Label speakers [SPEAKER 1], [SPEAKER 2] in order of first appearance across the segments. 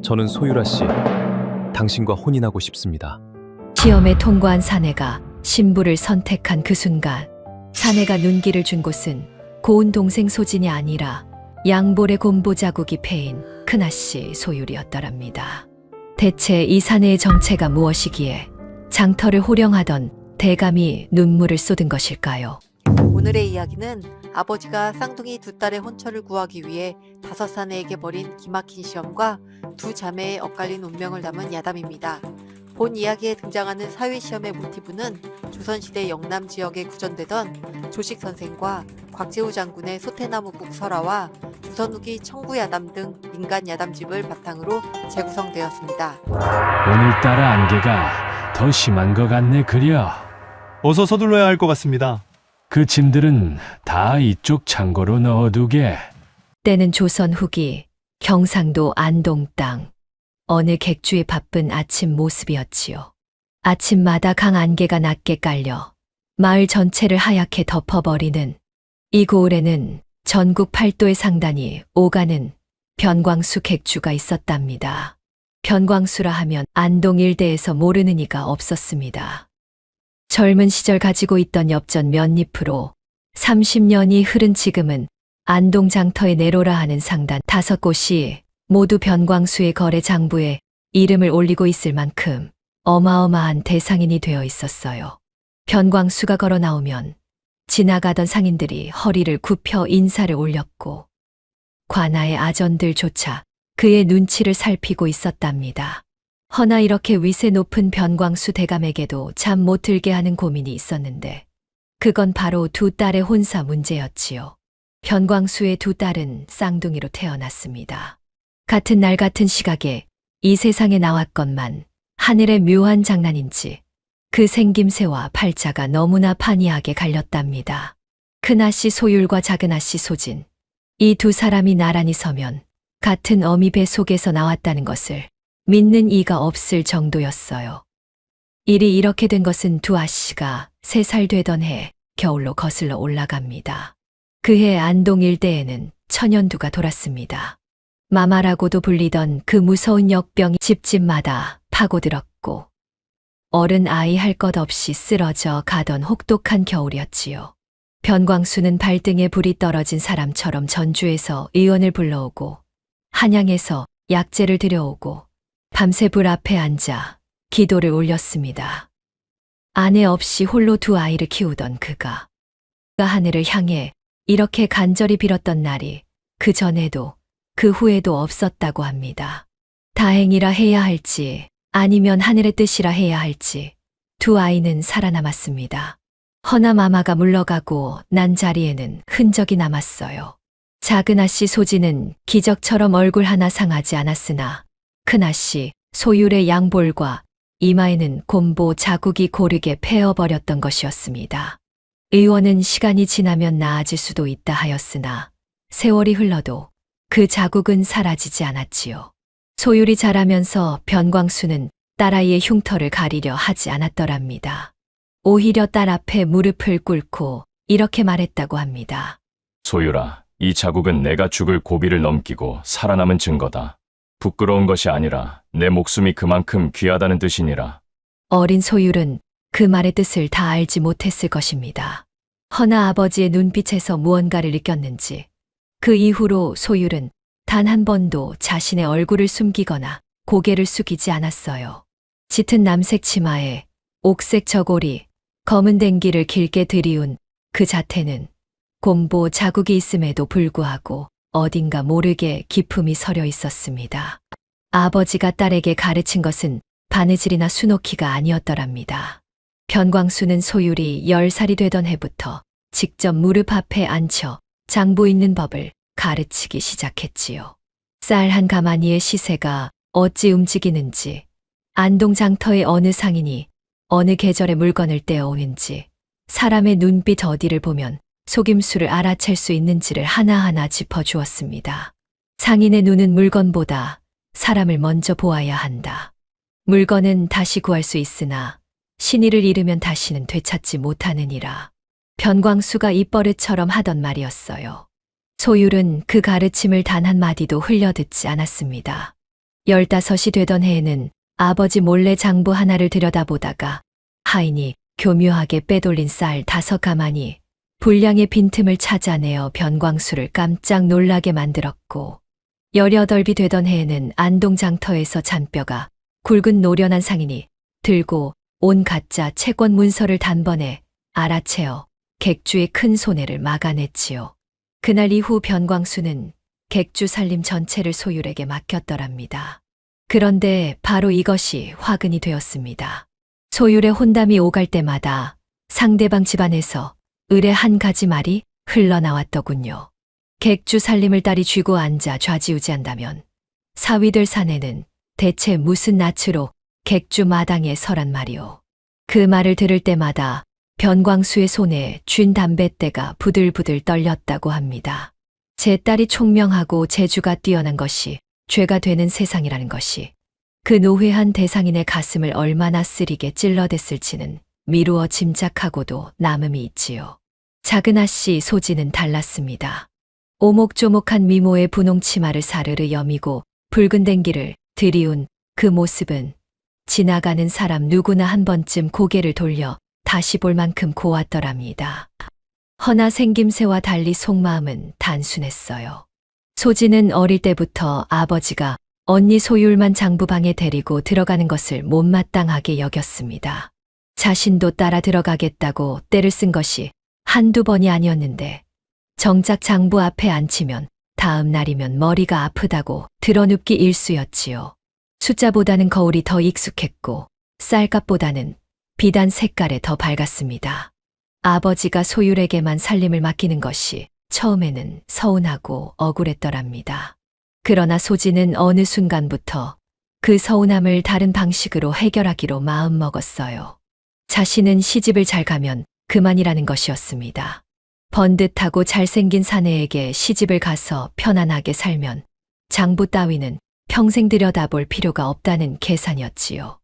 [SPEAKER 1] 저는 소유라 씨, 당신과 혼인하고 싶습니다.
[SPEAKER 2] 시험에 통과한 사내가 신부를 선택한 그 순간, 사내가 눈길을 준 곳은 고운 동생 소진이 아니라 양볼의 곰보 자국이 패인 큰아씨 소율이었더랍니다. 대체 이 사내의 정체가 무엇이기에 장터를 호령하던 대감이 눈물을 쏟은 것일까요?
[SPEAKER 3] 오늘의 이야기는 아버지가 쌍둥이 두 딸의 혼처를 구하기 위해 다섯 사내에게 벌인 기막힌 시험과 두 자매의 엇갈린 운명을 담은 야담입니다. 본 이야기에 등장하는 사회시험의 모티브는 조선시대 영남 지역에 구전되던 조식 선생과 곽재우 장군의 소태나무국 설화와 조선 후기 청구야담 등 민간 야담집을 바탕으로 재구성되었습니다.
[SPEAKER 4] 오늘따라 안개가 더 심한 것 같네 그려.
[SPEAKER 5] 어서 서둘러야 할 것 같습니다.
[SPEAKER 4] 그 짐들은 다 이쪽 창고로 넣어두게.
[SPEAKER 2] 때는 조선 후기 경상도 안동 땅. 어느 객주의 바쁜 아침 모습이었지요. 아침마다 강안개가 낮게 깔려 마을 전체를 하얗게 덮어버리는 이 고을에는 전국 8도의 상단이 오가는 변광수 객주가 있었답니다. 변광수라 하면 안동 일대에서 모르는 이가 없었습니다. 젊은 시절 가지고 있던 엽전 몇잎으로 30년이 흐른 지금은 안동 장터에 내로라 하는 상단 5곳이 모두 변광수의 거래 장부에 이름을 올리고 있을 만큼 어마어마한 대상인이 되어 있었어요. 변광수가 걸어 나오면 지나가던 상인들이 허리를 굽혀 인사를 올렸고 관아의 아전들조차 그의 눈치를 살피고 있었답니다. 허나 이렇게 위세 높은 변광수 대감에게도 잠 못 들게 하는 고민이 있었는데 그건 바로 두 딸의 혼사 문제였지요. 변광수의 두 딸은 쌍둥이로 태어났습니다. 같은 날 같은 시각에 이 세상에 나왔건만 하늘의 묘한 장난인지 그 생김새와 팔자가 너무나 판이하게 갈렸답니다. 큰아씨 소율과 작은아씨 소진, 이 두 사람이 나란히 서면 같은 어미 배 속에서 나왔다는 것을 믿는 이가 없을 정도였어요. 일이 이렇게 된 것은 두 아씨가 3살 되던 해 겨울로 거슬러 올라갑니다. 그해 안동 일대에는 천연두가 돌았습니다. 마마라고도 불리던 그 무서운 역병이 집집마다 파고들었고 어른 아이 할 것 없이 쓰러져 가던 혹독한 겨울이었지요. 변광수는 발등에 불이 떨어진 사람처럼 전주에서 의원을 불러오고 한양에서 약재를 들여오고 밤새 불 앞에 앉아 기도를 올렸습니다. 아내 없이 홀로 두 아이를 키우던 그가 하늘을 향해 이렇게 간절히 빌었던 날이 그 전에도 그 후에도 없었다고 합니다. 다행이라 해야 할지 아니면 하늘의 뜻이라 해야 할지 두 아이는 살아남았습니다. 허나 마마가 물러가고 난 자리에는 흔적이 남았어요. 작은아씨 소진은 기적처럼 얼굴 하나 상하지 않았으나 큰아씨 소율의 양볼과 이마에는 곰보 자국이 고르게 패어버렸던 것이었습니다. 의원은 시간이 지나면 나아질 수도 있다 하였으나 세월이 흘러도 그 자국은 사라지지 않았지요. 소율이 자라면서 변광수는 딸아이의 흉터를 가리려 하지 않았더랍니다. 오히려 딸 앞에 무릎을 꿇고 이렇게 말했다고 합니다.
[SPEAKER 6] 소율아, 이 자국은 내가 죽을 고비를 넘기고 살아남은 증거다. 부끄러운 것이 아니라 내 목숨이 그만큼 귀하다는 뜻이니라.
[SPEAKER 2] 어린 소율은 그 말의 뜻을 다 알지 못했을 것입니다. 허나 아버지의 눈빛에서 무언가를 느꼈는지 그 이후로 소율은 단 한 번도 자신의 얼굴을 숨기거나 고개를 숙이지 않았어요. 짙은 남색 치마에 옥색 저고리, 검은 댕기를 길게 들이운 그 자태는 곰보 자국이 있음에도 불구하고 어딘가 모르게 기품이 서려 있었습니다. 아버지가 딸에게 가르친 것은 바느질이나 수놓기가 아니었더랍니다. 변광수는 소율이 10살이 되던 해부터 직접 무릎 앞에 앉혀 장부 있는 법을 가르치기 시작했지요. 쌀 한 가마니의 시세가 어찌 움직이는지, 안동 장터의 어느 상인이 어느 계절의 물건을 떼어오는지, 사람의 눈빛 어디를 보면 속임수를 알아챌 수 있는지를 하나하나 짚어주었습니다. 상인의 눈은 물건보다 사람을 먼저 보아야 한다. 물건은 다시 구할 수 있으나 신의를 잃으면 다시는 되찾지 못하느니라. 변광수가 입버릇처럼 하던 말이었어요. 소율은 그 가르침을 단 한마디도 흘려듣지 않았습니다. 15이 되던 해에는 아버지 몰래 장부 하나를 들여다보다가 하인이 교묘하게 빼돌린 쌀 5가마니 분량의 빈틈을 찾아내어 변광수를 깜짝 놀라게 만들었고 18이 되던 해에는 안동장터에서 잔뼈가 굵은 노련한 상인이 들고 온 가짜 채권 문서를 단번에 알아채어 객주의 큰 손해를 막아냈지요. 그날 이후 변광수는 객주 살림 전체를 소율에게 맡겼더랍니다. 그런데 바로 이것이 화근이 되었습니다. 소율의 혼담이 오갈 때마다 상대방 집안에서 을의 한 가지 말이 흘러나왔더군요. 객주 살림을 딸이 쥐고 앉아 좌지우지한다면 사위들 사내는 대체 무슨 낯으로 객주 마당에 서란 말이오. 그 말을 들을 때마다 변광수의 손에 쥔 담뱃대가 부들부들 떨렸다고 합니다. 제 딸이 총명하고 재주가 뛰어난 것이 죄가 되는 세상이라는 것이 그 노회한 대상인의 가슴을 얼마나 쓰리게 찔러댔을지는 미루어 짐작하고도 남음이 있지요. 작은 아씨 소진은 달랐습니다. 오목조목한 미모의 분홍 치마를 사르르 여미고 붉은 댕기를 들이운 그 모습은 지나가는 사람 누구나 한 번쯤 고개를 돌려 다시 볼 만큼 고왔더랍니다. 허나 생김새와 달리 속마음은 단순했어요. 소진은 어릴 때부터 아버지가 언니 소율만 장부방에 데리고 들어가는 것을 못마땅하게 여겼습니다. 자신도 따라 들어가겠다고 떼를 쓴 것이 한두 번이 아니었는데 정작 장부 앞에 앉히면 다음 날이면 머리가 아프다고 드러눕기 일쑤였지요. 숫자보다는 거울이 더 익숙했고 쌀값보다는 비단 색깔에 더 밝았습니다. 아버지가 소율에게만 살림을 맡기는 것이 처음에는 서운하고 억울했더랍니다. 그러나 소진은 어느 순간부터 그 서운함을 다른 방식으로 해결하기로 마음먹었어요. 자신은 시집을 잘 가면 그만이라는 것이었습니다. 번듯하고 잘생긴 사내에게 시집을 가서 편안하게 살면 장부 따위는 평생 들여다볼 필요가 없다는 계산이었지요.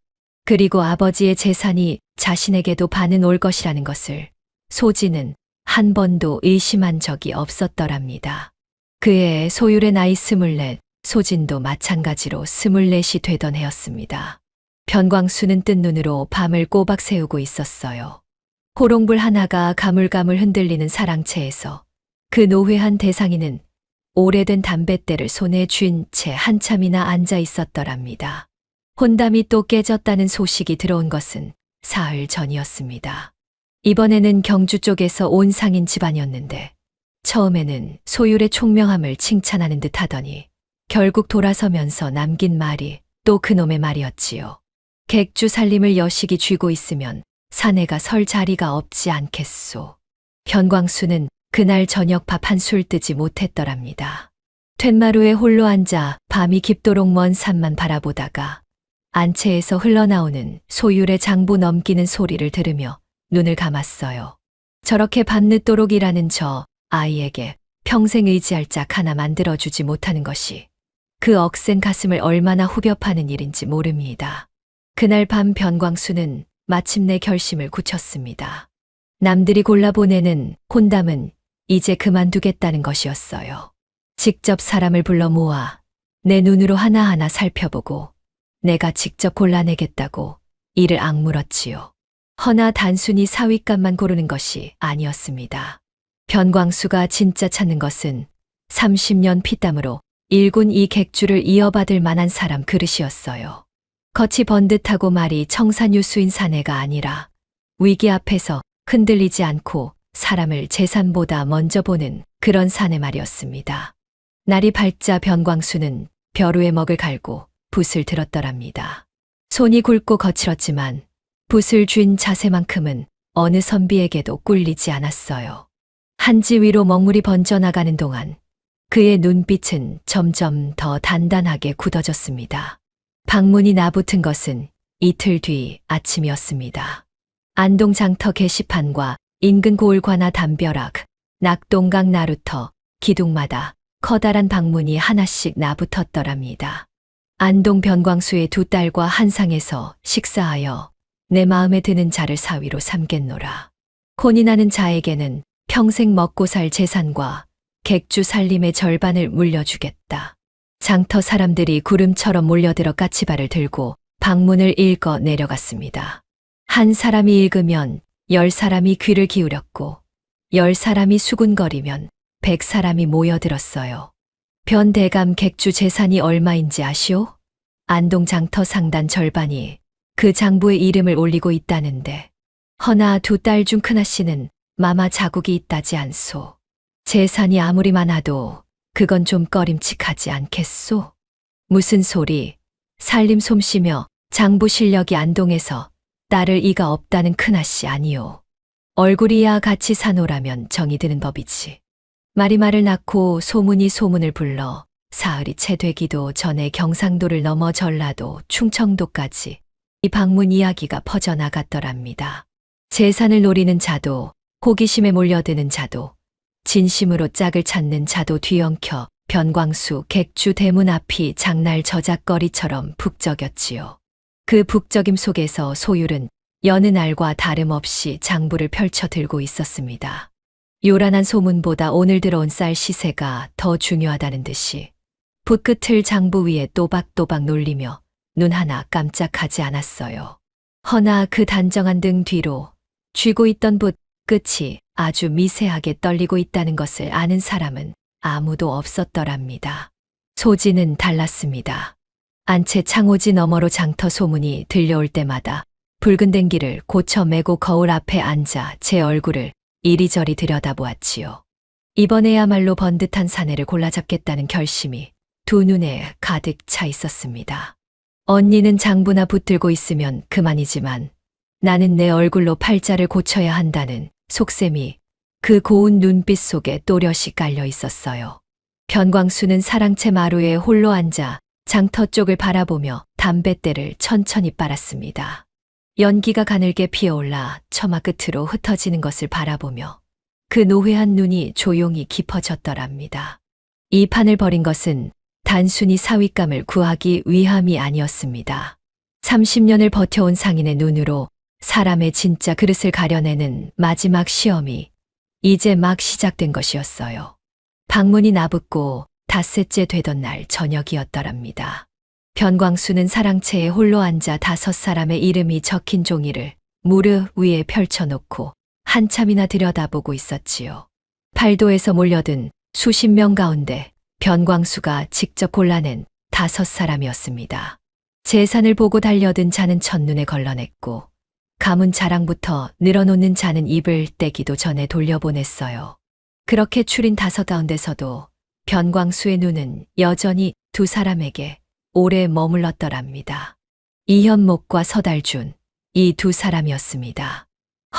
[SPEAKER 2] 그리고 아버지의 재산이 자신에게도 반은 올 것이라는 것을 소진은 한 번도 의심한 적이 없었더랍니다. 그해 소율의 나이 24, 소진도 마찬가지로 24이 되던 해였습니다. 변광수는 뜬 눈으로 밤을 꼬박 새우고 있었어요. 호롱불 하나가 가물가물 흔들리는 사랑채에서 그 노회한 대상이는 오래된 담뱃대를 손에 쥔 채 한참이나 앉아 있었더랍니다. 혼담이 또 깨졌다는 소식이 들어온 것은 사흘 전이었습니다. 이번에는 경주 쪽에서 온 상인 집안이었는데 처음에는 소율의 총명함을 칭찬하는 듯 하더니 결국 돌아서면서 남긴 말이 또 그놈의 말이었지요. 객주 살림을 여식이 쥐고 있으면 사내가 설 자리가 없지 않겠소. 변광수는 그날 저녁 밥 한 술 뜨지 못했더랍니다. 툇마루에 홀로 앉아 밤이 깊도록 먼 산만 바라보다가 안채에서 흘러나오는 소율의 장부 넘기는 소리를 들으며 눈을 감았어요. 저렇게 밤늦도록 일하는 저 아이에게 평생 의지할 짝 하나 만들어주지 못하는 것이 그 억센 가슴을 얼마나 후벼 파는 일인지 모릅니다. 그날 밤 변광수는 마침내 결심을 굳혔습니다. 남들이 골라보내는 혼담은 이제 그만두겠다는 것이었어요. 직접 사람을 불러 모아 내 눈으로 하나하나 살펴보고 내가 직접 골라내겠다고 이를 악물었지요. 허나 단순히 사윗감만 고르는 것이 아니었습니다. 변광수가 진짜 찾는 것은 30년 피땀으로 일군 이 객주를 이어받을 만한 사람 그릇이었어요. 겉이 번듯하고 말이 청산유수인 사내가 아니라 위기 앞에서 흔들리지 않고 사람을 재산보다 먼저 보는 그런 사내 말이었습니다. 날이 밝자 변광수는 벼루에 먹을 갈고 붓을 들었더랍니다. 손이 굵고 거칠었지만 붓을 쥔 자세만큼은 어느 선비에게도 꿀리지 않았어요. 한지 위로 먹물이 번져나가는 동안 그의 눈빛은 점점 더 단단하게 굳어졌습니다. 방문이 나붙은 것은 이틀 뒤 아침이었습니다. 안동장터 게시판과 인근 고을관아 담벼락, 낙동강 나루터, 기둥마다 커다란 방문이 하나씩 나붙었더랍니다. 안동 변광수의 두 딸과 한상에서 식사하여 내 마음에 드는 자를 사위로 삼겠노라. 혼이 나는 자에게는 평생 먹고 살 재산과 객주 살림의 절반을 물려주겠다. 장터 사람들이 구름처럼 몰려들어 까치발을 들고 방문을 읽어 내려갔습니다. 한 사람이 읽으면 10사람이 귀를 기울였고 10사람이 수군거리면 100사람이 모여들었어요. 변대감 객주 재산이 얼마인지 아시오? 안동 장터 상단 절반이 그 장부의 이름을 올리고 있다는데 허나 두 딸 중 큰아씨는 마마 자국이 있다지 않소. 재산이 아무리 많아도 그건 좀 꺼림칙하지 않겠소? 무슨 소리? 살림 솜씨며 장부 실력이 안동에서 딸을 이가 없다는 큰아씨 아니오. 얼굴이야 같이 사노라면 정이 드는 법이지. 말이 말을 낳고 소문이 소문을 불러 사흘이 채 되기도 전에 경상도를 넘어 전라도, 충청도까지 이 방문 이야기가 퍼져나갔더랍니다. 재산을 노리는 자도, 호기심에 몰려드는 자도, 진심으로 짝을 찾는 자도 뒤엉켜 변광수 객주 대문 앞이 장날 저작거리처럼 북적였지요. 그 북적임 속에서 소율은 여느 날과 다름없이 장부를 펼쳐 들고 있었습니다. 요란한 소문보다 오늘 들어온 쌀 시세가 더 중요하다는 듯이 붓끝을 장부 위에 또박또박 놀리며 눈 하나 깜짝하지 않았어요. 허나 그 단정한 등 뒤로 쥐고 있던 붓 끝이 아주 미세하게 떨리고 있다는 것을 아는 사람은 아무도 없었더랍니다. 소지는 달랐습니다. 안채 창호지 너머로 장터 소문이 들려올 때마다 붉은 댕기를 고쳐 메고 거울 앞에 앉아 제 얼굴을 이리저리 들여다보았지요. 이번에야말로 번듯한 사내를 골라잡겠다는 결심이 두 눈에 가득 차 있었습니다. 언니는 장부나 붙들고 있으면 그만이지만 나는 내 얼굴로 팔자를 고쳐야 한다는 속셈이 그 고운 눈빛 속에 또렷이 깔려 있었어요. 변광수는 사랑채 마루에 홀로 앉아 장터 쪽을 바라보며 담뱃대를 천천히 빨았습니다. 연기가 가늘게 피어올라 처마 끝으로 흩어지는 것을 바라보며 그 노회한 눈이 조용히 깊어졌더랍니다. 이 판을 벌인 것은 단순히 사윗감을 구하기 위함이 아니었습니다. 30년을 버텨온 상인의 눈으로 사람의 진짜 그릇을 가려내는 마지막 시험이 이제 막 시작된 것이었어요. 방문이 나붙고 닷새째 되던 날 저녁이었더랍니다. 변광수는 사랑채에 홀로 앉아 5사람의 이름이 적힌 종이를 무릎 위에 펼쳐놓고 한참이나 들여다보고 있었지요. 팔도에서 몰려든 수십 명 가운데 변광수가 직접 골라낸 5사람이었습니다. 재산을 보고 달려든 자는 첫눈에 걸러냈고 가문 자랑부터 늘어놓는 자는 입을 떼기도 전에 돌려보냈어요. 그렇게 추린 5 가운데서도 변광수의 눈은 여전히 2사람에게 오래 머물렀더랍니다. 이현목과 서달준, 이 2사람이었습니다.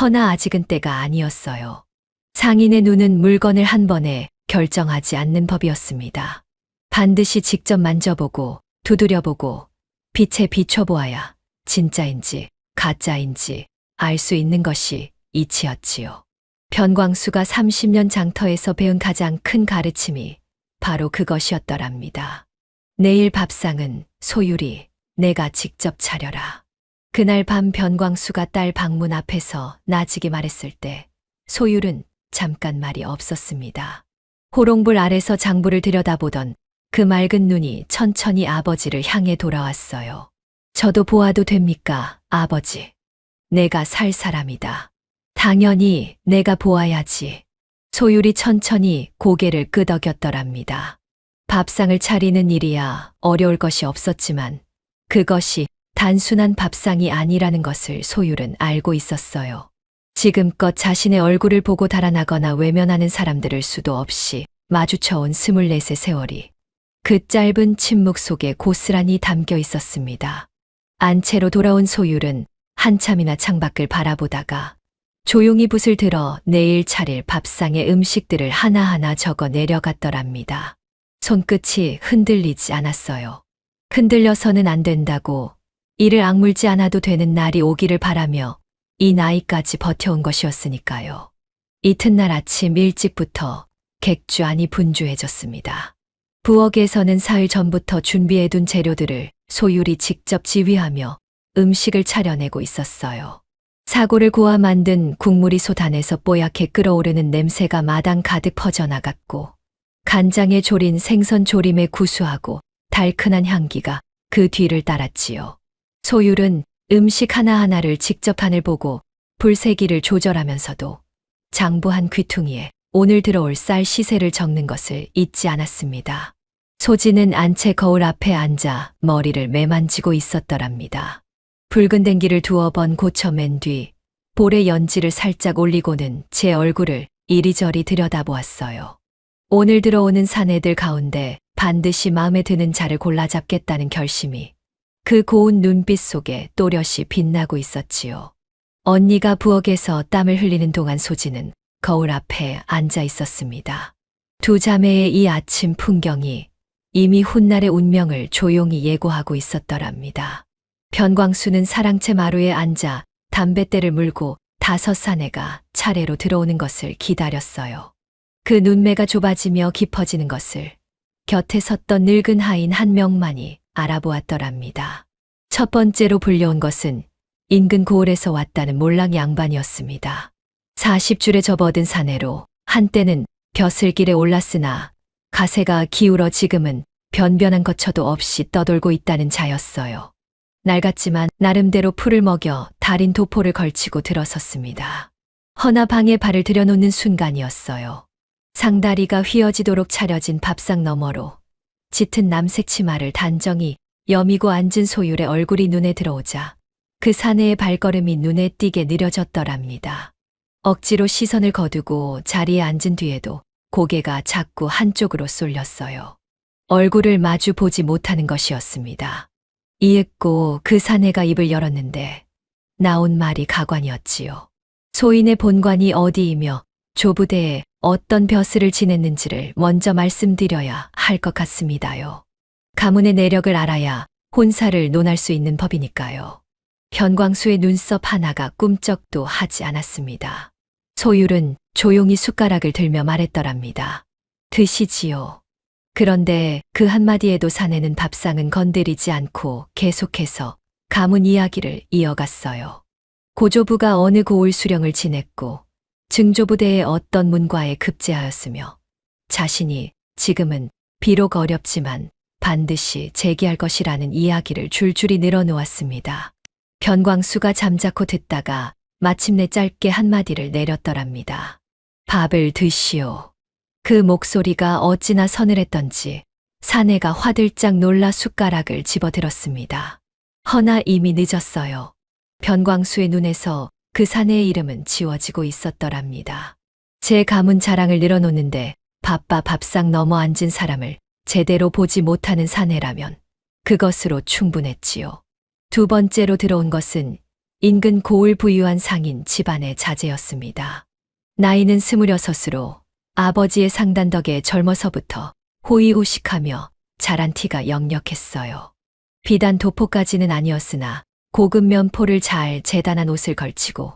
[SPEAKER 2] 허나 아직은 때가 아니었어요. 상인의 눈은 물건을 한 번에 결정하지 않는 법이었습니다. 반드시 직접 만져보고 두드려보고 빛에 비춰보아야 진짜인지 가짜인지 알 수 있는 것이 이치였지요. 변광수가 30년 장터에서 배운 가장 큰 가르침이 바로 그것이었더랍니다. 내일 밥상은 소율이 내가 직접 차려라. 그날 밤 변광수가 딸 방문 앞에서 나지게 말했을 때 소율은 잠깐 말이 없었습니다. 호롱불 아래서 장부를 들여다보던 그 맑은 눈이 천천히 아버지를 향해 돌아왔어요. 저도 보아도 됩니까, 아버지? 내가 살 사람이다. 당연히 내가 보아야지. 소율이 천천히 고개를 끄덕였더랍니다. 밥상을 차리는 일이야 어려울 것이 없었지만 그것이 단순한 밥상이 아니라는 것을 소율은 알고 있었어요. 지금껏 자신의 얼굴을 보고 달아나거나 외면하는 사람들을 수도 없이 마주쳐온 24의 세월이 그 짧은 침묵 속에 고스란히 담겨 있었습니다. 안채로 돌아온 소율은 한참이나 창밖을 바라보다가 조용히 붓을 들어 내일 차릴 밥상의 음식들을 하나하나 적어 내려갔더랍니다. 손끝이 흔들리지 않았어요. 흔들려서는 안 된다고, 이를 악물지 않아도 되는 날이 오기를 바라며 이 나이까지 버텨온 것이었으니까요. 이튿날 아침 일찍부터 객주 안이 분주해졌습니다. 부엌에서는 사흘 전부터 준비해둔 재료들을 소율이 직접 지휘하며 음식을 차려내고 있었어요. 사골을 구워 만든 국물이 솥안에서 뽀얗게 끓어오르는 냄새가 마당 가득 퍼져나갔고 간장에 졸인 생선 조림의 구수하고 달큰한 향기가 그 뒤를 따랐지요. 소율은 음식 하나하나를 직접 하늘 보고 불세기를 조절하면서도 장부한 귀퉁이에 오늘 들어올 쌀 시세를 적는 것을 잊지 않았습니다. 소진은 안채 거울 앞에 앉아 머리를 매만지고 있었더랍니다. 붉은 댕기를 두어 번 고쳐맨 뒤 볼에 연지를 살짝 올리고는 제 얼굴을 이리저리 들여다보았어요. 오늘 들어오는 사내들 가운데 반드시 마음에 드는 자를 골라 잡겠다는 결심이 그 고운 눈빛 속에 또렷이 빛나고 있었지요. 언니가 부엌에서 땀을 흘리는 동안 소진은 거울 앞에 앉아 있었습니다. 두 자매의 이 아침 풍경이 이미 훗날의 운명을 조용히 예고하고 있었더랍니다. 변광수는 사랑채 마루에 앉아 담뱃대를 물고 다섯 사내가 차례로 들어오는 것을 기다렸어요. 그 눈매가 좁아지며 깊어지는 것을 곁에 섰던 늙은 하인 한 명만이 알아보았더랍니다. 첫 번째로 불려온 것은 인근 고을에서 왔다는 몰랑 양반이었습니다. 40줄에 접어든 사내로 한때는 벼슬길에 올랐으나 가세가 기울어 지금은 변변한 거처도 없이 떠돌고 있다는 자였어요. 낡았지만 나름대로 풀을 먹여 달인 도포를 걸치고 들어섰습니다. 허나 방에 발을 들여놓는 순간이었어요. 상다리가 휘어지도록 차려진 밥상 너머로 짙은 남색 치마를 단정히 여미고 앉은 소율의 얼굴이 눈에 들어오자 그 사내의 발걸음이 눈에 띄게 느려졌더랍니다. 억지로 시선을 거두고 자리에 앉은 뒤에도 고개가 자꾸 한쪽으로 쏠렸어요. 얼굴을 마주 보지 못하는 것이었습니다. 이윽고 그 사내가 입을 열었는데 나온 말이 가관이었지요. 소인의 본관이 어디이며 조부대에 어떤 벼슬을 지냈는지를 먼저 말씀드려야 할 것 같습니다요. 가문의 내력을 알아야 혼사를 논할 수 있는 법이니까요. 변광수의 눈썹 하나가 꿈쩍도 하지 않았습니다. 소율은 조용히 숟가락을 들며 말했더랍니다. 드시지요. 그런데 그 한마디에도 사내는 밥상은 건드리지 않고 계속해서 가문 이야기를 이어갔어요. 고조부가 어느 고을 수령을 지냈고 증조부대의 어떤 문과에 급제하였으며 자신이 지금은 비록 어렵지만 반드시 재기할 것이라는 이야기를 줄줄이 늘어놓았습니다. 변광수가 잠자코 듣다가 마침내 짧게 한마디를 내렸더랍니다. 밥을 드시오. 그 목소리가 어찌나 서늘했던지 사내가 화들짝 놀라 숟가락을 집어들었습니다. 허나 이미 늦었어요. 변광수의 눈에서 그 사내의 이름은 지워지고 있었더랍니다. 제 가문 자랑을 늘어놓는데 바빠 밥상 넘어 앉은 사람을 제대로 보지 못하는 사내라면 그것으로 충분했지요. 두 번째로 들어온 것은 인근 고을 부유한 상인 집안의 자제였습니다. 나이는 26으로 아버지의 상단 덕에 젊어서부터 호의호식하며 자란 티가 역력했어요. 비단 도포까지는 아니었으나 고급 면포를 잘 재단한 옷을 걸치고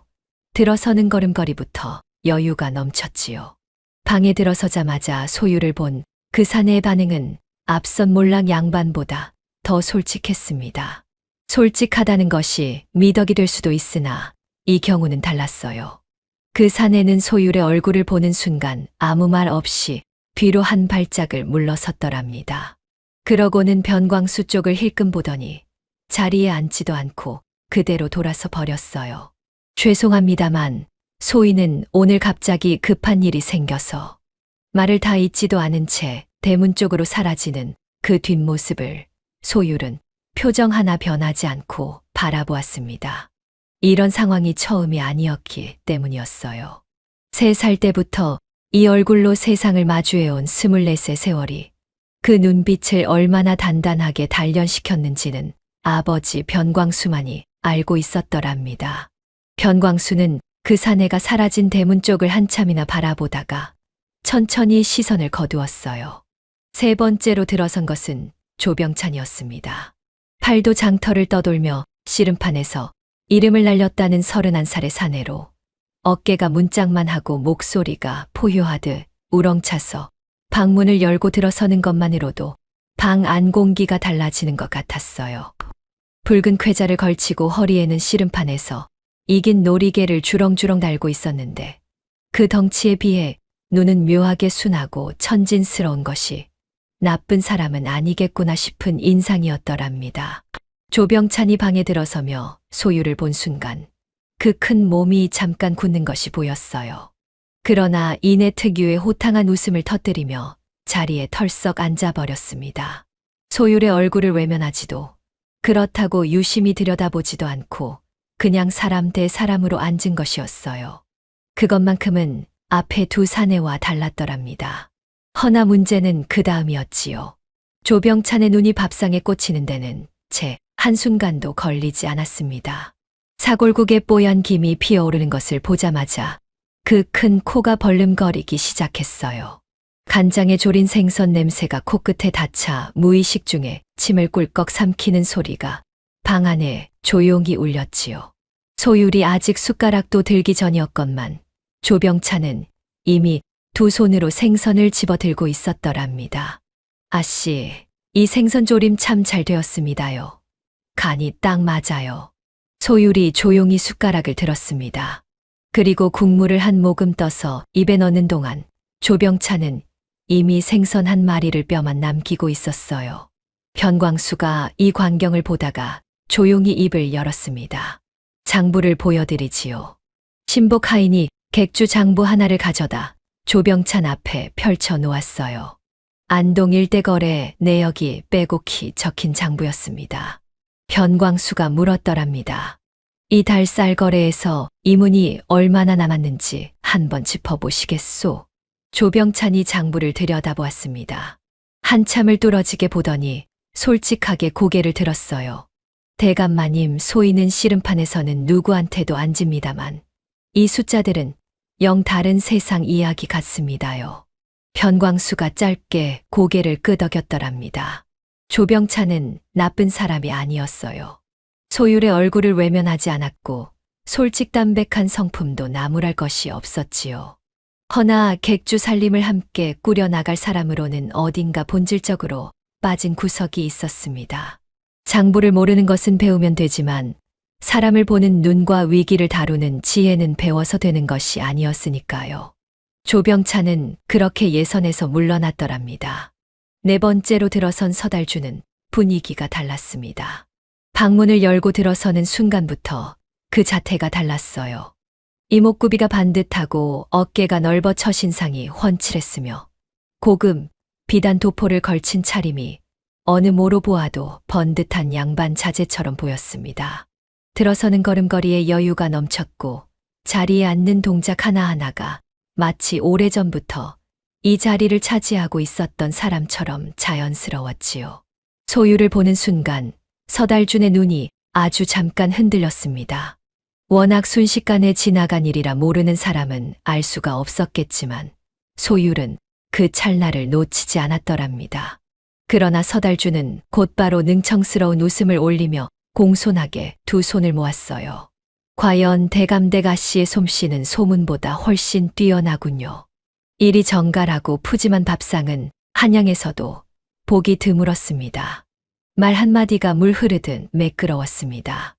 [SPEAKER 2] 들어서는 걸음걸이부터 여유가 넘쳤지요. 방에 들어서자마자 소율을 본 그 사내의 반응은 앞선 몰랑 양반보다 더 솔직했습니다. 솔직하다는 것이 미덕이 될 수도 있으나 이 경우는 달랐어요. 그 사내는 소율의 얼굴을 보는 순간 아무 말 없이 뒤로 한 발짝을 물러섰더랍니다. 그러고는 변광수 쪽을 힐끔 보더니 자리에 앉지도 않고 그대로 돌아서 버렸어요. 죄송합니다만 소인은 오늘 갑자기 급한 일이 생겨서 말을 다 잊지도 않은 채 대문 쪽으로 사라지는 그 뒷모습을 소율은 표정 하나 변하지 않고 바라보았습니다. 이런 상황이 처음이 아니었기 때문이었어요. 3살 때부터 이 얼굴로 세상을 마주해온 24의 세월이 그 눈빛을 얼마나 단단하게 단련시켰는지는 아버지 변광수만이 알고 있었더랍니다. 변광수는 그 사내가 사라진 대문 쪽을 한참이나 바라보다가 천천히 시선을 거두었어요. 세 번째로 들어선 것은 조병찬이었습니다. 팔도 장터를 떠돌며 씨름판에서 이름을 날렸다는 31살의 사내로 어깨가 문짝만 하고 목소리가 포효하듯 우렁차서 방문을 열고 들어서는 것만으로도 방 안 공기가 달라지는 것 같았어요. 붉은 쾌자를 걸치고 허리에는 씨름판에서 이긴 놀이개를 주렁주렁 달고 있었는데 그 덩치에 비해 눈은 묘하게 순하고 천진스러운 것이 나쁜 사람은 아니겠구나 싶은 인상이었더랍니다. 조병찬이 방에 들어서며 소유를 본 순간 그 큰 몸이 잠깐 굳는 것이 보였어요. 그러나 이내 특유의 호탕한 웃음을 터뜨리며 자리에 털썩 앉아버렸습니다. 소율의 얼굴을 외면하지도 그렇다고 유심히 들여다보지도 않고 그냥 사람 대 사람으로 앉은 것이었어요. 그것만큼은 앞에 두 사내와 달랐더랍니다. 허나 문제는 그 다음이었지요. 조병찬의 눈이 밥상에 꽂히는 데는 채 한순간도 걸리지 않았습니다. 사골국에 뽀얀 김이 피어오르는 것을 보자마자 그 큰 코가 벌름거리기 시작했어요. 간장에 졸인 생선 냄새가 코끝에 닿자 무의식 중에 침을 꿀꺽 삼키는 소리가 방 안에 조용히 울렸지요. 소율이 아직 숟가락도 들기 전이었건만 조병찬은 이미 두 손으로 생선을 집어들고 있었더랍니다. 아씨, 이 생선조림 참 잘 되었습니다요. 간이 딱 맞아요. 소율이 조용히 숟가락을 들었습니다. 그리고 국물을 한 모금 떠서 입에 넣는 동안 조병찬은 이미 생선 한 마리를 뼈만 남기고 있었어요. 변광수가 이 광경을 보다가 조용히 입을 열었습니다. 장부를 보여드리지요. 신복 하인이 객주 장부 하나를 가져다 조병찬 앞에 펼쳐 놓았어요. 안동 일대거래 내역이 빼곡히 적힌 장부였습니다. 변광수가 물었더랍니다. 이 달쌀 거래에서 이문이 얼마나 남았는지 한번 짚어보시겠소? 조병찬이 장부를 들여다보았습니다. 한참을 뚫어지게 보더니 솔직하게 고개를 들었어요. 대감마님, 소인은 씨름판에서는 누구한테도 안 집니다만 이 숫자들은 영 다른 세상 이야기 같습니다요. 변광수가 짧게 고개를 끄덕였더랍니다. 조병찬은 나쁜 사람이 아니었어요. 소율의 얼굴을 외면하지 않았고 솔직담백한 성품도 나무랄 것이 없었지요. 허나 객주 살림을 함께 꾸려나갈 사람으로는 어딘가 본질적으로 빠진 구석이 있었습니다. 장부를 모르는 것은 배우면 되지만 사람을 보는 눈과 위기를 다루는 지혜는 배워서 되는 것이 아니었으니까요. 조병찬은 그렇게 예선에서 물러났더랍니다. 네 번째로 들어선 서달주는 분위기가 달랐습니다. 방문을 열고 들어서는 순간부터 그 자태가 달랐어요. 이목구비가 반듯하고 어깨가 넓어 처신상이 훤칠했으며 고금, 비단 도포를 걸친 차림이 어느 모로 보아도 번듯한 양반 자제처럼 보였습니다. 들어서는 걸음걸이에 여유가 넘쳤고 자리에 앉는 동작 하나하나가 마치 오래전부터 이 자리를 차지하고 있었던 사람처럼 자연스러웠지요. 소유를 보는 순간 서달준의 눈이 아주 잠깐 흔들렸습니다. 워낙 순식간에 지나간 일이라 모르는 사람은 알 수가 없었겠지만 소율은 그 찰나를 놓치지 않았더랍니다. 그러나 서달준은 곧바로 능청스러운 웃음을 올리며 공손하게 두 손을 모았어요. 과연 대감댁 아씨의 솜씨는 소문보다 훨씬 뛰어나군요. 일이 정갈하고 푸짐한 밥상은 한양에서도 보기 드물었습니다. 말 한마디가 물 흐르듯 매끄러웠습니다.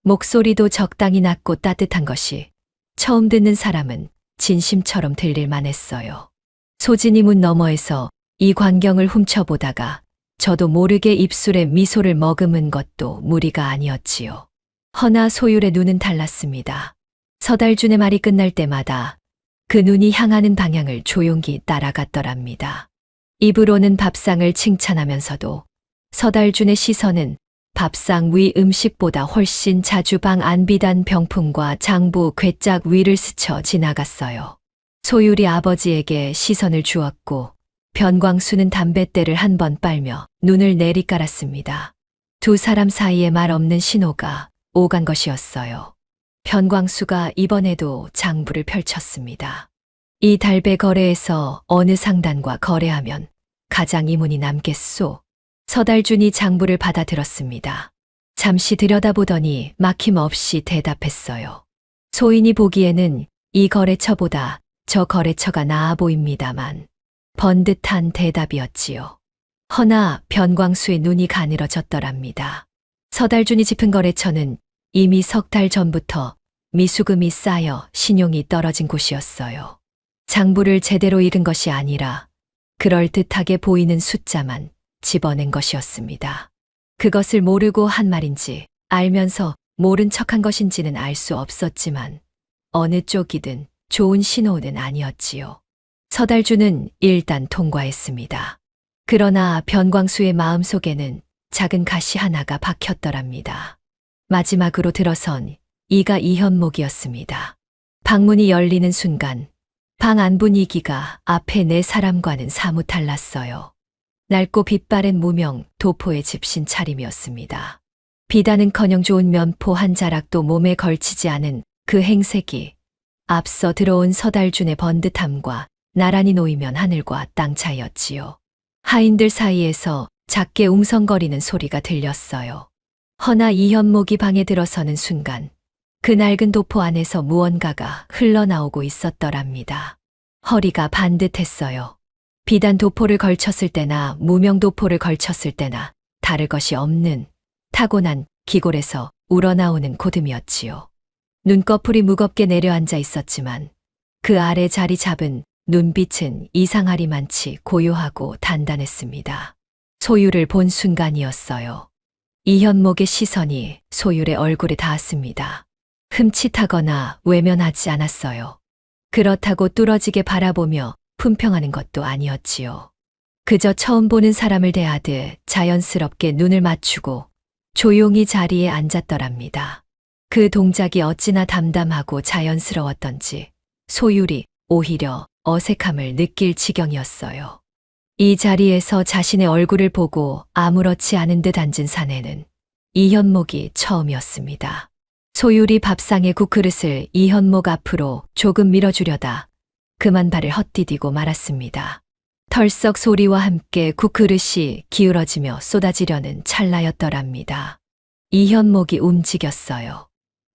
[SPEAKER 2] 목소리도 적당히 낮고 따뜻한 것이 처음 듣는 사람은 진심처럼 들릴 만했어요. 소진이 문 너머에서 이 광경을 훔쳐보다가 저도 모르게 입술에 미소를 머금은 것도 무리가 아니었지요. 허나 소율의 눈은 달랐습니다. 서달준의 말이 끝날 때마다 그 눈이 향하는 방향을 조용히 따라갔더랍니다. 입으로는 밥상을 칭찬하면서도 서달준의 시선은 밥상 위 음식보다 훨씬 자주 방 안비단 병풍과 장부 괴짝 위를 스쳐 지나갔어요. 소율이 아버지에게 시선을 주었고 변광수는 담뱃대를 한 번 빨며 눈을 내리깔았습니다. 두 사람 사이에 말 없는 신호가 오간 것이었어요. 변광수가 이번에도 장부를 펼쳤습니다. 이 달배 거래에서 어느 상단과 거래하면 가장 이문이 남겠소? 서달준이 장부를 받아들었습니다. 잠시 들여다보더니 막힘없이 대답했어요. 소인이 보기에는 이 거래처보다 저 거래처가 나아 보입니다만 번듯한 대답이었지요. 허나 변광수의 눈이 가늘어졌더랍니다. 서달준이 짚은 거래처는 이미 석 달 전부터 미수금이 쌓여 신용이 떨어진 곳이었어요. 장부를 제대로 읽은 것이 아니라 그럴듯하게 보이는 숫자만 집어낸 것이었습니다. 그것을 모르고 한 말인지 알면서 모른 척한 것인지는 알 수 없었지만 어느 쪽이든 좋은 신호는 아니었지요. 서달주는 일단 통과했습니다. 그러나 변광수의 마음속에는 작은 가시 하나가 박혔더랍니다. 마지막으로 들어선 이가 이현목이었습니다. 방문이 열리는 순간 방 안 분위기가 앞에 네 사람과는 사뭇 달랐어요. 낡고 빛바랜 무명 도포의 집신 차림이었습니다. 비단은커녕 좋은 면포 한 자락도 몸에 걸치지 않은 그 행색이 앞서 들어온 서달준의 번듯함과 나란히 놓이면 하늘과 땅 차이였지요. 하인들 사이에서 작게 웅성거리는 소리가 들렸어요. 허나 이현목이 방에 들어서는 순간 그 낡은 도포 안에서 무언가가 흘러나오고 있었더랍니다. 허리가 반듯했어요. 비단 도포를 걸쳤을 때나 무명 도포를 걸쳤을 때나 다를 것이 없는 타고난 기골에서 우러나오는 고듬이었지요. 눈꺼풀이 무겁게 내려앉아 있었지만 그 아래 자리 잡은 눈빛은 이상하리만치 고요하고 단단했습니다. 소율을 본 순간이었어요. 이현목의 시선이 소율의 얼굴에 닿았습니다. 흠칫하거나 외면하지 않았어요. 그렇다고 뚫어지게 바라보며 품평하는 것도 아니었지요. 그저 처음 보는 사람을 대하듯 자연스럽게 눈을 맞추고 조용히 자리에 앉았더랍니다. 그 동작이 어찌나 담담하고 자연스러웠던지 소율이 오히려 어색함을 느낄 지경이었어요. 이 자리에서 자신의 얼굴을 보고 아무렇지 않은 듯 앉은 사내는 이현목이 처음이었습니다. 소율이 밥상의 국그릇을 이현목 앞으로 조금 밀어주려다 그만 발을 헛디디고 말았습니다. 털썩 소리와 함께 국그릇이 기울어지며 쏟아지려는 찰나였더랍니다. 이현목이 움직였어요.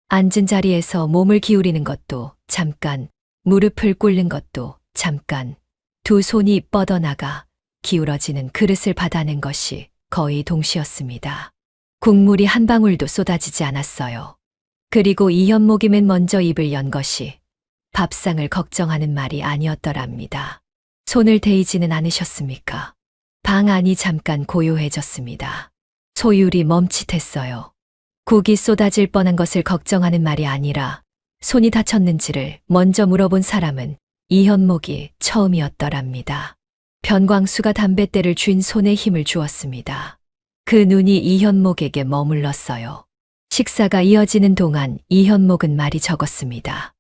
[SPEAKER 2] 앉은 자리에서 몸을 기울이는 것도 잠깐, 무릎을 꿇는 것도 잠깐, 두 손이 뻗어나가 기울어지는 그릇을 받아낸 것이 거의 동시였습니다. 국물이 한 방울도 쏟아지지 않았어요. 그리고 이현목이 맨 먼저 입을 연 것이 밥상을 걱정하는 말이 아니었더랍니다. 손을 대이지는 않으셨습니까? 방 안이 잠깐 고요해졌습니다. 소율이 멈칫했어요. 국이 쏟아질 뻔한 것을 걱정하는 말이 아니라 손이 다쳤는지를 먼저 물어본 사람은 이현목이 처음이었더랍니다. 변광수가 담뱃대를 쥔 손에 힘을 주었습니다. 그 눈이 이현목에게 머물렀어요. 식사가 이어지는 동안 이현목은 말이 적었습니다.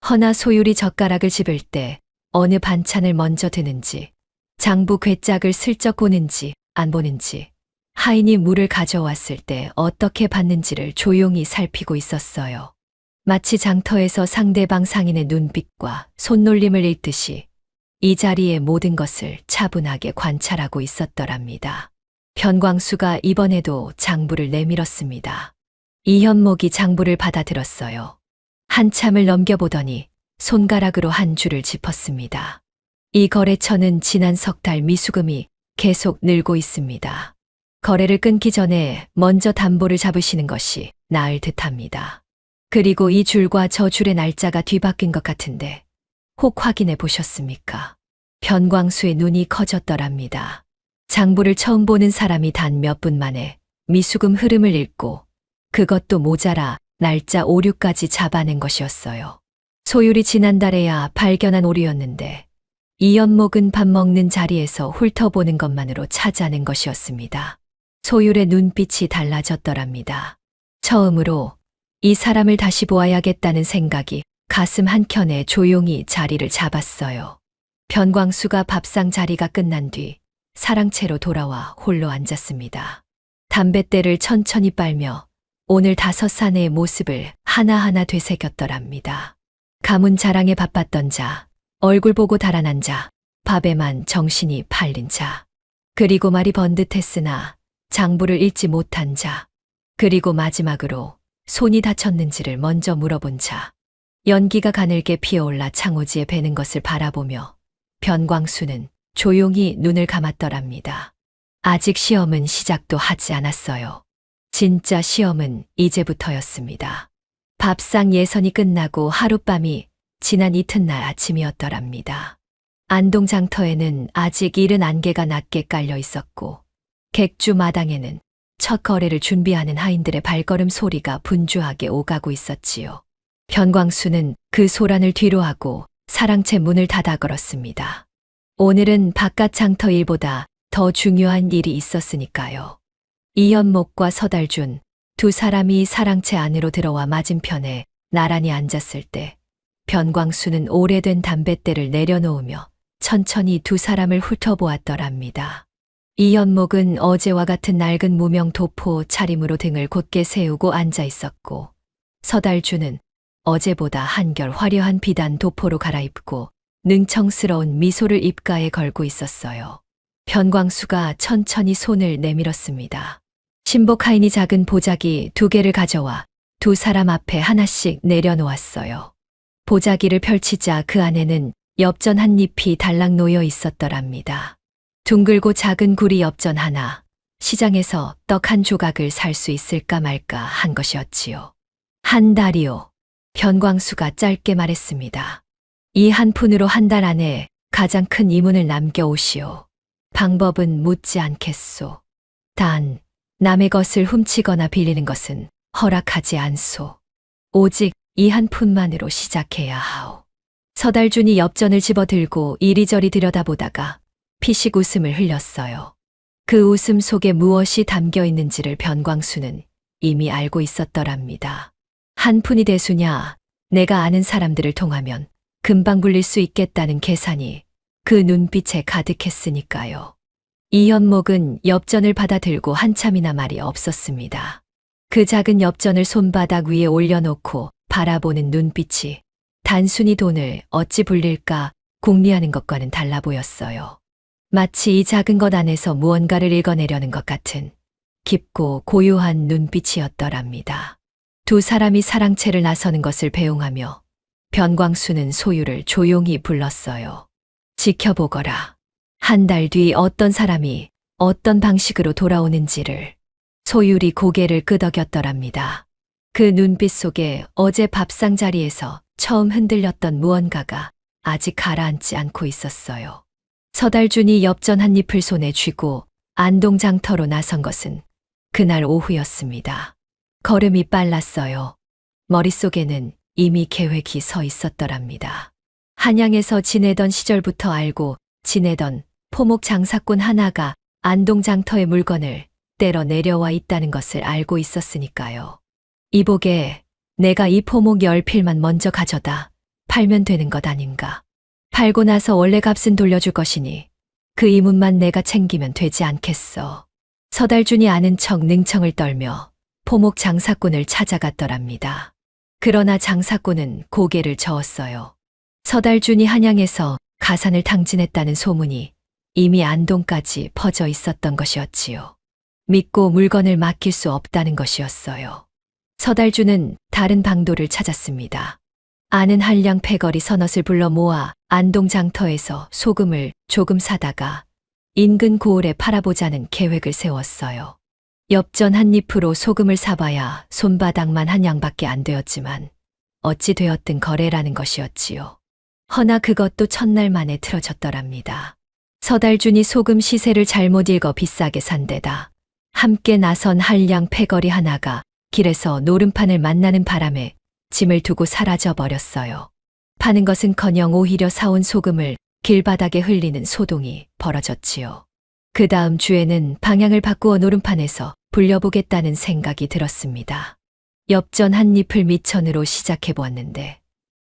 [SPEAKER 2] 허나 소율이 젓가락을 집을 때 어느 반찬을 먼저 드는지, 장부 괴짝을 슬쩍 보는지 안 보는지, 하인이 물을 가져왔을 때 어떻게 받는지를 조용히 살피고 있었어요. 마치 장터에서 상대방 상인의 눈빛과 손놀림을 읽듯이 이 자리의 모든 것을 차분하게 관찰하고 있었더랍니다. 변광수가 이번에도 장부를 내밀었습니다. 이현목이 장부를 받아들었어요. 한참을 넘겨보더니 손가락으로 한 줄을 짚었습니다. 이 거래처는 지난 석 달 미수금이 계속 늘고 있습니다. 거래를 끊기 전에 먼저 담보를 잡으시는 것이 나을 듯합니다. 그리고 이 줄과 저 줄의 날짜가 뒤바뀐 것 같은데 혹 확인해 보셨습니까? 변광수의 눈이 커졌더랍니다. 장부를 처음 보는 사람이 단 몇 분 만에 미수금 흐름을 읽고 그것도 모자라 날짜 오류까지 잡아낸 것이었어요. 소율이 지난달에야 발견한 오류였는데 이현목은 밥 먹는 자리에서 훑어보는 것만으로 찾아낸 것이었습니다. 소율의 눈빛이 달라졌더랍니다. 처음으로 이 사람을 다시 보아야겠다는 생각이 가슴 한켠에 조용히 자리를 잡았어요. 변광수가 밥상 자리가 끝난 뒤 사랑채로 돌아와 홀로 앉았습니다. 담뱃대를 천천히 빨며 오늘 5사내의 모습을 하나하나 되새겼더랍니다. 가문 자랑에 바빴던 자, 얼굴 보고 달아난 자, 밥에만 정신이 팔린 자, 그리고 말이 번듯했으나 장부를 읽지 못한 자, 그리고 마지막으로 손이 다쳤는지를 먼저 물어본 자. 연기가 가늘게 피어올라 창호지에 배는 것을 바라보며 변광수는 조용히 눈을 감았더랍니다. 아직 시험은 시작도 하지 않았어요. 진짜 시험은 이제부터였습니다. 밥상 예선이 끝나고 하룻밤이 지난 이튿날 아침이었더랍니다. 안동 장터에는 아직 이른 안개가 낮게 깔려 있었고 객주 마당에는 첫 거래를 준비하는 하인들의 발걸음 소리가 분주하게 오가고 있었지요. 변광수는 그 소란을 뒤로하고 사랑채 문을 닫아 걸었습니다. 오늘은 바깥 장터 일보다 더 중요한 일이 있었으니까요. 이연목과 서달준 두 사람이 사랑채 안으로 들어와 맞은편에 나란히 앉았을 때 변광수는 오래된 담뱃대를 내려놓으며 천천히 두 사람을 훑어보았더랍니다. 이연목은 어제와 같은 낡은 무명 도포 차림으로 등을 곧게 세우고 앉아 있었고 서달주는 어제보다 한결 화려한 비단 도포로 갈아입고 능청스러운 미소를 입가에 걸고 있었어요. 변광수가 천천히 손을 내밀었습니다. 신복 하인이 작은 보자기 2개를 가져와 두 사람 앞에 하나씩 내려놓았어요. 보자기를 펼치자 그 안에는 엽전 한 잎이 달랑 놓여 있었더랍니다. 둥글고 작은 구리 엽전 하나, 시장에서 떡 한 조각을 살 수 있을까 말까 한 것이었지요. 한 달이요. 변광수가 짧게 말했습니다. 이 한 푼으로 한 달 안에 가장 큰 이문을 남겨오시오. 방법은 묻지 않겠소. 단, 남의 것을 훔치거나 빌리는 것은 허락하지 않소. 오직 이 한 푼만으로 시작해야 하오. 서달준이 엽전을 집어들고 이리저리 들여다보다가 피식 웃음을 흘렸어요. 그 웃음 속에 무엇이 담겨 있는지를 변광수는 이미 알고 있었더랍니다. 한 푼이 대수냐, 내가 아는 사람들을 통하면 금방 불릴 수 있겠다는 계산이 그 눈빛에 가득했으니까요. 이연목은 엽전을 받아들고 한참이나 말이 없었습니다. 그 작은 엽전을 손바닥 위에 올려놓고 바라보는 눈빛이 단순히 돈을 어찌 불릴까 궁리하는 것과는 달라 보였어요. 마치 이 작은 것 안에서 무언가를 읽어내려는 것 같은 깊고 고요한 눈빛이었더랍니다. 두 사람이 사랑채를 나서는 것을 배웅하며 변광수는 소유를 조용히 불렀어요. 지켜보거라. 한 달 뒤 어떤 사람이 어떤 방식으로 돌아오는지를. 소율이 고개를 끄덕였더랍니다. 그 눈빛 속에 어제 밥상 자리에서 처음 흔들렸던 무언가가 아직 가라앉지 않고 있었어요. 서달준이 엽전 한 잎을 손에 쥐고 안동 장터로 나선 것은 그날 오후였습니다. 걸음이 빨랐어요. 머릿속에는 이미 계획이 서 있었더랍니다. 한양에서 지내던 시절부터 알고 지내던 포목 장사꾼 하나가 안동 장터의 물건을 때려 내려와 있다는 것을 알고 있었으니까요. 이복에 내가 이 포목 10필만 먼저 가져다 팔면 되는 것 아닌가. 팔고 나서 원래 값은 돌려줄 것이니 그 이문만 내가 챙기면 되지 않겠어. 서달준이 아는 척 능청을 떨며 포목 장사꾼을 찾아갔더랍니다. 그러나 장사꾼은 고개를 저었어요. 서달준이 한양에서 가산을 탕진했다는 소문이 이미 안동까지 퍼져 있었던 것이었지요. 믿고 물건을 맡길 수 없다는 것이었어요. 서달준은 다른 방도를 찾았습니다. 아는 한량 패거리 서넛을 불러 모아 안동 장터에서 소금을 조금 사다가 인근 고을에 팔아보자는 계획을 세웠어요. 엽전 한 잎으로 소금을 사봐야 손바닥만 한 양밖에 안 되었지만 어찌 되었든 거래라는 것이었지요. 허나 그것도 첫날 만에 틀어졌더랍니다. 서달준이 소금 시세를 잘못 읽어 비싸게 산 데다 함께 나선 한량 패거리 하나가 길에서 노름판을 만나는 바람에 짐을 두고 사라져 버렸어요. 파는 것은커녕 오히려 사온 소금을 길바닥에 흘리는 소동이 벌어졌지요. 그 다음 주에는 방향을 바꾸어 노름판에서 불려보겠다는 생각이 들었습니다. 엽전 한 잎을 미천으로 시작해보았는데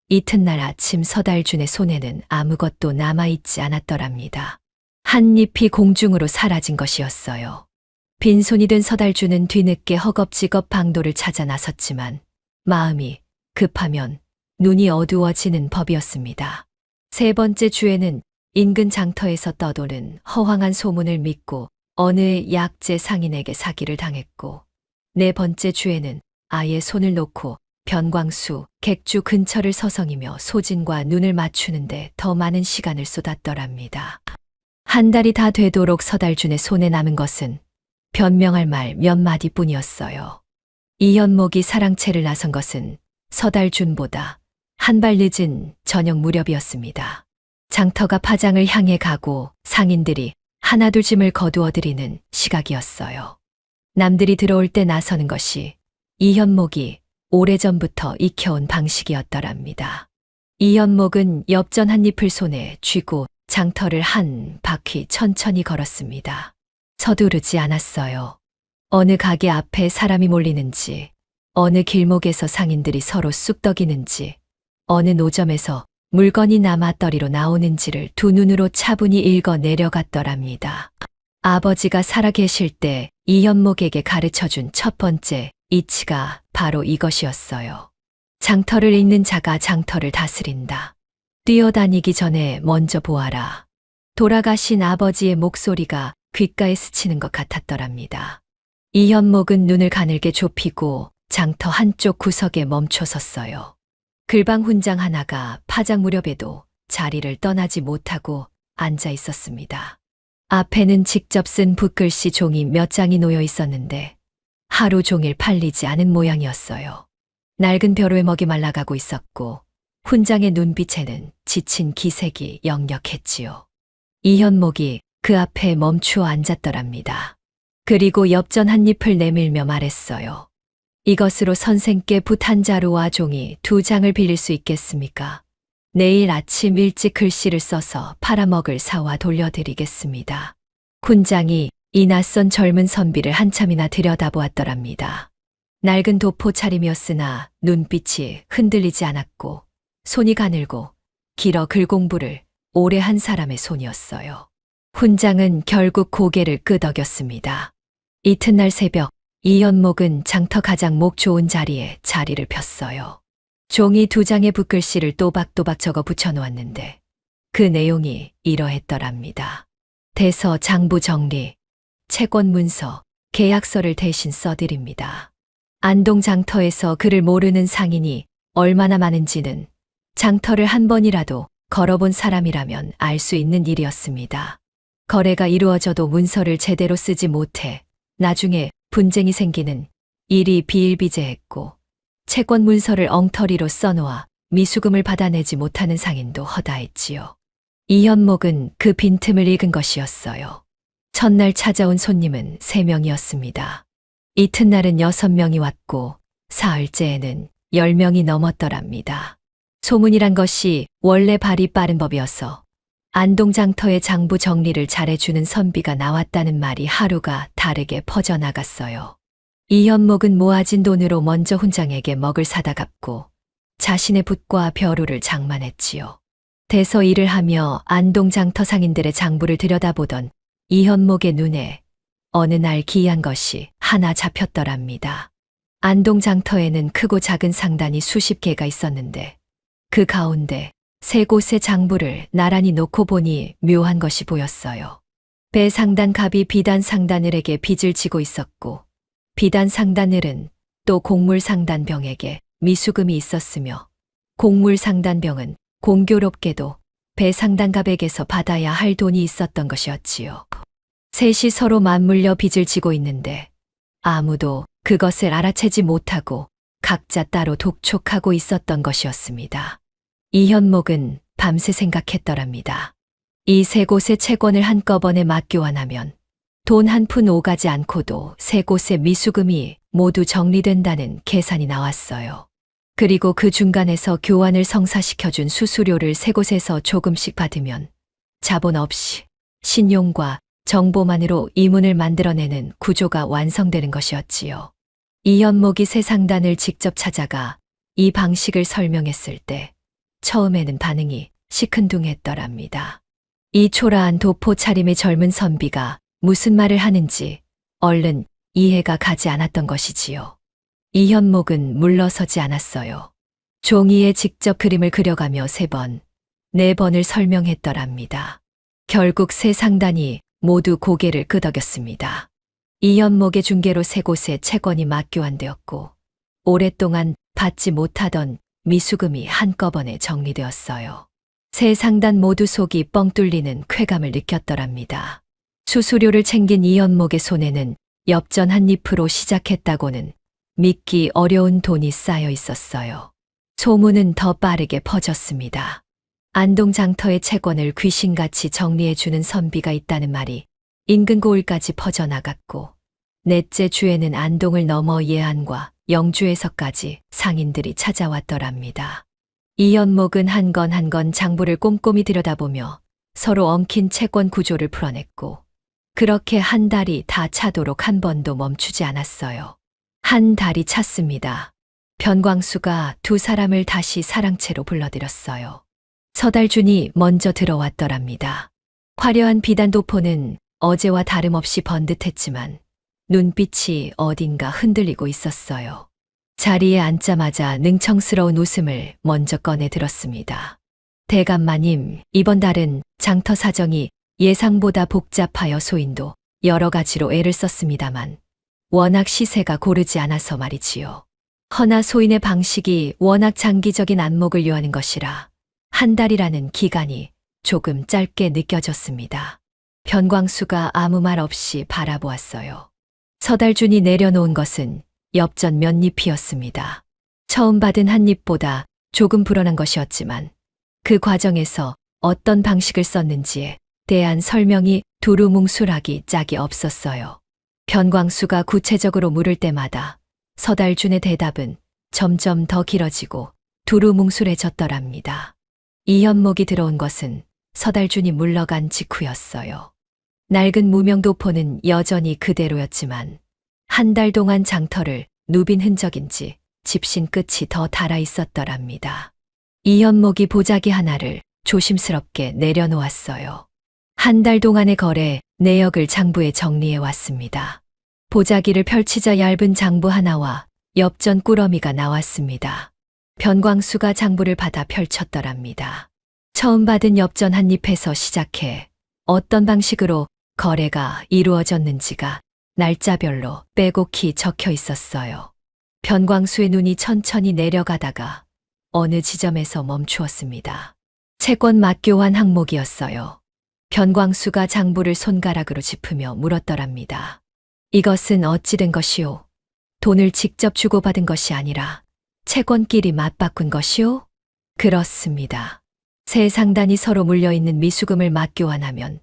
[SPEAKER 2] 이튿날 아침 서달준의 손에는 아무것도 남아있지 않았더랍니다. 한 잎이 공중으로 사라진 것이었어요. 빈손이 된 서달준은 뒤늦게 허겁지겁 방도를 찾아 나섰지만 마음이 급하면 눈이 어두워지는 법이었습니다. 세 번째 주에는 인근 장터에서 떠도는 허황한 소문을 믿고 어느 약재 상인에게 사기를 당했고 네 번째 주에는 아예 손을 놓고 변광수, 객주 근처를 서성이며 소진과 눈을 맞추는데 더 많은 시간을 쏟았더랍니다. 한 달이 다 되도록 서달준의 손에 남은 것은 변명할 말 몇 마디뿐이었어요. 이연목이 사랑채를 나선 것은 서달준보다 한 발 늦은 저녁 무렵이었습니다. 장터가 파장을 향해 가고 상인들이 하나둘 짐을 거두어 들이는 시각이었어요. 남들이 들어올 때 나서는 것이 이 현목이 오래전부터 익혀온 방식이었더랍니다. 이 현목은 엽전 한 잎을 손에 쥐고 장터를 한 바퀴 천천히 걸었습니다. 서두르지 않았어요. 어느 가게 앞에 사람이 몰리는지, 어느 길목에서 상인들이 서로 쑥덕이는지, 어느 노점에서 물건이 남아떨이로 나오는지를 두 눈으로 차분히 읽어 내려갔더랍니다. 아버지가 살아계실 때 이 현목에게 가르쳐준 첫 번째 이치가 바로 이것이었어요. 장터를 읽는 자가 장터를 다스린다. 뛰어다니기 전에 먼저 보아라. 돌아가신 아버지의 목소리가 귓가에 스치는 것 같았더랍니다. 이 현목은 눈을 가늘게 좁히고 장터 한쪽 구석에 멈춰 섰어요. 글방 훈장 하나가 파장 무렵에도 자리를 떠나지 못하고 앉아 있었습니다. 앞에는 직접 쓴 붓글씨 종이 몇 장이 놓여 있었는데 하루 종일 팔리지 않은 모양이었어요. 낡은 벼루에 먹이 말라가고 있었고 훈장의 눈빛에는 지친 기색이 역력했지요. 이 현목이 그 앞에 멈추어 앉았더랍니다. 그리고 엽전 한 잎을 내밀며 말했어요. 이것으로 선생께 붓 한 자루와 종이 2장을 빌릴 수 있겠습니까? 내일 아침 일찍 글씨를 써서 팔아먹을 사와 돌려드리겠습니다. 훈장이 이 낯선 젊은 선비를 한참이나 들여다보았더랍니다. 낡은 도포 차림이었으나 눈빛이 흔들리지 않았고 손이 가늘고 길어 글 공부를 오래 한 사람의 손이었어요. 훈장은 결국 고개를 끄덕였습니다. 이튿날 새벽 이 현목은 장터 가장 목 좋은 자리에 자리를 폈어요. 종이 2장의 붓글씨를 또박또박 적어 붙여놓았는데 그 내용이 이러했더랍니다. 대서 장부 정리, 채권 문서, 계약서를 대신 써드립니다. 안동 장터에서 그를 모르는 상인이 얼마나 많은지는 장터를 한 번이라도 걸어본 사람이라면 알 수 있는 일이었습니다. 거래가 이루어져도 문서를 제대로 쓰지 못해 나중에 분쟁이 생기는 일이 비일비재했고 채권 문서를 엉터리로 써놓아 미수금을 받아내지 못하는 상인도 허다했지요. 이 현목은 그 빈틈을 읽은 것이었어요. 첫날 찾아온 손님은 3명이었습니다. 이튿날은 6명이 왔고 사흘째에는 10명이 넘었더랍니다. 소문이란 것이 원래 발이 빠른 법이어서 안동 장터의 장부 정리를 잘해주는 선비가 나왔다는 말이 하루가 다르게 퍼져나갔어요. 이 현목은 모아진 돈으로 먼저 훈장에게 먹을 사다 갚고 자신의 붓과 벼루를 장만했지요. 대서 일을 하며 안동 장터 상인들의 장부를 들여다보던 이 현목의 눈에 어느 날 기이한 것이 하나 잡혔더랍니다. 안동 장터에는 크고 작은 상단이 수십 개가 있었는데 그 가운데 3곳의 장부를 나란히 놓고 보니 묘한 것이 보였어요. 배 상단 갑이 비단 상단을에게 빚을 지고 있었고 비단 상단을은 또 곡물 상단병에게 미수금이 있었으며 곡물 상단병은 공교롭게도 배 상단갑에게서 받아야 할 돈이 있었던 것이었지요. 셋이 서로 맞물려 빚을 지고 있는데 아무도 그것을 알아채지 못하고 각자 따로 독촉하고 있었던 것이었습니다. 이 현목은 밤새 생각했더랍니다. 이 3곳의 채권을 한꺼번에 맞교환하면 돈 한 푼 오가지 않고도 3곳의 미수금이 모두 정리된다는 계산이 나왔어요. 그리고 그 중간에서 교환을 성사시켜준 수수료를 3곳에서 조금씩 받으면 자본 없이 신용과 정보만으로 이문을 만들어내는 구조가 완성되는 것이었지요. 이 현목이 새 상단을 직접 찾아가 이 방식을 설명했을 때 처음에는 반응이 시큰둥했더랍니다. 이 초라한 도포 차림의 젊은 선비가 무슨 말을 하는지 얼른 이해가 가지 않았던 것이지요. 이 현목은 물러서지 않았어요. 종이에 직접 그림을 그려가며 3번, 4번을 설명했더랍니다. 결국 세 상단이 모두 고개를 끄덕였습니다. 이 현목의 중개로 3곳의 채권이 맞교환되었고 오랫동안 받지 못하던 미수금이 한꺼번에 정리되었어요. 세 상단 모두 속이 뻥 뚫리는 쾌감을 느꼈더랍니다. 수수료를 챙긴 이 현목의 손에는 엽전 한 잎으로 시작했다고는 믿기 어려운 돈이 쌓여 있었어요. 소문은 더 빠르게 퍼졌습니다. 안동 장터의 채권을 귀신같이 정리해주는 선비가 있다는 말이 인근 고을까지 퍼져나갔고, 넷째 주에는 안동을 넘어 예안과 영주에서까지 상인들이 찾아왔더랍니다. 이 연목은 한 건 한 건 장부를 꼼꼼히 들여다보며 서로 엉킨 채권 구조를 풀어냈고, 그렇게 한 달이 다 차도록 한 번도 멈추지 않았어요. 한 달이 찼습니다. 변광수가 두 사람을 다시 사랑채로 불러들였어요. 서달준이 먼저 들어왔더랍니다. 화려한 비단 도포는 어제와 다름없이 번듯했지만 눈빛이 어딘가 흔들리고 있었어요. 자리에 앉자마자 능청스러운 웃음을 먼저 꺼내 들었습니다. 대감마님, 이번 달은 장터 사정이 예상보다 복잡하여 소인도 여러 가지로 애를 썼습니다만 워낙 시세가 고르지 않아서 말이지요. 허나 소인의 방식이 워낙 장기적인 안목을 요하는 것이라 한 달이라는 기간이 조금 짧게 느껴졌습니다. 변광수가 아무 말 없이 바라보았어요. 서달준이 내려놓은 것은 엽전 몇 잎이었습니다. 처음 받은 한 잎보다 조금 불어난 것이었지만 그 과정에서 어떤 방식을 썼는지에 대한 설명이 두루뭉술하기 짝이 없었어요. 변광수가 구체적으로 물을 때마다 서달준의 대답은 점점 더 길어지고 두루뭉술해졌더랍니다. 이 현목이 들어온 것은 서달준이 물러간 직후였어요. 낡은 무명도포는 여전히 그대로였지만 한 달 동안 장터를 누빈 흔적인지 집신 끝이 더 달아 있었더랍니다. 이 현목이 보자기 하나를 조심스럽게 내려놓았어요. 한 달 동안의 거래 내역을 장부에 정리해 왔습니다. 보자기를 펼치자 얇은 장부 하나와 엽전 꾸러미가 나왔습니다. 변광수가 장부를 받아 펼쳤더랍니다. 처음 받은 엽전 한 잎에서 시작해 어떤 방식으로 거래가 이루어졌는지가 날짜별로 빼곡히 적혀 있었어요. 변광수의 눈이 천천히 내려가다가 어느 지점에서 멈추었습니다. 채권 맞교환 항목이었어요. 변광수가 장부를 손가락으로 짚으며 물었더랍니다. 이것은 어찌 된 것이오? 돈을 직접 주고받은 것이 아니라 채권끼리 맞바꾼 것이오? 그렇습니다. 세 상단이 서로 물려있는 미수금을 맞교환하면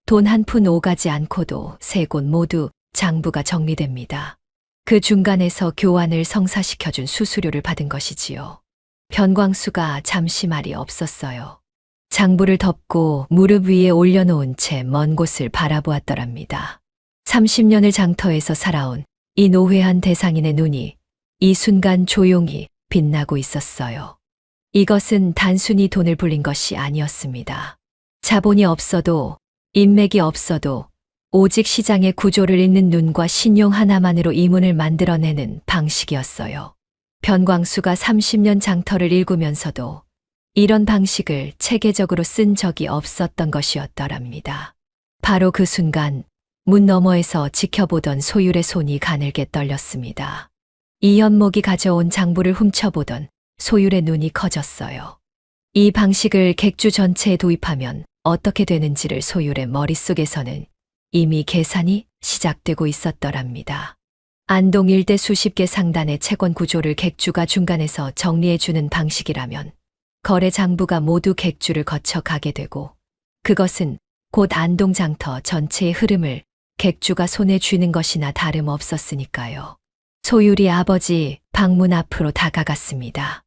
[SPEAKER 2] 돈 한 푼 오가지 않고도 세 곳 모두 장부가 정리됩니다. 그 중간에서 교환을 성사시켜준 수수료를 받은 것이지요. 변광수가 잠시 말이 없었어요. 장부를 덮고 무릎 위에 올려놓은 채 먼 곳을 바라보았더랍니다. 30년을 장터에서 살아온 이 노회한 대상인의 눈이 이 순간 조용히 빛나고 있었어요. 이것은 단순히 돈을 불린 것이 아니었습니다. 자본이 없어도 인맥이 없어도 오직 시장의 구조를 읽는 눈과 신용 하나만으로 이문을 만들어내는 방식이었어요. 변광수가 30년 장터를 일구면서도 이런 방식을 체계적으로 쓴 적이 없었던 것이었더랍니다. 바로 그 순간 문 너머에서 지켜보던 소율의 손이 가늘게 떨렸습니다. 이 연목이 가져온 장부를 훔쳐보던 소율의 눈이 커졌어요. 이 방식을 객주 전체에 도입하면 어떻게 되는지를 소율의 머릿속에서는 이미 계산이 시작되고 있었더랍니다. 안동 일대 수십 개 상단의 채권 구조를 객주가 중간에서 정리해주는 방식이라면 거래 장부가 모두 객주를 거쳐 가게 되고 그것은 곧 안동 장터 전체의 흐름을 객주가 손에 쥐는 것이나 다름없었으니까요. 소율이 아버지 방문 앞으로 다가갔습니다.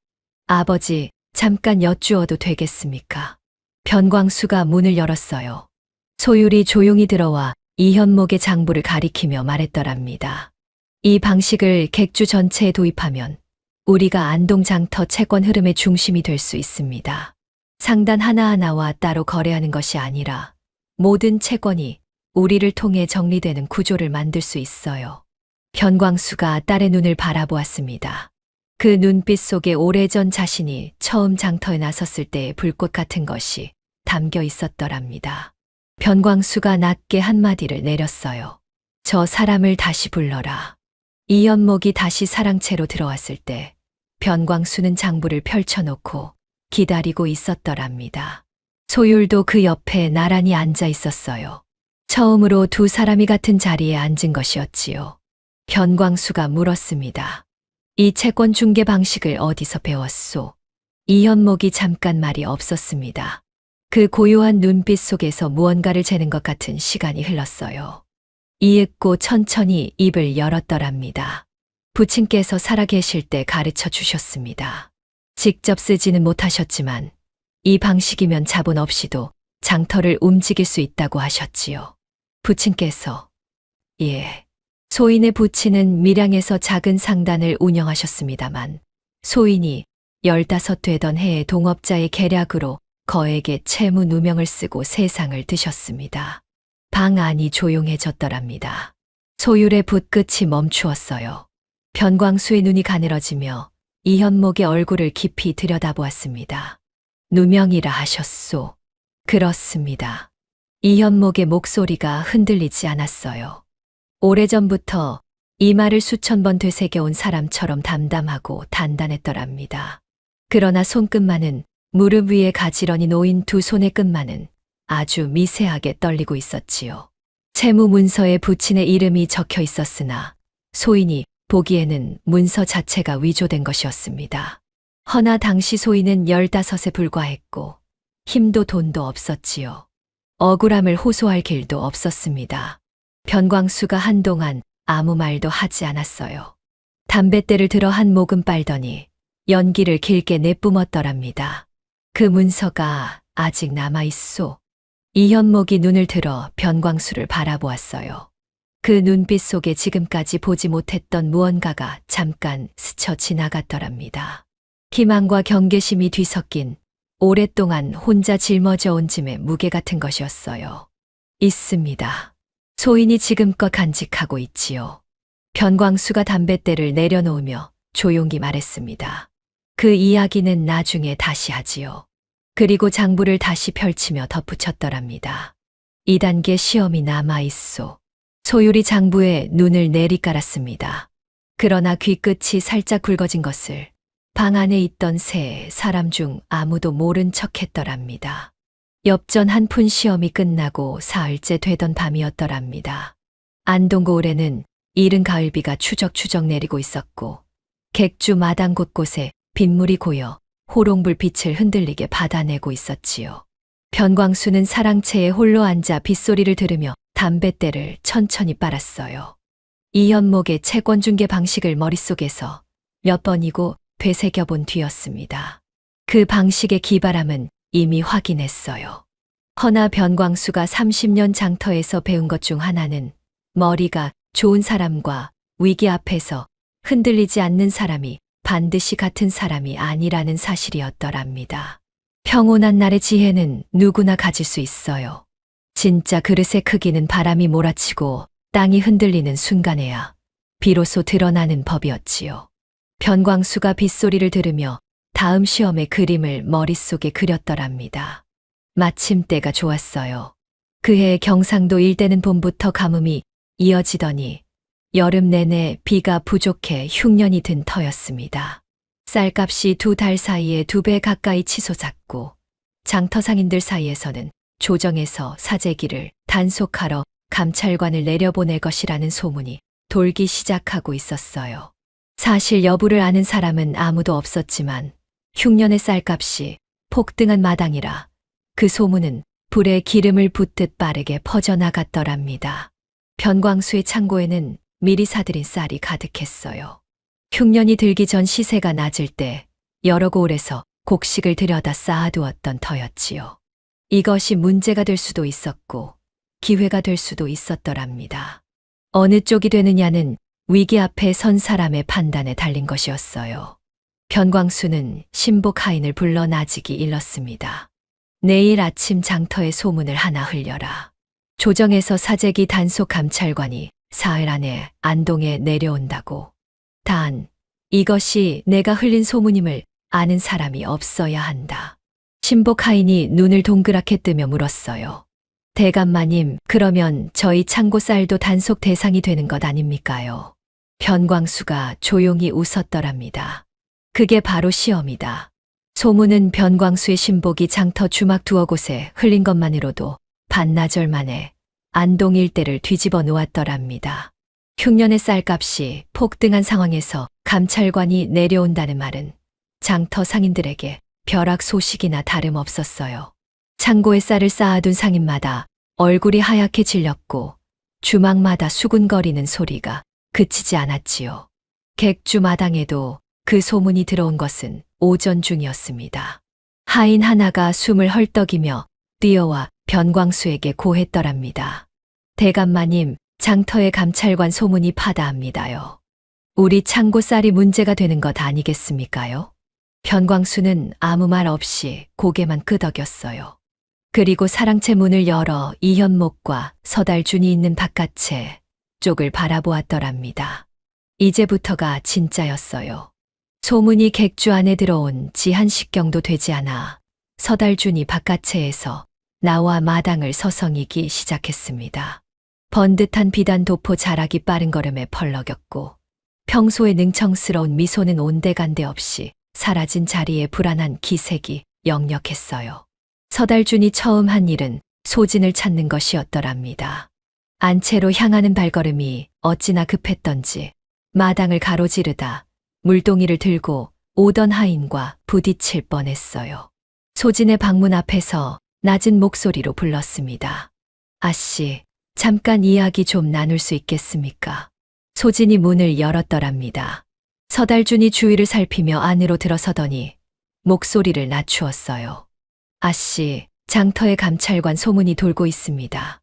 [SPEAKER 2] 아버지, 잠깐 여쭈어도 되겠습니까? 변광수가 문을 열었어요. 소율이 조용히 들어와 이현목의 장부를 가리키며 말했더랍니다. 이 방식을 객주 전체에 도입하면 우리가 안동 장터 채권 흐름의 중심이 될 수 있습니다. 상단 하나하나와 따로 거래하는 것이 아니라 모든 채권이 우리를 통해 정리되는 구조를 만들 수 있어요. 변광수가 딸의 눈을 바라보았습니다. 그 눈빛 속에 오래전 자신이 처음 장터에 나섰을 때의 불꽃 같은 것이 담겨 있었더랍니다. 변광수가 낮게 한마디를 내렸어요. 저 사람을 다시 불러라. 이 연목이 다시 사랑채로 들어왔을 때 변광수는 장부를 펼쳐놓고 기다리고 있었더랍니다. 소율도 그 옆에 나란히 앉아 있었어요. 처음으로 두 사람이 같은 자리에 앉은 것이었지요. 변광수가 물었습니다. 이 채권 중개 방식을 어디서 배웠소? 이현목이 잠깐 말이 없었습니다. 그 고요한 눈빛 속에서 무언가를 재는 것 같은 시간이 흘렀어요. 이윽고 천천히 입을 열었더랍니다. 부친께서 살아계실 때 가르쳐 주셨습니다. 직접 쓰지는 못하셨지만 이 방식이면 자본 없이도 장터를 움직일 수 있다고 하셨지요. 부친께서. 예. 소인의 부친은 밀양에서 작은 상단을 운영하셨습니다만 소인이 15 되던 해에 동업자의 계략으로 거액의 채무 누명을 쓰고 세상을 드셨습니다. 방 안이 조용해졌더랍니다. 소율의 붓끝이 멈추었어요. 변광수의 눈이 가늘어지며 이현목의 얼굴을 깊이 들여다보았습니다. 누명이라 하셨소. 그렇습니다. 이현목의 목소리가 흔들리지 않았어요. 오래전부터 이 말을 수천 번 되새겨온 사람처럼 담담하고 단단했더랍니다. 그러나 손끝만은 무릎 위에 가지런히 놓인 두 손의 끝만은 아주 미세하게 떨리고 있었지요. 채무 문서에 부친의 이름이 적혀 있었으나 소인이 보기에는 문서 자체가 위조된 것이었습니다. 허나 당시 소인은 15에 불과했고 힘도 돈도 없었지요. 억울함을 호소할 길도 없었습니다. 변광수가 한동안 아무 말도 하지 않았어요. 담뱃대를 들어 한 모금 빨더니 연기를 길게 내뿜었더랍니다. 그 문서가 아직 남아있소. 이현목이 눈을 들어 변광수를 바라보았어요. 그 눈빛 속에 지금까지 보지 못했던 무언가가 잠깐 스쳐 지나갔더랍니다. 기망과 경계심이 뒤섞인 오랫동안 혼자 짊어져 온 짐의 무게 같은 것이었어요. 있습니다. 소인이 지금껏 간직하고 있지요. 변광수가 담뱃대를 내려놓으며 조용히 말했습니다. 그 이야기는 나중에 다시 하지요. 그리고 장부를 다시 펼치며 덧붙였더랍니다. 2단계 시험이 남아있소. 소율이 장부에 눈을 내리깔았습니다. 그러나 귀끝이 살짝 굵어진 것을 방 안에 있던 세 사람 중 아무도 모른 척했더랍니다. 엽전 한 푼 시험이 끝나고 사흘째 되던 밤이었더랍니다. 안동고을에는 이른 가을비가 추적추적 내리고 있었고 객주 마당 곳곳에 빗물이 고여 호롱불빛을 흔들리게 받아내고 있었지요. 변광수는 사랑채에 홀로 앉아 빗소리를 들으며 담뱃대를 천천히 빨았어요. 이현목의 채권 중개 방식을 머릿속에서 몇 번이고 되새겨본 뒤였습니다. 그 방식의 기발함은 이미 확인했어요. 허나 변광수가 30년 장터에서 배운 것 중 하나는 머리가 좋은 사람과 위기 앞에서 흔들리지 않는 사람이 반드시 같은 사람이 아니라는 사실이었더랍니다. 평온한 날의 지혜는 누구나 가질 수 있어요. 진짜 그릇의 크기는 바람이 몰아치고 땅이 흔들리는 순간에야 비로소 드러나는 법이었지요. 변광수가 빗소리를 들으며 다음 시험의 그림을 머릿속에 그렸더랍니다. 마침 때가 좋았어요. 그해 경상도 일대는 봄부터 가뭄이 이어지더니 여름 내내 비가 부족해 흉년이 든 터였습니다. 쌀값이 2달 사이에 2배 가까이 치솟았고 장터 상인들 사이에서는 조정에서 사재기를 단속하러 감찰관을 내려보낼 것이라는 소문이 돌기 시작하고 있었어요. 사실 여부를 아는 사람은 아무도 없었지만 흉년의 쌀값이 폭등한 마당이라 그 소문은 불에 기름을 붓듯 빠르게 퍼져나갔더랍니다. 변광수의 창고에는 미리 사들인 쌀이 가득했어요. 흉년이 들기 전 시세가 낮을 때 여러 고을에서 곡식을 들여다 쌓아두었던 터였지요. 이것이 문제가 될 수도 있었고 기회가 될 수도 있었더랍니다. 어느 쪽이 되느냐는 위기 앞에 선 사람의 판단에 달린 것이었어요. 변광수는 신복 하인을 불러 나직이 일렀습니다. 내일 아침 장터에 소문을 하나 흘려라. 조정에서 사재기 단속 감찰관이 사흘 안에 안동에 내려온다고. 단, 이것이 내가 흘린 소문임을 아는 사람이 없어야 한다. 신복 하인이 눈을 동그랗게 뜨며 물었어요. 대감마님, 그러면 저희 창고 쌀도 단속 대상이 되는 것 아닙니까요? 변광수가 조용히 웃었더랍니다. 그게 바로 시험이다. 소문은 변광수의 신복이 장터 주막 2곳에 흘린 것만으로도 반나절 만에 안동 일대를 뒤집어 놓았더랍니다. 흉년의 쌀값이 폭등한 상황에서 감찰관이 내려온다는 말은 장터 상인들에게 벼락 소식이나 다름없었어요. 창고에 쌀을 쌓아둔 상인마다 얼굴이 하얗게 질렸고 주막마다 수군거리는 소리가 그치지 않았지요. 객주 마당에도 그 소문이 들어온 것은 오전 중이었습니다. 하인 하나가 숨을 헐떡이며 뛰어와 변광수에게 고했더랍니다. 대감마님, 장터의 감찰관 소문이 파다합니다요. 우리 창고 쌀이 문제가 되는 것 아니겠습니까요? 변광수는 아무 말 없이 고개만 끄덕였어요. 그리고 사랑채 문을 열어 이현목과 서달준이 있는 바깥채 쪽을 바라보았더랍니다. 이제부터가 진짜였어요. 소문이 객주 안에 들어온 지 1시경도 되지 않아 서달준이 바깥채에서 나와 마당을 서성이기 시작했습니다. 번듯한 비단 도포 자락이 빠른 걸음에 펄럭였고 평소의 능청스러운 미소는 온데간데 없이 사라진 자리에 불안한 기색이 역력했어요. 서달준이 처음 한 일은 소진을 찾는 것이었더랍니다. 안채로 향하는 발걸음이 어찌나 급했던지 마당을 가로지르다 물동이를 들고 오던 하인과 부딪힐 뻔했어요. 소진의 방문 앞에서 낮은 목소리로 불렀습니다. 아씨, 잠깐 이야기 좀 나눌 수 있겠습니까? 소진이 문을 열었더랍니다. 서달준이 주위를 살피며 안으로 들어서더니 목소리를 낮추었어요. 아씨, 장터의 감찰관 소문이 돌고 있습니다.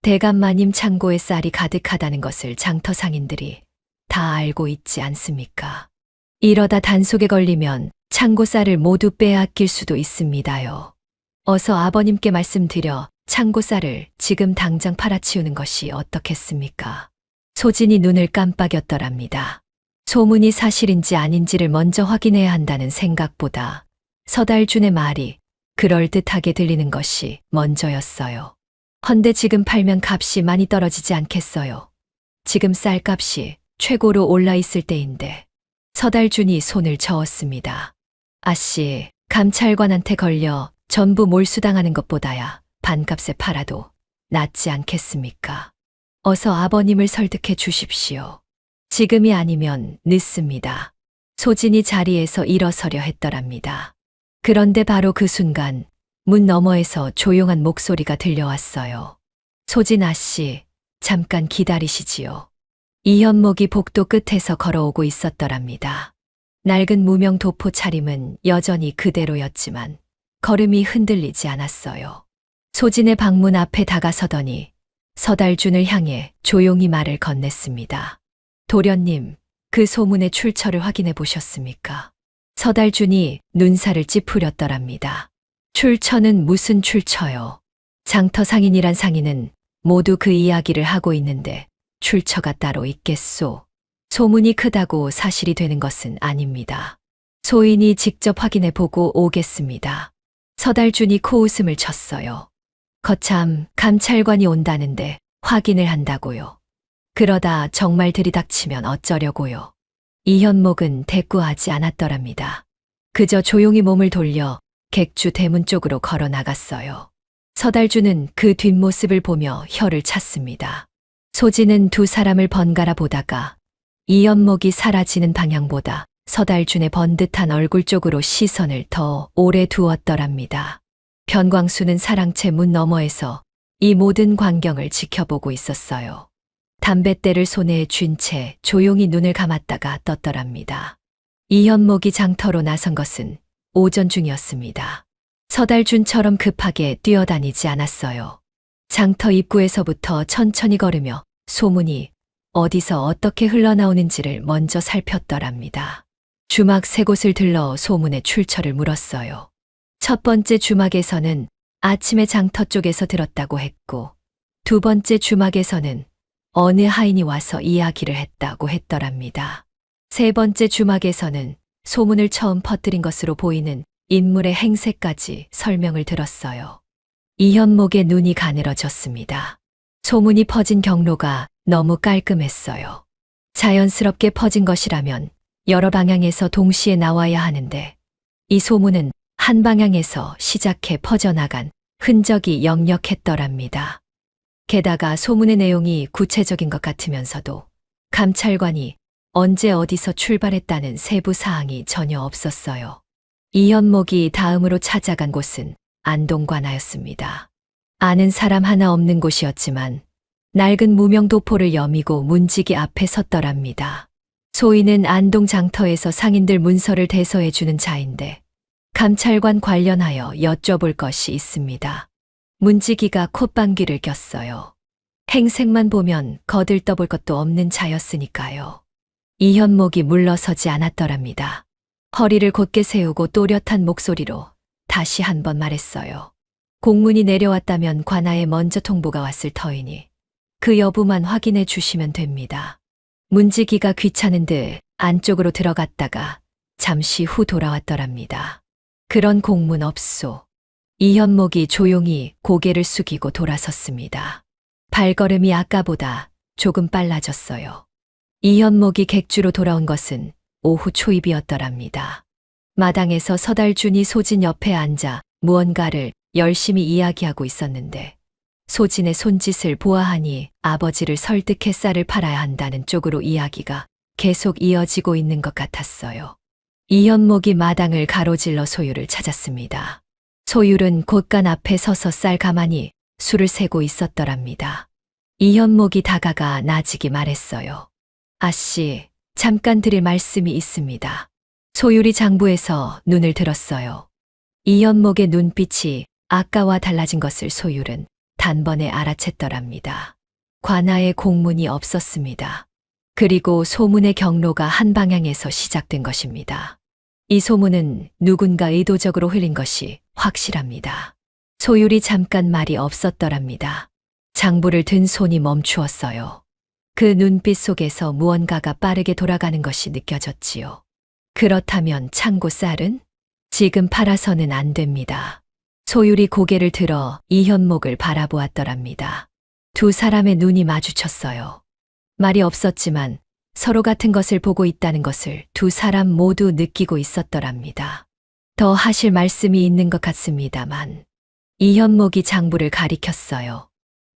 [SPEAKER 2] 대감마님 창고에 쌀이 가득하다는 것을 장터 상인들이 다 알고 있지 않습니까? 이러다 단속에 걸리면 창고 쌀을 모두 빼앗길 수도 있습니다요. 어서 아버님께 말씀드려 창고 쌀을 지금 당장 팔아치우는 것이 어떻겠습니까? 소진이 눈을 깜빡였더랍니다. 소문이 사실인지 아닌지를 먼저 확인해야 한다는 생각보다 서달준의 말이 그럴듯하게 들리는 것이 먼저였어요. 헌데 지금 팔면 값이 많이 떨어지지 않겠어요. 지금 쌀값이 최고로 올라 있을 때인데. 서달준이 손을 저었습니다. 아씨, 감찰관한테 걸려 전부 몰수당하는 것보다야 반값에 팔아도 낫지 않겠습니까? 어서 아버님을 설득해 주십시오. 지금이 아니면 늦습니다. 소진이 자리에서 일어서려 했더랍니다. 그런데 바로 그 순간 문 너머에서 조용한 목소리가 들려왔어요. 소진 아씨, 잠깐 기다리시지요. 이현목이 복도 끝에서 걸어오고 있었더랍니다. 낡은 무명 도포 차림은 여전히 그대로였지만 걸음이 흔들리지 않았어요. 소진의 방문 앞에 다가서더니 서달준을 향해 조용히 말을 건넸습니다. 도련님, 그 소문의 출처를 확인해 보셨습니까? 서달준이 눈살을 찌푸렸더랍니다. 출처는 무슨 출처요? 장터 상인이란 상인은 모두 그 이야기를 하고 있는데 출처가 따로 있겠소. 소문이 크다고 사실이 되는 것은 아닙니다. 소인이 직접 확인해 보고 오겠습니다. 서달준이 코웃음을 쳤어요. 거참 감찰관이 온다는데 확인을 한다고요. 그러다 정말 들이닥치면 어쩌려고요. 이현목은 대꾸하지 않았더랍니다. 그저 조용히 몸을 돌려 객주 대문 쪽으로 걸어 나갔어요. 서달준은 그 뒷모습을 보며 혀를 찼습니다. 소진은 두 사람을 번갈아 보다가 이현목이 사라지는 방향보다 서달준의 번듯한 얼굴 쪽으로 시선을 더 오래 두었더랍니다. 변광수는 사랑채 문 너머에서 이 모든 광경을 지켜보고 있었어요. 담뱃대를 손에 쥔 채 조용히 눈을 감았다가 떴더랍니다. 이현목이 장터로 나선 것은 오전 중이었습니다. 서달준처럼 급하게 뛰어다니지 않았어요. 장터 입구에서부터 천천히 걸으며 소문이 어디서 어떻게 흘러나오는지를 먼저 살폈더랍니다. 주막 세 곳을 들러 소문의 출처를 물었어요. 첫 번째 주막에서는 아침에 장터 쪽에서 들었다고 했고, 두 번째 주막에서는 어느 하인이 와서 이야기를 했다고 했더랍니다. 세 번째 주막에서는 소문을 처음 퍼뜨린 것으로 보이는 인물의 행세까지 설명을 들었어요. 이현목의 눈이 가늘어졌습니다. 소문이 퍼진 경로가 너무 깔끔했어요. 자연스럽게 퍼진 것이라면 여러 방향에서 동시에 나와야 하는데 이 소문은 한 방향에서 시작해 퍼져나간 흔적이 역력했더랍니다. 게다가 소문의 내용이 구체적인 것 같으면서도 감찰관이 언제 어디서 출발했다는 세부 사항이 전혀 없었어요. 이현목이 다음으로 찾아간 곳은 안동관아였습니다. 아는 사람 하나 없는 곳이었지만 낡은 무명 도포를 여미고 문지기 앞에 섰더랍니다. 소인은 안동 장터에서 상인들 문서를 대서해주는 자인데 감찰관 관련하여 여쭤볼 것이 있습니다. 문지기가 콧방귀를 꼈어요. 행색만 보면 거들떠볼 것도 없는 자였으니까요. 이현목이 물러서지 않았더랍니다. 허리를 곧게 세우고 또렷한 목소리로 다시 한번 말했어요. 공문이 내려왔다면 관아에 먼저 통보가 왔을 터이니 그 여부만 확인해 주시면 됩니다. 문지기가 귀찮은 듯 안쪽으로 들어갔다가 잠시 후 돌아왔더랍니다. 그런 공문 없소. 이현목이 조용히 고개를 숙이고 돌아섰습니다. 발걸음이 아까보다 조금 빨라졌어요. 이현목이 객주로 돌아온 것은 오후 초입이었더랍니다. 마당에서 서달준이 소진 옆에 앉아 무언가를 열심히 이야기하고 있었는데 소진의 손짓을 보아하니 아버지를 설득해 쌀을 팔아야 한다는 쪽으로 이야기가 계속 이어지고 있는 것 같았어요. 이현목이 마당을 가로질러 소율을 찾았습니다. 소율은 곳간 앞에 서서 쌀 가만히 술을 세고 있었더랍니다. 이현목이 다가가 나직이 말했어요. 아씨, 잠깐 드릴 말씀이 있습니다. 소율이 장부에서 눈을 들었어요. 이현목의 눈빛이 아까와 달라진 것을 소율은 단번에 알아챘더랍니다. 관아에 공문이 없었습니다. 그리고 소문의 경로가 한 방향에서 시작된 것입니다. 이 소문은 누군가 의도적으로 흘린 것이 확실합니다. 소율이 잠깐 말이 없었더랍니다. 장부를 든 손이 멈추었어요. 그 눈빛 속에서 무언가가 빠르게 돌아가는 것이 느껴졌지요. 그렇다면 창고 쌀은? 지금 팔아서는 안 됩니다. 소율이 고개를 들어 이현목을 바라보았더랍니다. 두 사람의 눈이 마주쳤어요. 말이 없었지만 서로 같은 것을 보고 있다는 것을 두 사람 모두 느끼고 있었더랍니다. 더 하실 말씀이 있는 것 같습니다만 이현목이 장부를 가리켰어요.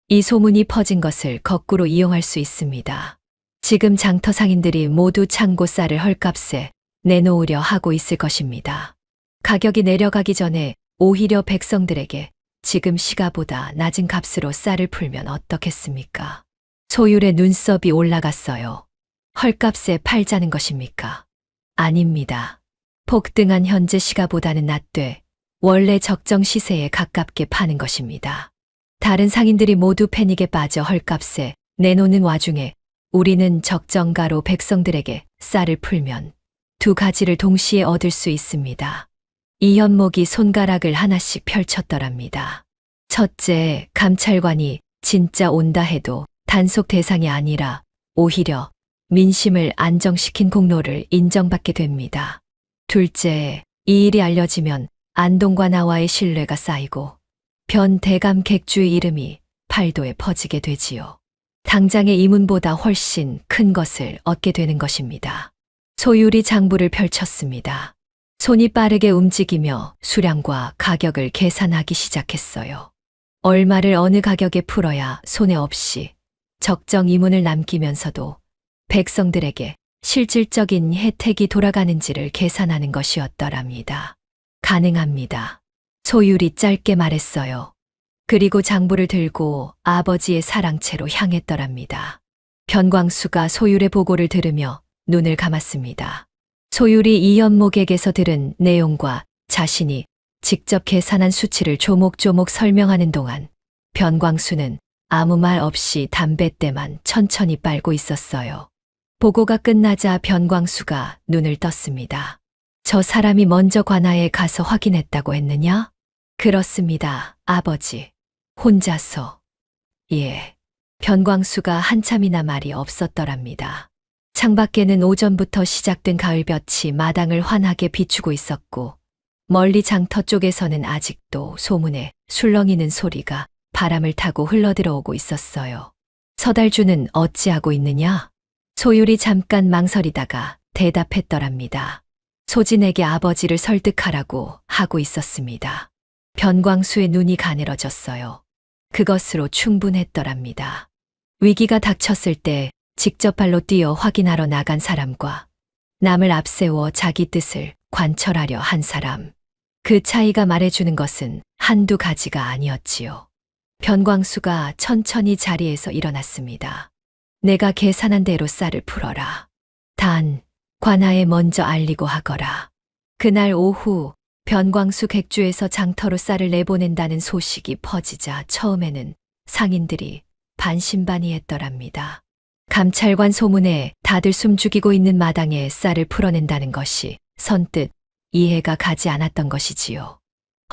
[SPEAKER 2] 이 소문이 퍼진 것을 거꾸로 이용할 수 있습니다. 지금 장터 상인들이 모두 창고 쌀을 헐값에 내놓으려 하고 있을 것입니다. 가격이 내려가기 전에 오히려 백성들에게 지금 시가보다 낮은 값으로 쌀을 풀면 어떻겠습니까? 소율의 눈썹이 올라갔어요. 헐값에 팔자는 것입니까? 아닙니다. 폭등한 현재 시가보다는 낮되 원래 적정 시세에 가깝게 파는 것입니다. 다른 상인들이 모두 패닉에 빠져 헐값에 내놓는 와중에 우리는 적정가로 백성들에게 쌀을 풀면 두 가지를 동시에 얻을 수 있습니다. 이현목이 손가락을 하나씩 펼쳤더랍니다. 첫째, 감찰관이 진짜 온다 해도 단속 대상이 아니라 오히려 민심을 안정시킨 공로를 인정받게 됩니다. 둘째, 이 일이 알려지면 안동관아와의 신뢰가 쌓이고 변 대감 객주의 이름이 팔도에 퍼지게 되지요. 당장의 이문보다 훨씬 큰 것을 얻게 되는 것입니다. 소율이 장부를 펼쳤습니다. 손이 빠르게 움직이며 수량과 가격을 계산하기 시작했어요. 얼마를 어느 가격에 풀어야 손해 없이 적정 이문을 남기면서도 백성들에게 실질적인 혜택이 돌아가는지를 계산하는 것이었더랍니다. 가능합니다. 소율이 짧게 말했어요. 그리고 장부를 들고 아버지의 사랑채로 향했더랍니다. 변광수가 소율의 보고를 들으며 눈을 감았습니다. 소율이 이현목에게서 들은 내용과 자신이 직접 계산한 수치를 조목조목 설명하는 동안 변광수는 아무 말 없이 담뱃대만 천천히 빨고 있었어요. 보고가 끝나자 변광수가 눈을 떴습니다. 저 사람이 먼저 관아에 가서 확인했다고 했느냐? 그렇습니다, 아버지. 혼자서. 예. 변광수가 한참이나 말이 없었더랍니다. 창밖에는 오전부터 시작된 가을볕이 마당을 환하게 비추고 있었고 멀리 장터 쪽에서는 아직도 소문에 술렁이는 소리가 바람을 타고 흘러들어오고 있었어요. 서달주는 어찌하고 있느냐? 소율이 잠깐 망설이다가 대답했더랍니다. 소진에게 아버지를 설득하라고 하고 있었습니다. 변광수의 눈이 가늘어졌어요. 그것으로 충분했더랍니다. 위기가 닥쳤을 때 직접 발로 뛰어 확인하러 나간 사람과 남을 앞세워 자기 뜻을 관철하려 한 사람. 그 차이가 말해주는 것은 한두 가지가 아니었지요. 변광수가 천천히 자리에서 일어났습니다. 내가 계산한 대로 쌀을 풀어라. 단, 관아에 먼저 알리고 하거라. 그날 오후 변광수 객주에서 장터로 쌀을 내보낸다는 소식이 퍼지자 처음에는 상인들이 반신반의했더랍니다. 감찰관 소문에 다들 숨죽이고 있는 마당에 쌀을 풀어낸다는 것이 선뜻 이해가 가지 않았던 것이지요.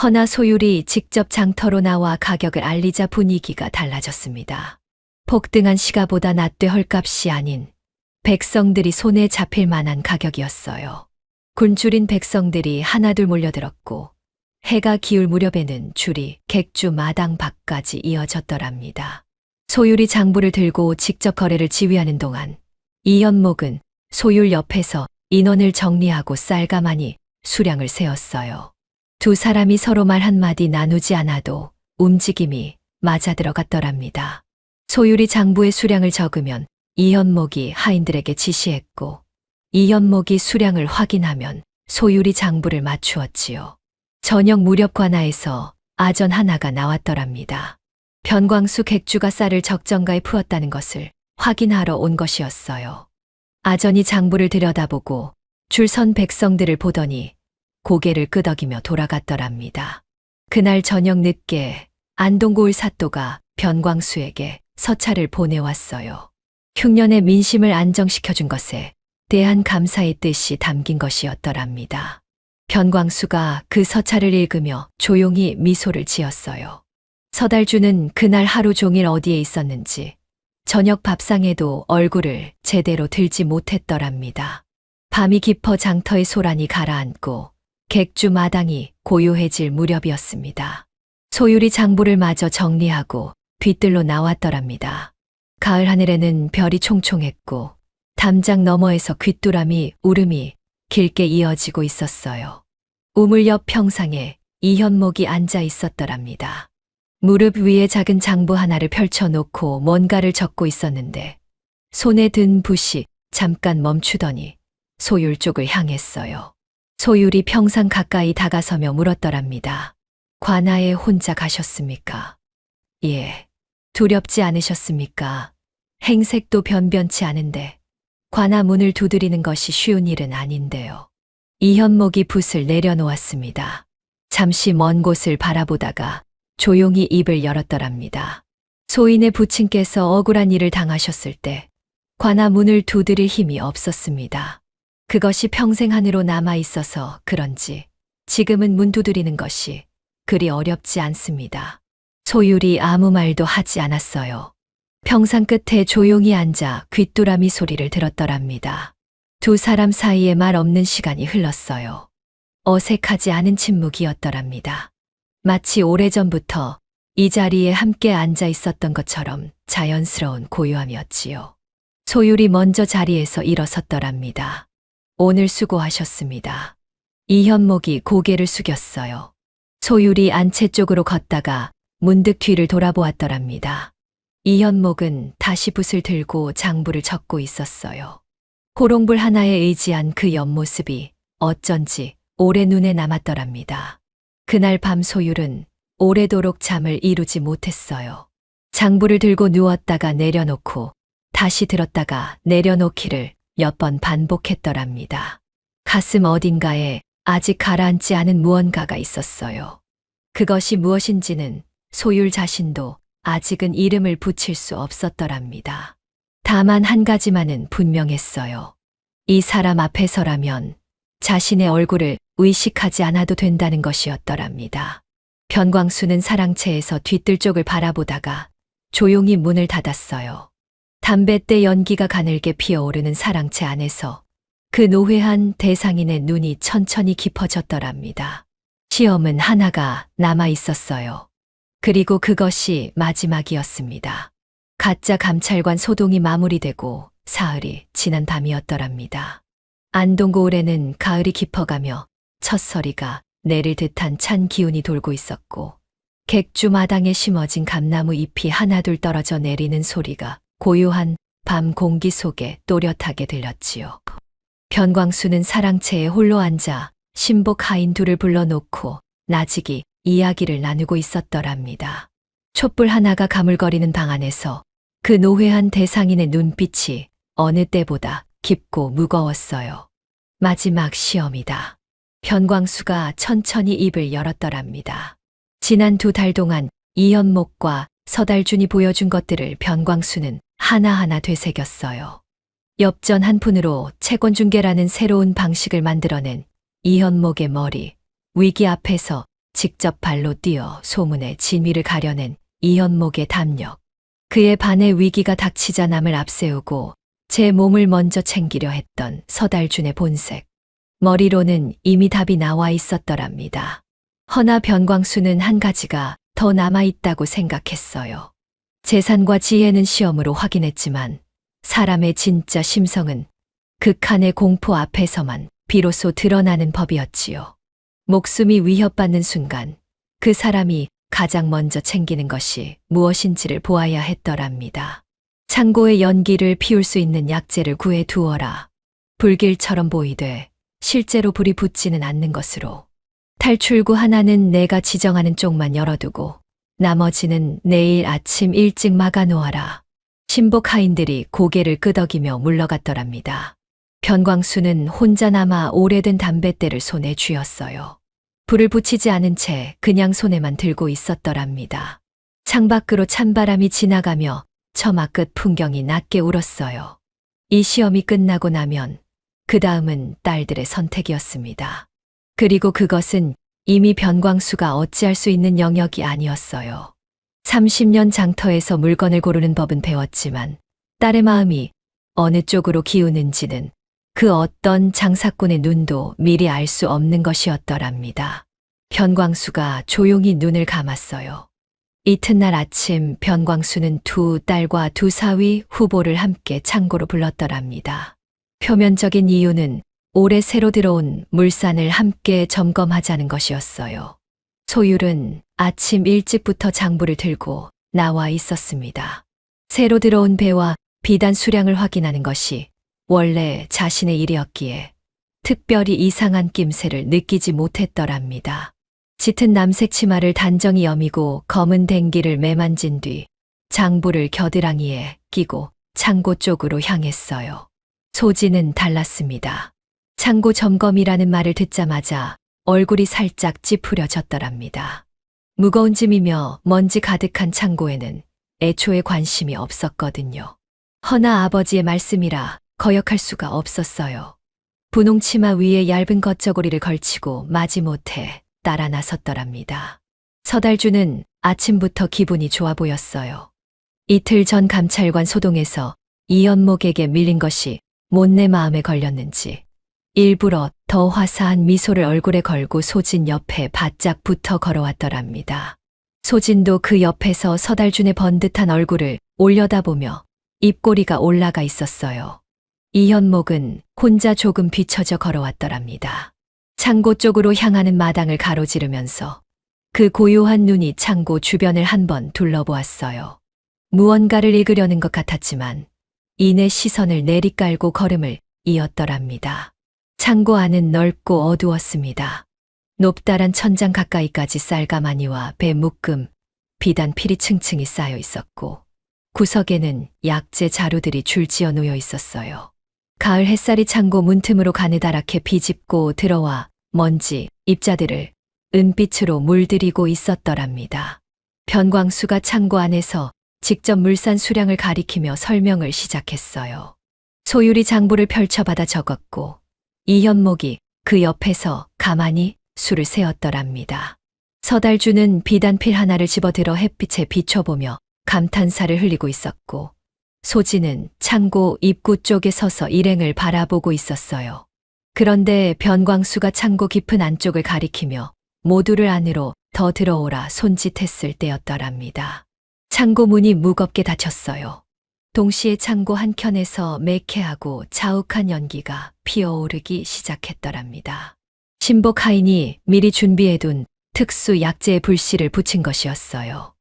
[SPEAKER 2] 허나 소율이 직접 장터로 나와 가격을 알리자 분위기가 달라졌습니다. 폭등한 시가보다 낫되 헐값이 아닌 백성들이 손에 잡힐 만한 가격이었어요. 굶주린 백성들이 하나둘 몰려들었고 해가 기울 무렵에는 줄이 객주 마당 밖까지 이어졌더랍니다. 소율이 장부를 들고 직접 거래를 지휘하는 동안 이연목은 소율 옆에서 인원을 정리하고 쌀가마니 수량을 세었어요. 두 사람이 서로 말 한마디 나누지 않아도 움직임이 맞아 들어갔더랍니다. 소율이 장부의 수량을 적으면 이연목이 하인들에게 지시했고 이연목이 수량을 확인하면 소율이 장부를 맞추었지요. 저녁 무렵 관아에서 아전 하나가 나왔더랍니다. 변광수 객주가 쌀을 적정가에 풀었다는 것을 확인하러 온 것이었어요. 아전이 장부를 들여다보고 줄선 백성들을 보더니 고개를 끄덕이며 돌아갔더랍니다. 그날 저녁 늦게 안동고을 사또가 변광수에게 서찰을 보내왔어요. 흉년의 민심을 안정시켜준 것에 대한 감사의 뜻이 담긴 것이었더랍니다. 변광수가 그 서찰을 읽으며 조용히 미소를 지었어요. 서달주는 그날 하루 종일 어디에 있었는지 저녁 밥상에도 얼굴을 제대로 들지 못했더랍니다. 밤이 깊어 장터의 소란이 가라앉고 객주 마당이 고요해질 무렵이었습니다. 소율이 장부를 마저 정리하고 뒤뜰로 나왔더랍니다. 가을 하늘에는 별이 총총했고 담장 너머에서 귀뚜라미 울음이 길게 이어지고 있었어요. 우물 옆 평상에 이현목이 앉아 있었더랍니다. 무릎 위에 작은 장부 하나를 펼쳐놓고 뭔가를 적고 있었는데 손에 든 붓이 잠깐 멈추더니 소율 쪽을 향했어요. 소율이 평상 가까이 다가서며 물었더랍니다. 관아에 혼자 가셨습니까? 예. 두렵지 않으셨습니까? 행색도 변변치 않은데 관아 문을 두드리는 것이 쉬운 일은 아닌데요. 이현목이 붓을 내려놓았습니다. 잠시 먼 곳을 바라보다가 조용히 입을 열었더랍니다. 소인의 부친께서 억울한 일을 당하셨을 때 관아 문을 두드릴 힘이 없었습니다. 그것이 평생 안으로 남아 있어서 그런지 지금은 문 두드리는 것이 그리 어렵지 않습니다. 소율이 아무 말도 하지 않았어요. 평상 끝에 조용히 앉아 귀뚜라미 소리를 들었더랍니다. 두 사람 사이에 말 없는 시간이 흘렀어요. 어색하지 않은 침묵이었더랍니다. 마치 오래전부터 이 자리에 함께 앉아 있었던 것처럼 자연스러운 고요함이었지요. 소율이 먼저 자리에서 일어섰더랍니다. 오늘 수고하셨습니다. 이현목이 고개를 숙였어요. 소율이 안채 쪽으로 걷다가 문득 뒤를 돌아보았더랍니다. 이현목은 다시 붓을 들고 장부를 적고 있었어요. 호롱불 하나에 의지한 그 옆모습이 어쩐지 오래 눈에 남았더랍니다. 그날 밤 소율은 오래도록 잠을 이루지 못했어요. 장부를 들고 누웠다가 내려놓고 다시 들었다가 내려놓기를 몇 번 반복했더랍니다. 가슴 어딘가에 아직 가라앉지 않은 무언가가 있었어요. 그것이 무엇인지는 소율 자신도 아직은 이름을 붙일 수 없었더랍니다. 다만 한 가지만은 분명했어요. 이 사람 앞에서라면 자신의 얼굴을 의식하지 않아도 된다는 것이었더랍니다. 변광수는 사랑채에서 뒤뜰 쪽을 바라보다가 조용히 문을 닫았어요. 담뱃대 연기가 가늘게 피어오르는 사랑채 안에서 그 노회한 대상인의 눈이 천천히 깊어졌더랍니다. 시험은 하나가 남아 있었어요. 그리고 그것이 마지막이었습니다. 가짜 감찰관 소동이 마무리되고 사흘이 지난 밤이었더랍니다. 안동고을에는 가을이 깊어가며 첫서리가 내릴 듯한 찬 기운이 돌고 있었고 객주 마당에 심어진 감나무 잎이 하나둘 떨어져 내리는 소리가 고요한 밤 공기 속에 또렷하게 들렸지요. 변광수는 사랑채에 홀로 앉아 신복 하인 둘을 불러놓고 나직이 이야기를 나누고 있었더랍니다. 촛불 하나가 가물거리는 방 안에서 그 노회한 대상인의 눈빛이 어느 때보다 깊고 무거웠어요. 마지막 시험이다. 변광수가 천천히 입을 열었더랍니다. 지난 2달 동안 이현목과 서달준이 보여준 것들을 변광수는 하나하나 되새겼어요. 엽전 한 푼으로 채권중개라는 새로운 방식을 만들어낸 이현목의 머리, 위기 앞에서 직접 발로 뛰어 소문의 진위를 가려낸 이현목의 담력, 그에 반해 위기가 닥치자 남을 앞세우고 제 몸을 먼저 챙기려 했던 서달준의 본색, 머리로는 이미 답이 나와 있었더랍니다. 허나 변광수는 한 가지가 더 남아있다고 생각했어요. 재산과 지혜는 시험으로 확인했지만 사람의 진짜 심성은 극한의 공포 앞에서만 비로소 드러나는 법이었지요. 목숨이 위협받는 순간 그 사람이 가장 먼저 챙기는 것이 무엇인지를 보아야 했더랍니다. 창고에 연기를 피울 수 있는 약재를 구해 두어라. 불길처럼 보이되 실제로 불이 붙지는 않는 것으로. 탈출구 하나는 내가 지정하는 쪽만 열어두고 나머지는 내일 아침 일찍 막아놓아라. 신복 하인들이 고개를 끄덕이며 물러갔더랍니다. 변광수는 혼자 남아 오래된 담뱃대를 손에 쥐었어요. 불을 붙이지 않은 채 그냥 손에만 들고 있었더랍니다. 창밖으로 찬바람이 지나가며 처마 끝 풍경이 낮게 울었어요. 이 시험이 끝나고 나면 그 다음은 딸들의 선택이었습니다. 그리고 그것은 이미 변광수가 어찌할 수 있는 영역이 아니었어요. 30년 장터에서 물건을 고르는 법은 배웠지만 딸의 마음이 어느 쪽으로 기우는지는 그 어떤 장사꾼의 눈도 미리 알 수 없는 것이었더랍니다. 변광수가 조용히 눈을 감았어요. 이튿날 아침 변광수는 2 딸과 2 사위 후보를 함께 창고로 불렀더랍니다. 표면적인 이유는 올해 새로 들어온 물산을 함께 점검하자는 것이었어요. 소율은 아침 일찍부터 장부를 들고 나와 있었습니다. 새로 들어온 배와 비단 수량을 확인하는 것이 원래 자신의 일이었기에 특별히 이상한 낌새를 느끼지 못했더랍니다. 짙은 남색 치마를 단정히 여미고 검은 댕기를 매만진 뒤 장부를 겨드랑이에 끼고 창고 쪽으로 향했어요. 소지는 달랐습니다. 창고 점검이라는 말을 듣자마자 얼굴이 살짝 찌푸려졌더랍니다. 무거운 짐이며 먼지 가득한 창고에는 애초에 관심이 없었거든요. 허나 아버지의 말씀이라 거역할 수가 없었어요. 분홍 치마 위에 얇은 겉저고리를 걸치고 마지못해 따라 나섰더랍니다. 서달주는 아침부터 기분이 좋아 보였어요. 이틀 전 감찰관 소동에서 이연목에게 밀린 것이 못내 마음에 걸렸는지 일부러 더 화사한 미소를 얼굴에 걸고 소진 옆에 바짝 붙어 걸어왔더랍니다. 소진도 그 옆에서 서달준의 번듯한 얼굴을 올려다보며 입꼬리가 올라가 있었어요. 이현목은 혼자 조금 뒤처져 걸어왔더랍니다. 창고 쪽으로 향하는 마당을 가로지르면서 그 고요한 눈이 창고 주변을 한번 둘러보았어요. 무언가를 읽으려는 것 같았지만 이내 시선을 내리깔고 걸음을 이었더랍니다. 창고 안은 넓고 어두웠습니다. 높다란 천장 가까이까지 쌀가마니와 배 묶음, 비단 필이 층층이 쌓여 있었고 구석에는 약재 자루들이 줄지어 놓여 있었어요. 가을 햇살이 창고 문틈으로 가느다랗게 비집고 들어와 먼지, 입자들을 은빛으로 물들이고 있었더랍니다. 변광수가 창고 안에서 직접 물산 수량을 가리키며 설명을 시작했어요. 소율이 장부를 펼쳐받아 적었고 이현목이 그 옆에서 가만히 수를 세었더랍니다. 서달주는 비단필 하나를 집어들어 햇빛에 비춰보며 감탄사를 흘리고 있었고 소진은 창고 입구 쪽에 서서 일행을 바라보고 있었어요. 그런데 변광수가 창고 깊은 안쪽을 가리키며 모두를 안으로 더 들어오라 손짓했을 때였더랍니다. 창고 문이 무겁게 닫혔어요. 동시에 창고 한켠에서 매캐하고 자욱한 연기가 피어오르기 시작했더랍니다. 신복 하인이 미리 준비해둔 특수 약재의 불씨를 붙인 것이었어요.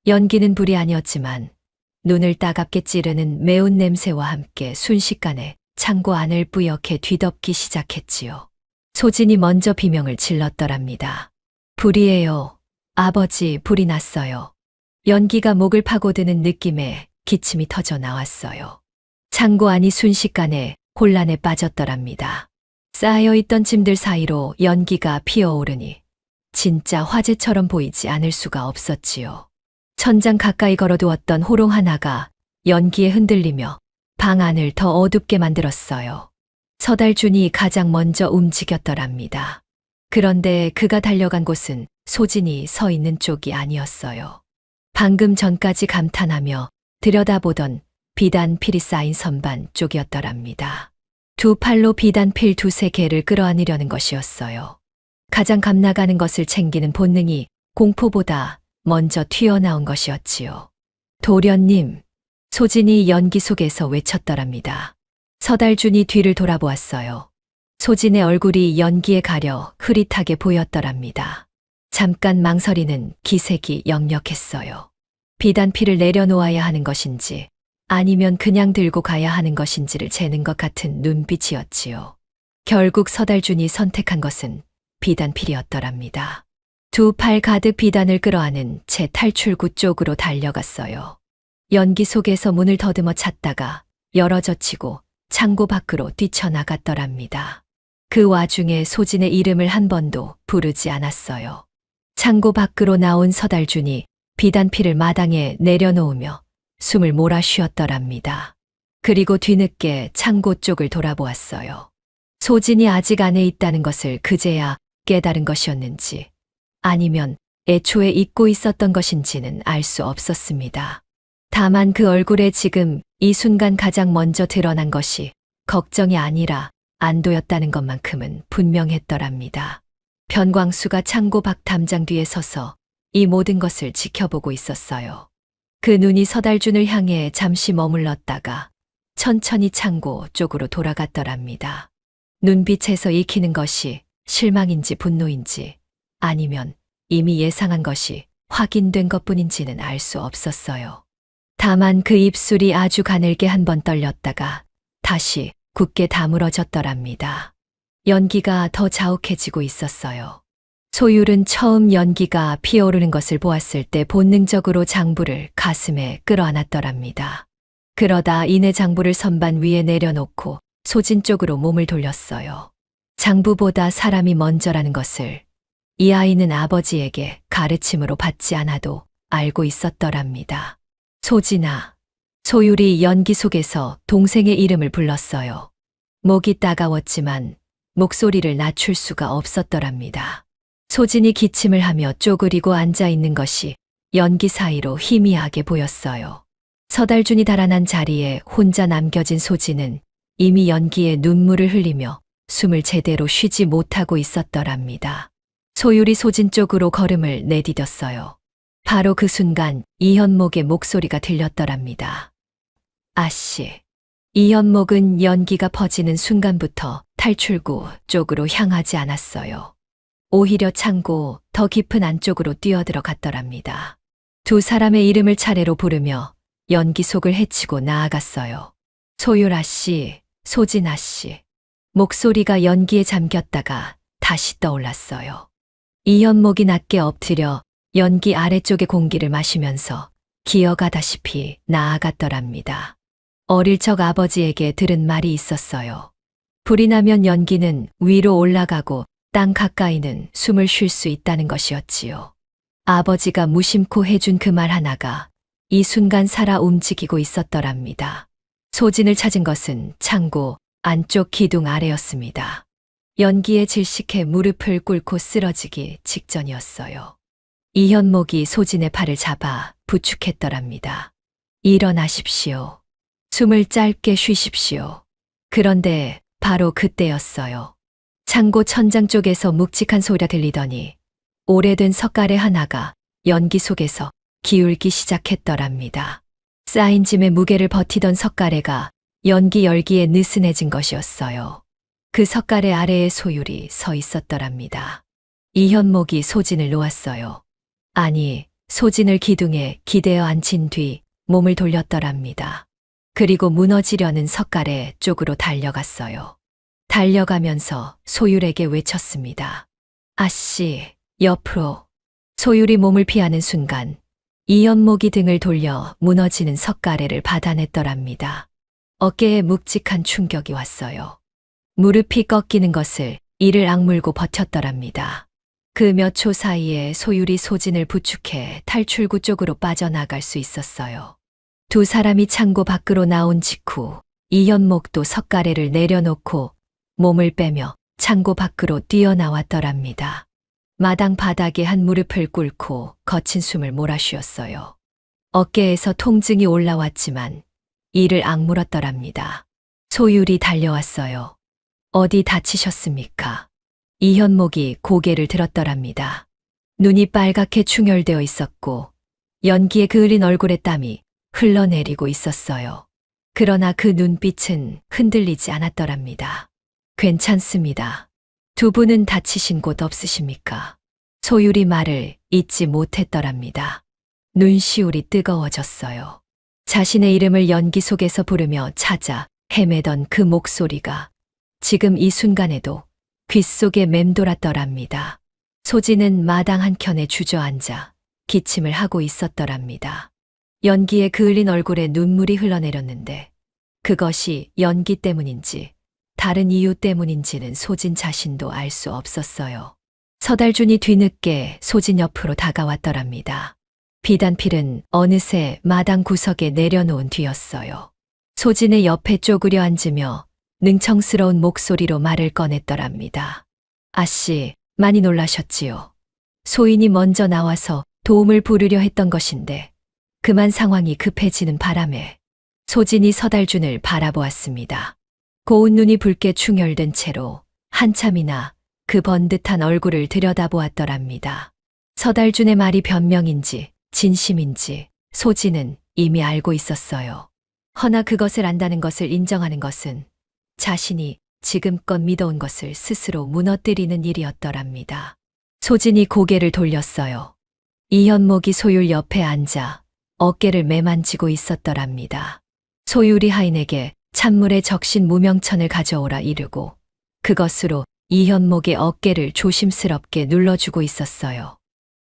[SPEAKER 2] 연기는 불이 아니었지만 눈을 따갑게 찌르는 매운 냄새와 함께 순식간에 창고 안을 뿌옇게 뒤덮기 시작했지요. 소진이 먼저 비명을 질렀더랍니다. 불이에요. 아버지, 불이 났어요. 연기가 목을 파고드는 느낌에 기침이 터져 나왔어요. 창고 안이 순식간에 혼란에 빠졌더랍니다. 쌓여있던 짐들 사이로 연기가 피어오르니 진짜 화재처럼 보이지 않을 수가 없었지요. 천장 가까이 걸어두었던 호롱 하나가 연기에 흔들리며 방 안을 더 어둡게 만들었어요. 서달준이 가장 먼저 움직였더랍니다. 그런데 그가 달려간 곳은 소진이 서 있는 쪽이 아니었어요. 방금 전까지 감탄하며 들여다보던 비단필이 쌓인 선반 쪽이었더랍니다. 두 팔로 비단필 두세 개를 끌어안으려는 것이었어요. 가장 감나가는 것을 챙기는 본능이 공포보다 먼저 튀어나온 것이었지요. 도련님, 소진이 연기 속에서 외쳤더랍니다. 서달준이 뒤를 돌아보았어요. 소진의 얼굴이 연기에 가려 흐릿하게 보였더랍니다. 잠깐 망설이는 기색이 역력했어요. 비단필을 내려놓아야 하는 것인지 아니면 그냥 들고 가야 하는 것인지를 재는 것 같은 눈빛이었지요. 결국 서달준이 선택한 것은 비단필이었더랍니다. 두 팔 가득 비단을 끌어안은 채 탈출구 쪽으로 달려갔어요. 연기 속에서 문을 더듬어 찾다가 열어젖히고 창고 밖으로 뛰쳐나갔더랍니다. 그 와중에 소진의 이름을 한 번도 부르지 않았어요. 창고 밖으로 나온 서달준이 비단필을 마당에 내려놓으며 숨을 몰아 쉬었더랍니다. 그리고 뒤늦게 창고 쪽을 돌아보았어요. 소진이 아직 안에 있다는 것을 그제야 깨달은 것이었는지 아니면 애초에 잊고 있었던 것인지는 알 수 없었습니다. 다만 그 얼굴에 지금 이 순간 가장 먼저 드러난 것이 걱정이 아니라 안도였다는 것만큼은 분명했더랍니다. 변광수가 창고 밖 담장 뒤에 서서 이 모든 것을 지켜보고 있었어요. 그 눈이 서달준을 향해 잠시 머물렀다가 천천히 창고 쪽으로 돌아갔더랍니다. 눈빛에서 익히는 것이 실망인지 분노인지 아니면 이미 예상한 것이 확인된 것뿐인지는 알 수 없었어요. 다만 그 입술이 아주 가늘게 한 번 떨렸다가 다시 굳게 다물어졌더랍니다. 연기가 더 자욱해지고 있었어요. 소율은 처음 연기가 피어오르는 것을 보았을 때 본능적으로 장부를 가슴에 끌어안았더랍니다. 그러다 이내 장부를 선반 위에 내려놓고 소진 쪽으로 몸을 돌렸어요. 장부보다 사람이 먼저라는 것을 이 아이는 아버지에게 가르침으로 받지 않아도 알고 있었더랍니다. 소진아. 소율이 연기 속에서 동생의 이름을 불렀어요. 목이 따가웠지만 목소리를 낮출 수가 없었더랍니다. 소진이 기침을 하며 쪼그리고 앉아 있는 것이 연기 사이로 희미하게 보였어요. 서달준이 달아난 자리에 혼자 남겨진 소진은 이미 연기에 눈물을 흘리며 숨을 제대로 쉬지 못하고 있었더랍니다. 소율이 소진 쪽으로 걸음을 내디뎠어요. 바로 그 순간 이현목의 목소리가 들렸더랍니다. 아씨. 이현목은 연기가 퍼지는 순간부터 탈출구 쪽으로 향하지 않았어요. 오히려 창고 더 깊은 안쪽으로 뛰어들어갔더랍니다. 두 사람의 이름을 차례로 부르며 연기 속을 헤치고 나아갔어요. 소율아 씨, 소진아 씨. 목소리가 연기에 잠겼다가 다시 떠올랐어요. 이현목이 낮게 엎드려 연기 아래쪽의 공기를 마시면서 기어가다시피 나아갔더랍니다. 어릴 적 아버지에게 들은 말이 있었어요. 불이 나면 연기는 위로 올라가고 땅 가까이는 숨을 쉴 수 있다는 것이었지요. 아버지가 무심코 해준 그 말 하나가 이 순간 살아 움직이고 있었더랍니다. 소진을 찾은 것은 창고 안쪽 기둥 아래였습니다. 연기에 질식해 무릎을 꿇고 쓰러지기 직전이었어요. 이현목이 소진의 팔을 잡아 부축했더랍니다. 일어나십시오. 숨을 짧게 쉬십시오. 그런데 바로 그때였어요. 창고 천장 쪽에서 묵직한 소리가 들리더니 오래된 석가래 하나가 연기 속에서 기울기 시작했더랍니다. 쌓인 짐의 무게를 버티던 석가래가 연기 열기에 느슨해진 것이었어요. 그 석가래 아래에 소율이 서 있었더랍니다. 이현목이 소진을 놓았어요. 아니, 소진을 기둥에 기대어 앉힌 뒤 몸을 돌렸더랍니다. 그리고 무너지려는 석가래 쪽으로 달려갔어요. 달려가면서 소율에게 외쳤습니다. 아씨, 옆으로. 소율이 몸을 피하는 순간 이연목이 등을 돌려 무너지는 석가래를 받아냈더랍니다. 어깨에 묵직한 충격이 왔어요. 무릎이 꺾이는 것을 이를 악물고 버텼더랍니다. 그 몇 초 사이에 소율이 소진을 부축해 탈출구 쪽으로 빠져나갈 수 있었어요. 두 사람이 창고 밖으로 나온 직후 이연목도 석가래를 내려놓고 몸을 빼며 창고 밖으로 뛰어나왔더랍니다. 마당 바닥에 한 무릎을 꿇고 거친 숨을 몰아쉬었어요. 어깨에서 통증이 올라왔지만 이를 악물었더랍니다. 소율이 달려왔어요. 어디 다치셨습니까? 이현목이 고개를 들었더랍니다. 눈이 빨갛게 충혈되어 있었고 연기에 그을린 얼굴에 땀이 흘러내리고 있었어요. 그러나 그 눈빛은 흔들리지 않았더랍니다. 괜찮습니다. 두 분은 다치신 곳 없으십니까? 소율이 말을 잇지 못했더랍니다. 눈시울이 뜨거워졌어요. 자신의 이름을 연기 속에서 부르며 찾아 헤매던 그 목소리가 지금 이 순간에도 귓속에 맴돌았더랍니다. 소진은 마당 한켠에 주저앉아 기침을 하고 있었더랍니다. 연기에 그을린 얼굴에 눈물이 흘러내렸는데 그것이 연기 때문인지 다른 이유 때문인지는 소진 자신도 알 수 없었어요. 서달준이 뒤늦게 소진 옆으로 다가왔더랍니다. 비단필은 어느새 마당 구석에 내려놓은 뒤였어요. 소진의 옆에 쪼그려 앉으며 능청스러운 목소리로 말을 꺼냈더랍니다. 아씨, 많이 놀라셨지요. 소인이 먼저 나와서 도움을 부르려 했던 것인데 그만 상황이 급해지는 바람에 소진이 서달준을 바라보았습니다. 고운 눈이 붉게 충혈된 채로 한참이나 그 번듯한 얼굴을 들여다보았더랍니다. 서달준의 말이 변명인지 진심인지 소진은 이미 알고 있었어요. 허나 그것을 안다는 것을 인정하는 것은 자신이 지금껏 믿어온 것을 스스로 무너뜨리는 일이었더랍니다. 소진이 고개를 돌렸어요. 이현목이 소율 옆에 앉아 어깨를 매만지고 있었더랍니다. 소율이 하인에게 찬물에 적신 무명천을 가져오라 이르고 그것으로 이현목의 어깨를 조심스럽게 눌러주고 있었어요.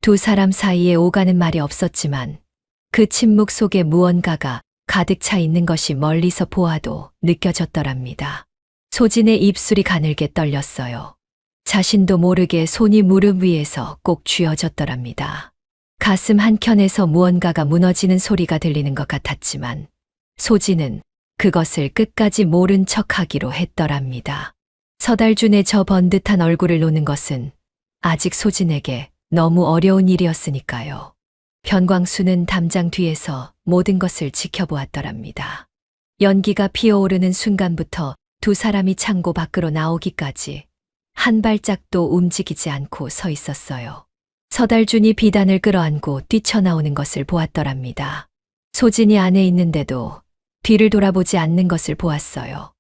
[SPEAKER 2] 두 사람 사이에 오가는 말이 없었지만 그 침묵 속에 무언가가 가득 차 있는 것이 멀리서 보아도 느껴졌더랍니다. 소진의 입술이 가늘게 떨렸어요. 자신도 모르게 손이 무릎 위에서 꼭 쥐어졌더랍니다. 가슴 한켠에서 무언가가 무너지는 소리가 들리는 것 같았지만 소진은 그것을 끝까지 모른 척하기로 했더랍니다. 서달준의 저 번듯한 얼굴을 노는 것은 아직 소진에게 너무 어려운 일이었으니까요. 변광수는 담장 뒤에서 모든 것을 지켜보았더랍니다. 연기가 피어오르는 순간부터 두 사람이 창고 밖으로 나오기까지 한 발짝도 움직이지 않고 서 있었어요. 서달준이 비단을 끌어안고 뛰쳐나오는 것을 보았더랍니다. 소진이 안에 있는데도 뒤를 돌아보지 않는 것을 보았어요.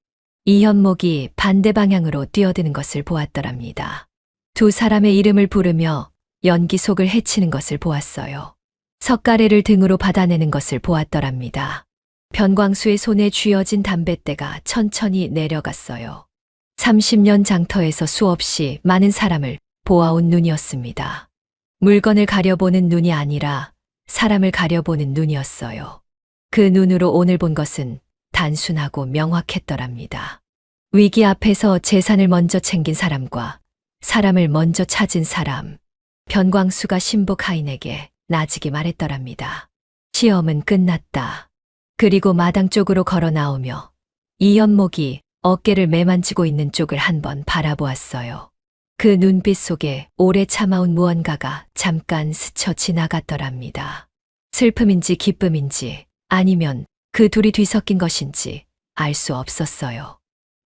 [SPEAKER 2] 이현목이 반대 방향으로 뛰어드는 것을 보았더랍니다. 두 사람의 이름을 부르며 연기 속을 헤치는 것을 보았어요. 석가래를 등으로 받아내는 것을 보았더랍니다. 변광수의 손에 쥐어진 담뱃대가 천천히 내려갔어요. 30년 장터에서 수없이 많은 사람을 보아온 눈이었습니다. 물건을 가려보는 눈이 아니라 사람을 가려보는 눈이었어요. 그 눈으로 오늘 본 것은 단순하고 명확했더랍니다. 위기 앞에서 재산을 먼저 챙긴 사람과 사람을 먼저 찾은 사람. 변광수가 신복 하인에게 나직이 말했더랍니다. 시험은 끝났다. 그리고 마당 쪽으로 걸어 나오며 이연목이 어깨를 매만지고 있는 쪽을 한번 바라보았어요. 그 눈빛 속에 오래 참아온 무언가가 잠깐 스쳐 지나갔더랍니다. 슬픔인지 기쁨인지 아니면 그 둘이 뒤섞인 것인지 알 수 없었어요.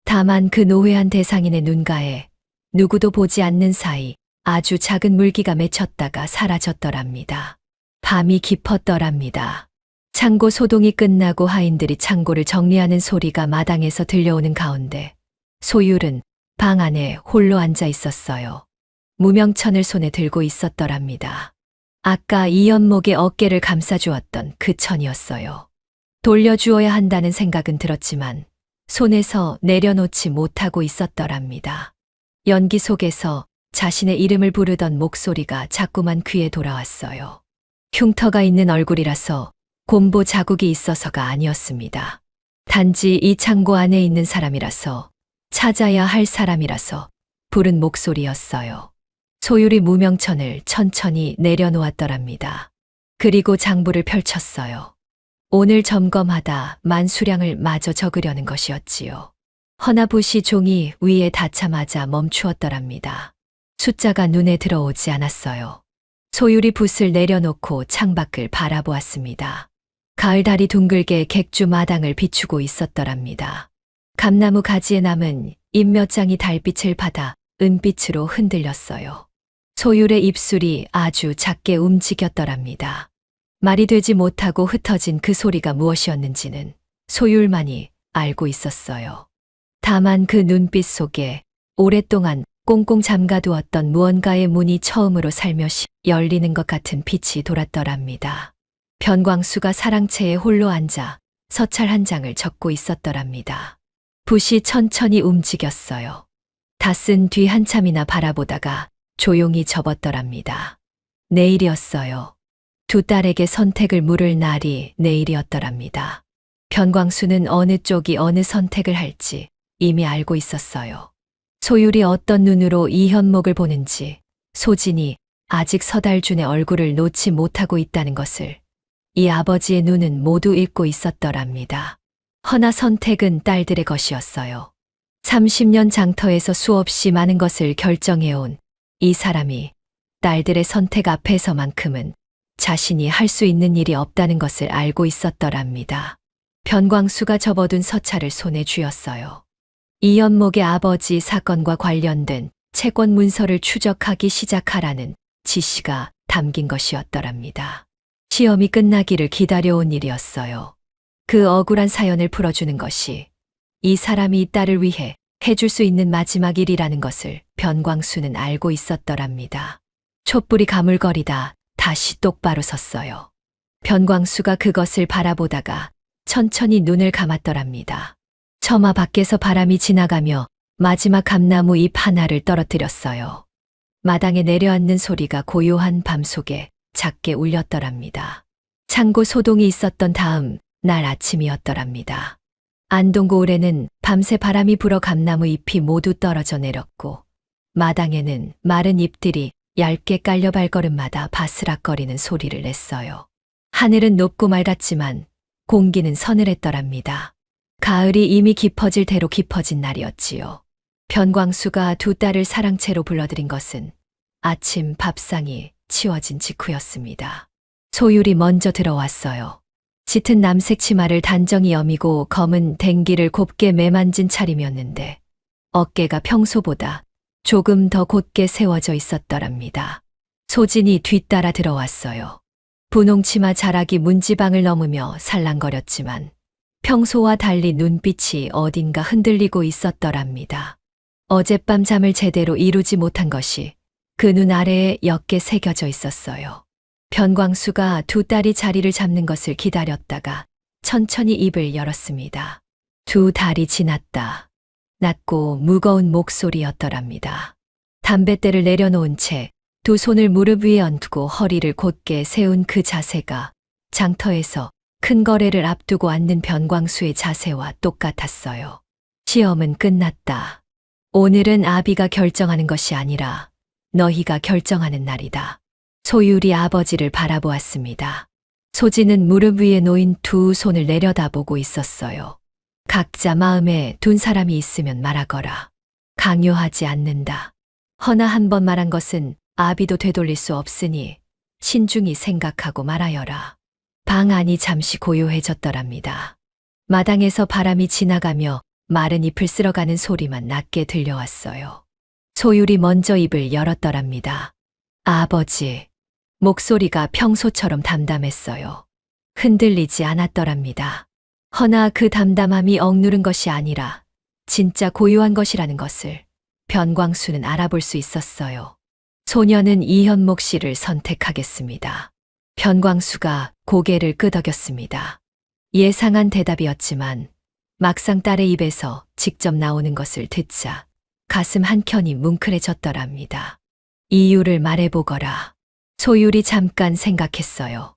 [SPEAKER 2] 다만 그 노회한 대상인의 눈가에 누구도 보지 않는 사이 아주 작은 물기가 맺혔다가 사라졌더랍니다. 밤이 깊었더랍니다. 창고 소동이 끝나고 하인들이 창고를 정리하는 소리가 마당에서 들려오는 가운데 소율은 방 안에 홀로 앉아 있었어요. 무명천을 손에 들고 있었더랍니다. 아까 이연목의 어깨를 감싸주었던 그 천이었어요. 돌려주어야 한다는 생각은 들었지만 손에서 내려놓지 못하고 있었더랍니다. 연기 속에서 자신의 이름을 부르던 목소리가 자꾸만 귀에 돌아왔어요. 흉터가 있는 얼굴이라서 곰보 자국이 있어서가 아니었습니다. 단지 이 창고 안에 있는 사람이라서, 찾아야 할 사람이라서 부른 목소리였어요. 소율이 무명천을 천천히 내려놓았더랍니다. 그리고 장부를 펼쳤어요. 오늘 점검하다 만수량을 마저 적으려는 것이었지요. 허나붓이 종이 위에 닿자마자 멈추었더랍니다. 숫자가 눈에 들어오지 않았어요. 소율이 붓을 내려놓고 창밖을 바라보았습니다. 가을 달이 둥글게 객주 마당을 비추고 있었더랍니다. 감나무 가지에 남은 잎 몇 장이 달빛을 받아 은빛으로 흔들렸어요. 소율의 입술이 아주 작게 움직였더랍니다. 말이 되지 못하고 흩어진 그 소리가 무엇이었는지는 소율만이 알고 있었어요. 다만 그 눈빛 속에 오랫동안 꽁꽁 잠가두었던 무언가의 문이 처음으로 살며시 열리는 것 같은 빛이 돌았더랍니다. 변광수가 사랑채에 홀로 앉아 서찰 한 장을 적고 있었더랍니다. 붓이 천천히 움직였어요. 다 쓴 뒤 한참이나 바라보다가 조용히 접었더랍니다. 내일이었어요. 두 딸에게 선택을 물을 날이 내일이었더랍니다. 변광수는 어느 쪽이 어느 선택을 할지 이미 알고 있었어요. 소율이 어떤 눈으로 이 현목을 보는지, 소진이 아직 서달준의 얼굴을 놓지 못하고 있다는 것을 이 아버지의 눈은 모두 읽고 있었더랍니다. 허나 선택은 딸들의 것이었어요. 30년 장터에서 수없이 많은 것을 결정해온 이 사람이 딸들의 선택 앞에서만큼은 자신이 할 수 있는 일이 없다는 것을 알고 있었더랍니다. 변광수가 접어둔 서찰을 손에 쥐었어요. 이연목의 아버지 사건과 관련된 채권 문서를 추적하기 시작하라는 지시가 담긴 것이었더랍니다. 시험이 끝나기를 기다려온 일이었어요. 그 억울한 사연을 풀어주는 것이 이 사람이 이 딸을 위해 해줄 수 있는 마지막 일이라는 것을 변광수는 알고 있었더랍니다. 촛불이 가물거리다 다시 똑바로 섰어요. 변광수가 그것을 바라보다가 천천히 눈을 감았더랍니다. 처마 밖에서 바람이 지나가며 마지막 감나무 잎 하나를 떨어뜨렸어요. 마당에 내려앉는 소리가 고요한 밤속에 작게 울렸더랍니다. 창고 소동이 있었던 다음 날 아침이었더랍니다. 안동고을에는 밤새 바람이 불어 감나무 잎이 모두 떨어져 내렸고 마당에는 마른 잎들이 얇게 깔려 발걸음마다 바스락거리는 소리를 냈어요. 하늘은 높고 맑았지만 공기는 서늘했더랍니다. 가을이 이미 깊어질 대로 깊어진 날이었지요. 변광수가 두 딸을 사랑채로 불러들인 것은 아침 밥상이 치워진 직후였습니다. 소율이 먼저 들어왔어요. 짙은 남색 치마를 단정히 여미고 검은 댕기를 곱게 매만진 차림이었는데 어깨가 평소보다 조금 더 곧게 세워져 있었더랍니다. 소진이 뒤따라 들어왔어요. 분홍치마 자락이 문지방을 넘으며 살랑거렸지만 평소와 달리 눈빛이 어딘가 흔들리고 있었더랍니다. 어젯밤 잠을 제대로 이루지 못한 것이 그 눈 아래에 옅게 새겨져 있었어요. 변광수가 두 딸이 자리를 잡는 것을 기다렸다가 천천히 입을 열었습니다. 두 달이 지났다. 낮고 무거운 목소리였더랍니다. 담뱃대를 내려놓은 채 두 손을 무릎 위에 얹고 허리를 곧게 세운 그 자세가 장터에서 큰 거래를 앞두고 앉는 변광수의 자세와 똑같았어요. 시험은 끝났다. 오늘은 아비가 결정하는 것이 아니라 너희가 결정하는 날이다. 소율이 아버지를 바라보았습니다. 소진은 무릎 위에 놓인 두 손을 내려다보고 있었어요. 각자 마음에 둔 사람이 있으면 말하거라. 강요하지 않는다. 허나 한 번 말한 것은 아비도 되돌릴 수 없으니 신중히 생각하고 말하여라. 방 안이 잠시 고요해졌더랍니다. 마당에서 바람이 지나가며 마른 잎을 쓸어가는 소리만 낮게 들려왔어요. 소율이 먼저 입을 열었더랍니다. 아버지. 목소리가 평소처럼 담담했어요. 흔들리지 않았더랍니다. 허나 그 담담함이 억누른 것이 아니라 진짜 고요한 것이라는 것을 변광수는 알아볼 수 있었어요. 소녀는 이현목 씨를 선택하겠습니다. 변광수가 고개를 끄덕였습니다. 예상한 대답이었지만 막상 딸의 입에서 직접 나오는 것을 듣자 가슴 한켠이 뭉클해졌더랍니다. 이유를 말해보거라. 소율이 잠깐 생각했어요.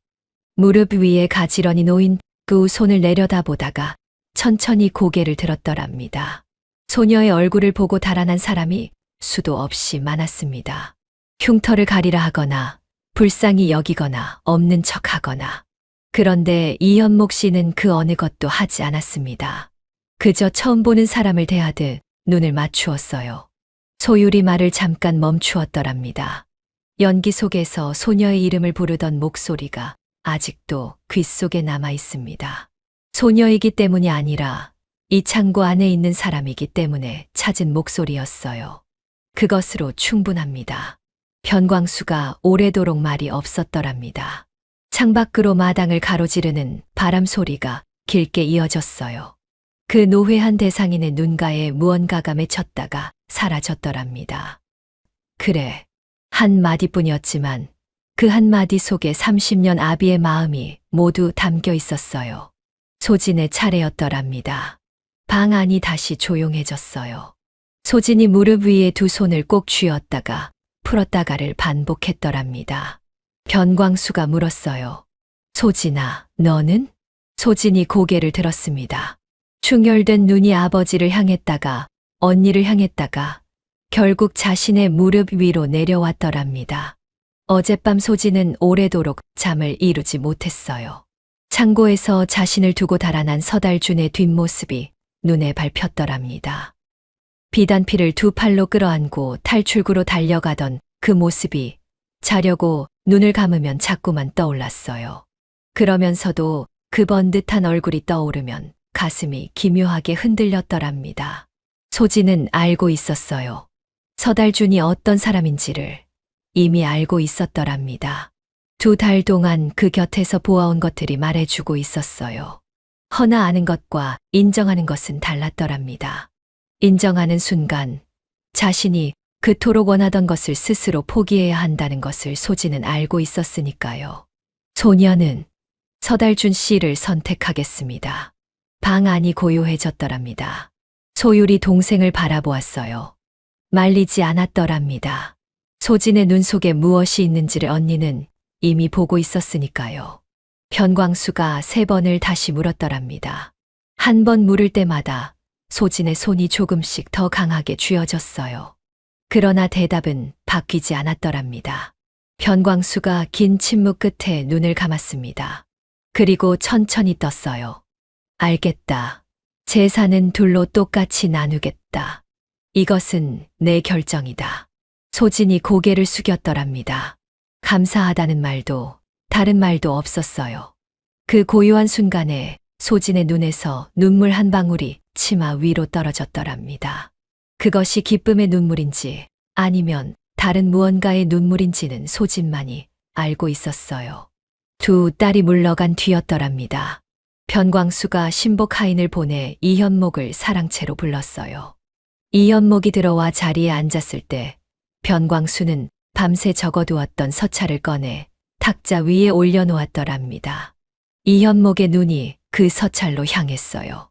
[SPEAKER 2] 무릎 위에 가지런히 놓인 그 손을 내려다보다가 천천히 고개를 들었더랍니다. 소녀의 얼굴을 보고 달아난 사람이 수도 없이 많았습니다. 흉터를 가리라 하거나 불쌍히 여기거나 없는 척하거나. 그런데 이현목 씨는 그 어느 것도 하지 않았습니다. 그저 처음 보는 사람을 대하듯 눈을 맞추었어요. 소율이 말을 잠깐 멈추었더랍니다. 연기 속에서 소녀의 이름을 부르던 목소리가 아직도 귓속에 남아 있습니다. 소녀이기 때문이 아니라 이 창고 안에 있는 사람이기 때문에 찾은 목소리였어요. 그것으로 충분합니다. 변광수가 오래도록 말이 없었더랍니다. 창밖으로 마당을 가로지르는 바람 소리가 길게 이어졌어요. 그 노회한 대상인의 눈가에 무언가가 맺혔다가 사라졌더랍니다. 그래, 한마디뿐이었지만 그 한마디 속에 30년 아비의 마음이 모두 담겨 있었어요. 소진의 차례였더랍니다. 방 안이 다시 조용해졌어요. 소진이 무릎 위에 두 손을 꼭 쥐었다가 풀었다가를 반복했더랍니다. 변광수가 물었어요. 소진아, 너는? 소진이 고개를 들었습니다. 충혈된 눈이 아버지를 향했다가 언니를 향했다가 결국 자신의 무릎 위로 내려왔더랍니다. 어젯밤 소진은 오래도록 잠을 이루지 못했어요. 창고에서 자신을 두고 달아난 서달준의 뒷모습이 눈에 밟혔더랍니다. 비단피를 두 팔로 끌어안고 탈출구로 달려가던 그 모습이 자려고 눈을 감으면 자꾸만 떠올랐어요. 그러면서도 그 번듯한 얼굴이 떠오르면 가슴이 기묘하게 흔들렸더랍니다. 소진은 알고 있었어요. 서달준이 어떤 사람인지를 이미 알고 있었더랍니다. 2달 동안 그 곁에서 보아온 것들이 말해주고 있었어요. 허나 아는 것과 인정하는 것은 달랐더랍니다. 인정하는 순간 자신이 그토록 원하던 것을 스스로 포기해야 한다는 것을 소진은 알고 있었으니까요. 소녀는 서달준 씨를 선택하겠습니다. 방 안이 고요해졌더랍니다. 소율이 동생을 바라보았어요. 말리지 않았더랍니다. 소진의 눈 속에 무엇이 있는지를 언니는 이미 보고 있었으니까요. 변광수가 3번을 다시 물었더랍니다. 한 번 물을 때마다 소진의 손이 조금씩 더 강하게 쥐어졌어요. 그러나 대답은 바뀌지 않았더랍니다. 변광수가 긴 침묵 끝에 눈을 감았습니다. 그리고 천천히 떴어요. 알겠다. 재산은 둘로 똑같이 나누겠다. 이것은 내 결정이다. 소진이 고개를 숙였더랍니다. 감사하다는 말도 다른 말도 없었어요. 그 고요한 순간에 소진의 눈에서 눈물 한 방울이 치마 위로 떨어졌더랍니다. 그것이 기쁨의 눈물인지 아니면 다른 무언가의 눈물인지는 소진만이 알고 있었어요. 두 딸이 물러간 뒤였더랍니다. 변광수가 신복 하인을 보내 이현목을 사랑채로 불렀어요. 이현목이 들어와 자리에 앉았을 때 변광수는 밤새 적어두었던 서찰을 꺼내 탁자 위에 올려놓았더랍니다. 이현목의 눈이 그 서찰로 향했어요.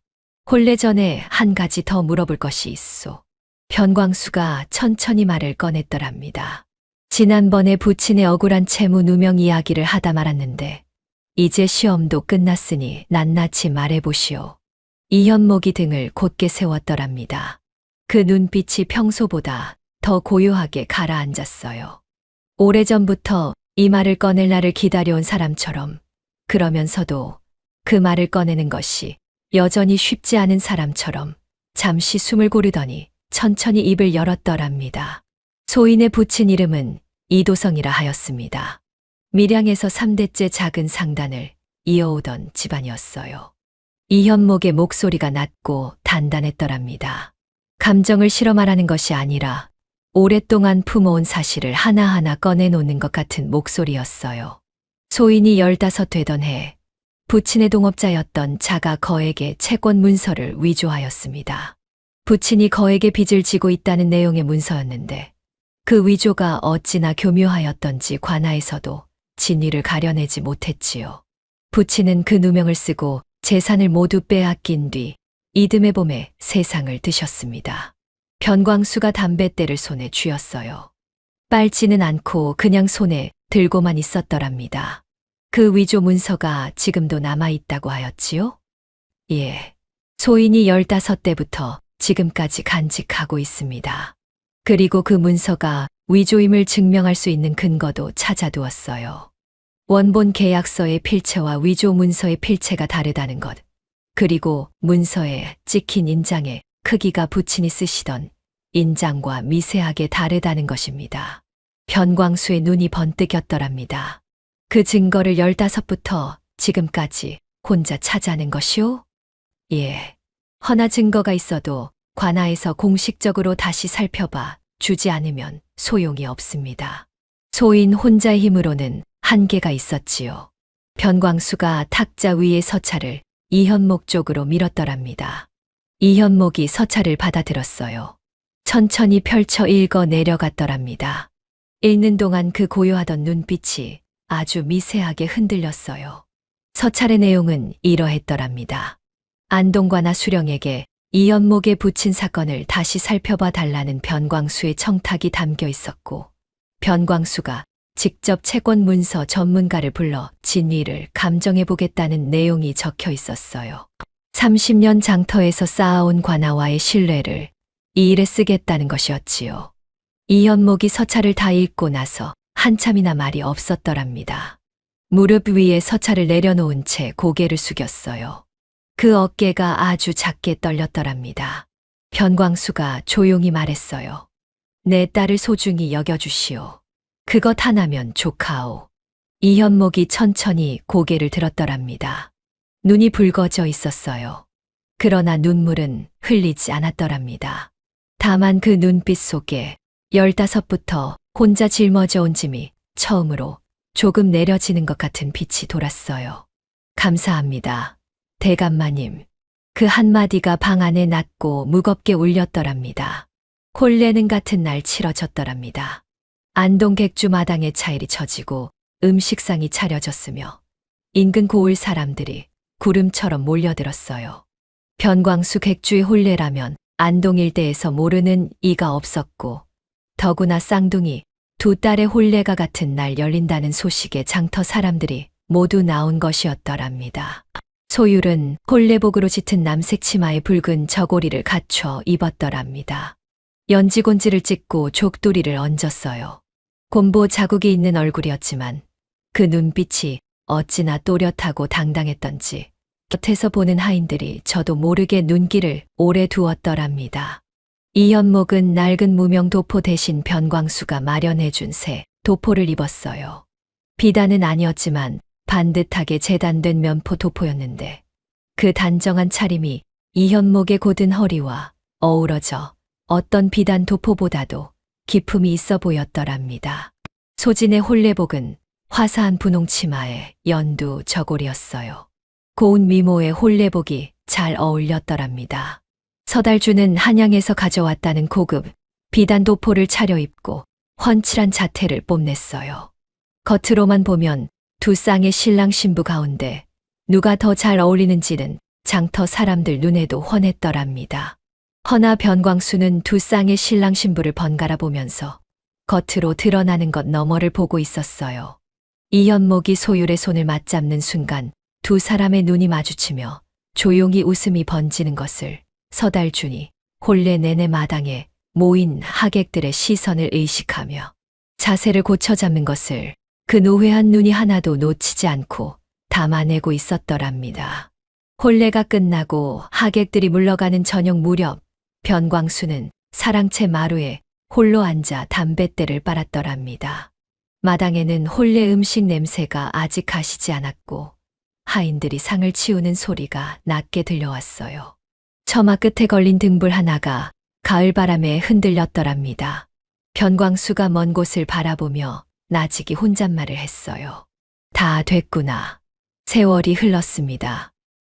[SPEAKER 2] 혼례 전에 한 가지 더 물어볼 것이 있소. 변광수가 천천히 말을 꺼냈더랍니다. 지난번에 부친의 억울한 채무 누명 이야기를 하다 말았는데 이제 시험도 끝났으니 낱낱이 말해보시오. 이현목이 등을 곧게 세웠더랍니다. 그 눈빛이 평소보다 더 고요하게 가라앉았어요. 오래전부터 이 말을 꺼낼 날을 기다려온 사람처럼, 그러면서도 그 말을 꺼내는 것이 여전히 쉽지 않은 사람처럼 잠시 숨을 고르더니 천천히 입을 열었더랍니다. 소인의 부친 이름은 이도성이라 하였습니다. 밀양에서 3대째 작은 상단을 이어오던 집안이었어요. 이현목의 목소리가 낮고 단단했더랍니다. 감정을 실어 말하는 것이 아니라 오랫동안 품어온 사실을 하나하나 꺼내놓는 것 같은 목소리였어요. 소인이 15 되던 해 부친의 동업자였던 자가 거에게 채권 문서를 위조하였습니다. 부친이 거에게 빚을 지고 있다는 내용의 문서였는데 그 위조가 어찌나 교묘하였던지 관아에서도 진위를 가려내지 못했지요. 부친은 그 누명을 쓰고 재산을 모두 빼앗긴 뒤 이듬해 봄에 세상을 드셨습니다. 변광수가 담뱃대를 손에 쥐었어요. 빨지는 않고 그냥 손에 들고만 있었더랍니다. 그 위조 문서가 지금도 남아있다고 하였지요? 예. 소인이 15대부터 지금까지 간직하고 있습니다. 그리고 그 문서가 위조임을 증명할 수 있는 근거도 찾아두었어요. 원본 계약서의 필체와 위조 문서의 필체가 다르다는 것, 그리고 문서에 찍힌 인장의 크기가 부친이 쓰시던 인장과 미세하게 다르다는 것입니다. 변광수의 눈이 번뜩였더랍니다. 그 증거를 15부터 지금까지 혼자 찾아낸 것이오? 예. 허나 증거가 있어도 관아에서 공식적으로 다시 살펴봐 주지 않으면 소용이 없습니다. 소인 혼자의 힘으로는 한계가 있었지요. 변광수가 탁자 위의 서찰을 이현목 쪽으로 밀었더랍니다. 이현목이 서찰을 받아들었어요. 천천히 펼쳐 읽어 내려갔더랍니다. 읽는 동안 그 고요하던 눈빛이 아주 미세하게 흔들렸어요. 서찰의 내용은 이러했더랍니다. 안동관아 수령에게 이현목에 붙인 사건을 다시 살펴봐 달라는 변광수의 청탁이 담겨 있었고, 변광수가 직접 채권 문서 전문가를 불러 진위를 감정해 보겠다는 내용이 적혀 있었어요. 30년 장터에서 쌓아온 관아와의 신뢰를 이 일에 쓰겠다는 것이었지요. 이현목이 서찰을 다 읽고 나서 한참이나 말이 없었더랍니다. 무릎 위에 서찰을 내려놓은 채 고개를 숙였어요. 그 어깨가 아주 작게 떨렸더랍니다. 변광수가 조용히 말했어요. 내 딸을 소중히 여겨주시오. 그것 하나면 조카오. 이현목이 천천히 고개를 들었더랍니다. 눈이 붉어져 있었어요. 그러나 눈물은 흘리지 않았더랍니다. 다만 그 눈빛 속에 15부터 혼자 짊어져 온 짐이 처음으로 조금 내려지는 것 같은 빛이 돌았어요. 감사합니다. 대감마님. 그 한마디가 방 안에 낮고 무겁게 울렸더랍니다. 홀례는 같은 날 치러졌더랍니다. 안동 객주 마당에 차일이 쳐지고 음식상이 차려졌으며 인근 고을 사람들이 구름처럼 몰려들었어요. 변광수 객주의 홀례라면 안동 일대에서 모르는 이가 없었고, 더구나 쌍둥이 두 딸의 홀례가 같은 날 열린다는 소식에 장터 사람들이 모두 나온 것이었더랍니다. 소율은 홀례복으로 짙은 남색 치마에 붉은 저고리를 갖춰 입었더랍니다. 연지곤지를 찍고 족두리를 얹었어요. 곰보 자국이 있는 얼굴이었지만 그 눈빛이 어찌나 또렷하고 당당했던지 곁에서 보는 하인들이 저도 모르게 눈길을 오래 두었더랍니다. 이현목은 낡은 무명 도포 대신 변광수가 마련해준 새 도포를 입었어요. 비단은 아니었지만 반듯하게 재단된 면포 도포였는데 그 단정한 차림이 이현목의 곧은 허리와 어우러져 어떤 비단 도포보다도 기품이 있어 보였더랍니다. 소진의 홀례복은 화사한 분홍 치마에 연두 저고리였어요. 고운 미모의 홀례복이 잘 어울렸더랍니다. 서달주는 한양에서 가져왔다는 고급 비단 도포를 차려입고 훤칠한 자태를 뽐냈어요. 겉으로만 보면 두 쌍의 신랑 신부 가운데 누가 더 잘 어울리는지는 장터 사람들 눈에도 훤했더랍니다. 허나 변광수는 두 쌍의 신랑 신부를 번갈아 보면서 겉으로 드러나는 것 너머를 보고 있었어요. 이현목이 소율의 손을 맞잡는 순간 두 사람의 눈이 마주치며 조용히 웃음이 번지는 것을 서달준이 홀례 내내 마당에 모인 하객들의 시선을 의식하며 자세를 고쳐 잡는 것을 그 노회한 눈이 하나도 놓치지 않고 담아내고 있었더랍니다. 홀례가 끝나고 하객들이 물러가는 저녁 무렵 변광수는 사랑채 마루에 홀로 앉아 담뱃대를 빨았더랍니다. 마당에는 홀례 음식 냄새가 아직 가시지 않았고 하인들이 상을 치우는 소리가 낮게 들려왔어요. 처마 끝에 걸린 등불 하나가 가을바람에 흔들렸더랍니다. 변광수가 먼 곳을 바라보며 나직이 혼잣말을 했어요. 다 됐구나. 세월이 흘렀습니다.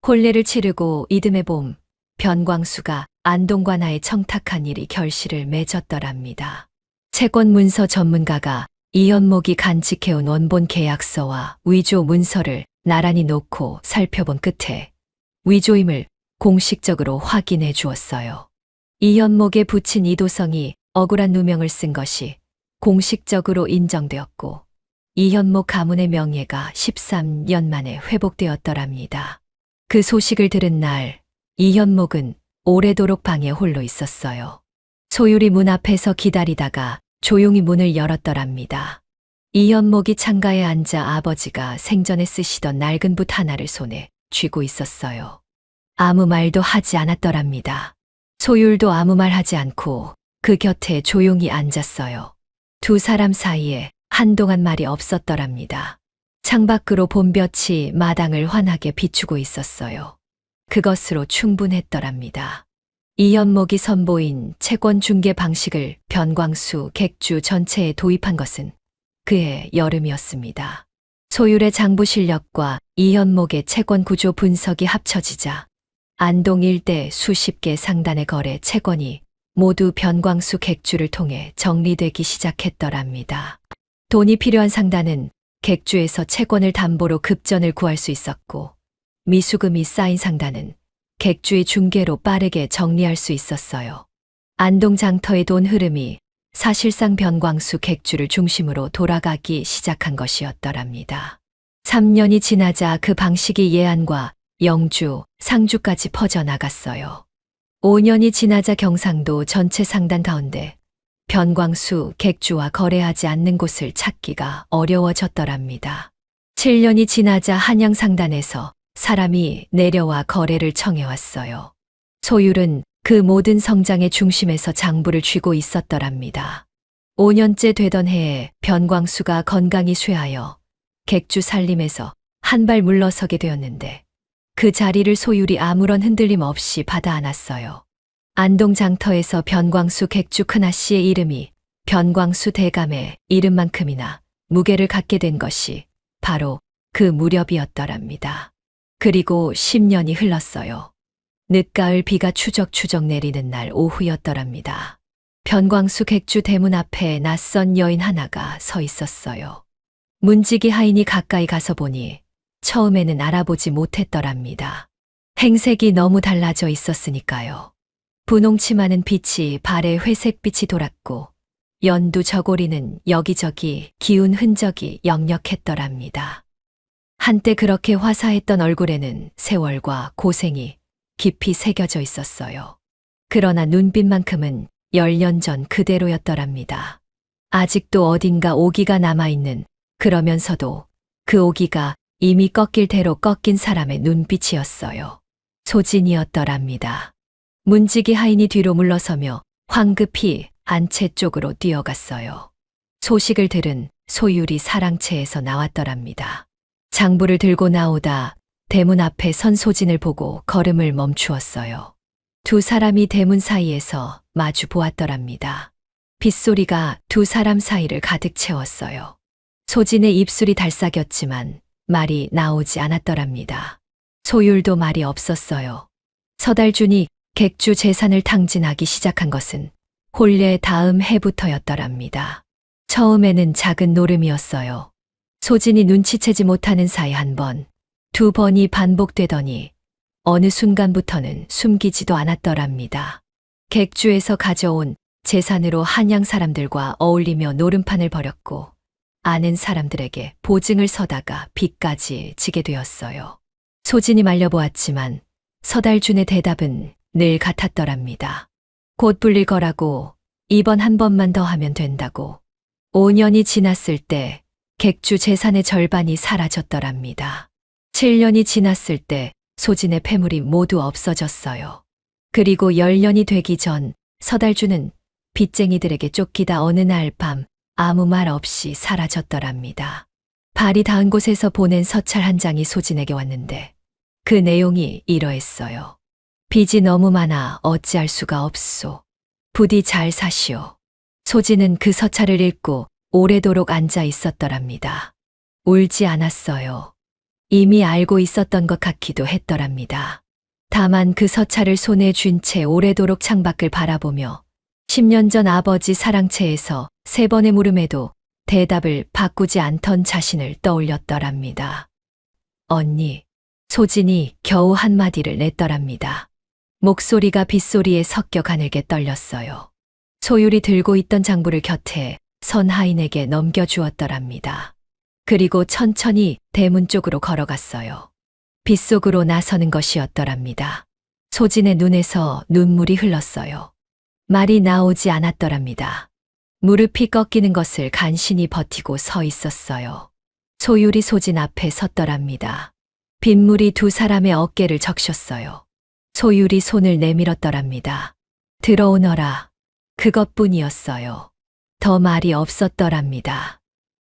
[SPEAKER 2] 홀례를 치르고 이듬해 봄 변광수가 안동관아에 청탁한 일이 결실을 맺었더랍니다. 채권 문서 전문가가 이현목이 간직해온 원본 계약서와 위조 문서를 나란히 놓고 살펴본 끝에 위조임을 공식적으로 확인해 주었어요. 이현목에 붙인 이도성이 억울한 누명을 쓴 것이 공식적으로 인정되었고 이현목 가문의 명예가 13년 만에 회복되었더랍니다. 그 소식을 들은 날 이현목은 오래도록 방에 홀로 있었어요. 소율이 문 앞에서 기다리다가 조용히 문을 열었더랍니다. 이현목이 창가에 앉아 아버지가 생전에 쓰시던 낡은 붓 하나를 손에 쥐고 있었어요. 아무 말도 하지 않았더랍니다. 소율도 아무 말 하지 않고 그 곁에 조용히 앉았어요. 두 사람 사이에 한동안 말이 없었더랍니다. 창밖으로 봄볕이 마당을 환하게 비추고 있었어요. 그것으로 충분했더랍니다. 이현목이 선보인 채권 중개 방식을 변광수 객주 전체에 도입한 것은 그해 여름이었습니다. 소율의 장부 실력과 이현목의 채권 구조 분석이 합쳐지자 안동 일대 수십 개 상단의 거래 채권이 모두 변광수 객주를 통해 정리되기 시작했더랍니다. 돈이 필요한 상단은 객주에서 채권을 담보로 급전을 구할 수 있었고 미수금이 쌓인 상단은 객주의 중개로 빠르게 정리할 수 있었어요. 안동 장터의 돈 흐름이 사실상 변광수 객주를 중심으로 돌아가기 시작한 것이었더랍니다. 3년이 지나자 그 방식이 예안과 영주, 상주까지 퍼져나갔어요. 5년이 지나자 경상도 전체 상단 가운데 변광수 객주와 거래하지 않는 곳을 찾기가 어려워졌더랍니다. 7년이 지나자 한양 상단에서 사람이 내려와 거래를 청해왔어요. 소율은 그 모든 성장의 중심에서 장부를 쥐고 있었더랍니다. 5년째 되던 해에 변광수가 건강히 쇠하여 객주 살림에서 한 발 물러서게 되었는데 그 자리를 소율이 아무런 흔들림 없이 받아 안았어요. 안동 장터에서 변광수 객주 큰아씨의 이름이 변광수 대감의 이름만큼이나 무게를 갖게 된 것이 바로 그 무렵이었더랍니다. 그리고 10년이 흘렀어요. 늦가을 비가 추적추적 내리는 날 오후였더랍니다. 변광수 객주 대문 앞에 낯선 여인 하나가 서 있었어요. 문지기 하인이 가까이 가서 보니 처음에는 알아보지 못했더랍니다. 행색이 너무 달라져 있었으니까요. 분홍 치마는 빛이 발에 회색빛이 돌았고 연두 저고리는 여기저기 기운 흔적이 역력했더랍니다. 한때 그렇게 화사했던 얼굴에는 세월과 고생이 깊이 새겨져 있었어요. 그러나 눈빛만큼은 10년 전 그대로였더랍니다. 아직도 어딘가 오기가 남아있는, 그러면서도 그 오기가 이미 꺾일 대로 꺾인 사람의 눈빛이었어요. 소진이었더랍니다. 문지기 하인이 뒤로 물러서며 황급히 안채 쪽으로 뛰어갔어요. 소식을 들은 소율이 사랑채에서 나왔더랍니다. 장부를 들고 나오다 대문 앞에 선 소진을 보고 걸음을 멈추었어요. 두 사람이 대문 사이에서 마주 보았더랍니다. 빗소리가 두 사람 사이를 가득 채웠어요. 소진의 입술이 달싹였지만 말이 나오지 않았더랍니다. 소율도 말이 없었어요. 서달준이 객주 재산을 탕진하기 시작한 것은 혼례 다음 해부터였더랍니다. 처음에는 작은 노름이었어요. 소진이 눈치채지 못하는 사이 한 번, 두 번이 반복되더니 어느 순간부터는 숨기지도 않았더랍니다. 객주에서 가져온 재산으로 한양 사람들과 어울리며 노름판을 벌였고 아는 사람들에게 보증을 서다가 빚까지 지게 되었어요. 소진이 말려보았지만 서달준의 대답은 늘 같았더랍니다. 곧 불릴 거라고, 이번 한 번만 더 하면 된다고. 5년이 지났을 때 객주 재산의 절반이 사라졌더랍니다. 7년이 지났을 때 소진의 패물이 모두 없어졌어요. 그리고 10년이 되기 전 서달주는 빚쟁이들에게 쫓기다 어느 날 밤 아무 말 없이 사라졌더랍니다. 발이 닿은 곳에서 보낸 서찰 한 장이 소진에게 왔는데 그 내용이 이러했어요. 빚이 너무 많아 어찌할 수가 없소. 부디 잘 사시오. 소진은 그 서찰을 읽고 오래도록 앉아 있었더랍니다. 울지 않았어요. 이미 알고 있었던 것 같기도 했더랍니다. 다만 그 서찰을 손에 쥔 채 오래도록 창밖을 바라보며 10년 전 아버지 사랑채에서 3번의 물음에도 대답을 바꾸지 않던 자신을 떠올렸더랍니다. 언니, 소진이 겨우 한마디를 냈더랍니다. 목소리가 빗소리에 섞여 가늘게 떨렸어요. 소율이 들고 있던 장부를 곁에 선 하인에게 넘겨주었더랍니다. 그리고 천천히 대문 쪽으로 걸어갔어요. 빗속으로 나서는 것이었더랍니다. 소진의 눈에서 눈물이 흘렀어요. 말이 나오지 않았더랍니다. 무릎이 꺾이는 것을 간신히 버티고 서 있었어요. 소율이 소진 앞에 섰더랍니다. 빗물이 두 사람의 어깨를 적셨어요. 소율이 손을 내밀었더랍니다. 들어오너라. 그것뿐이었어요. 더 말이 없었더랍니다.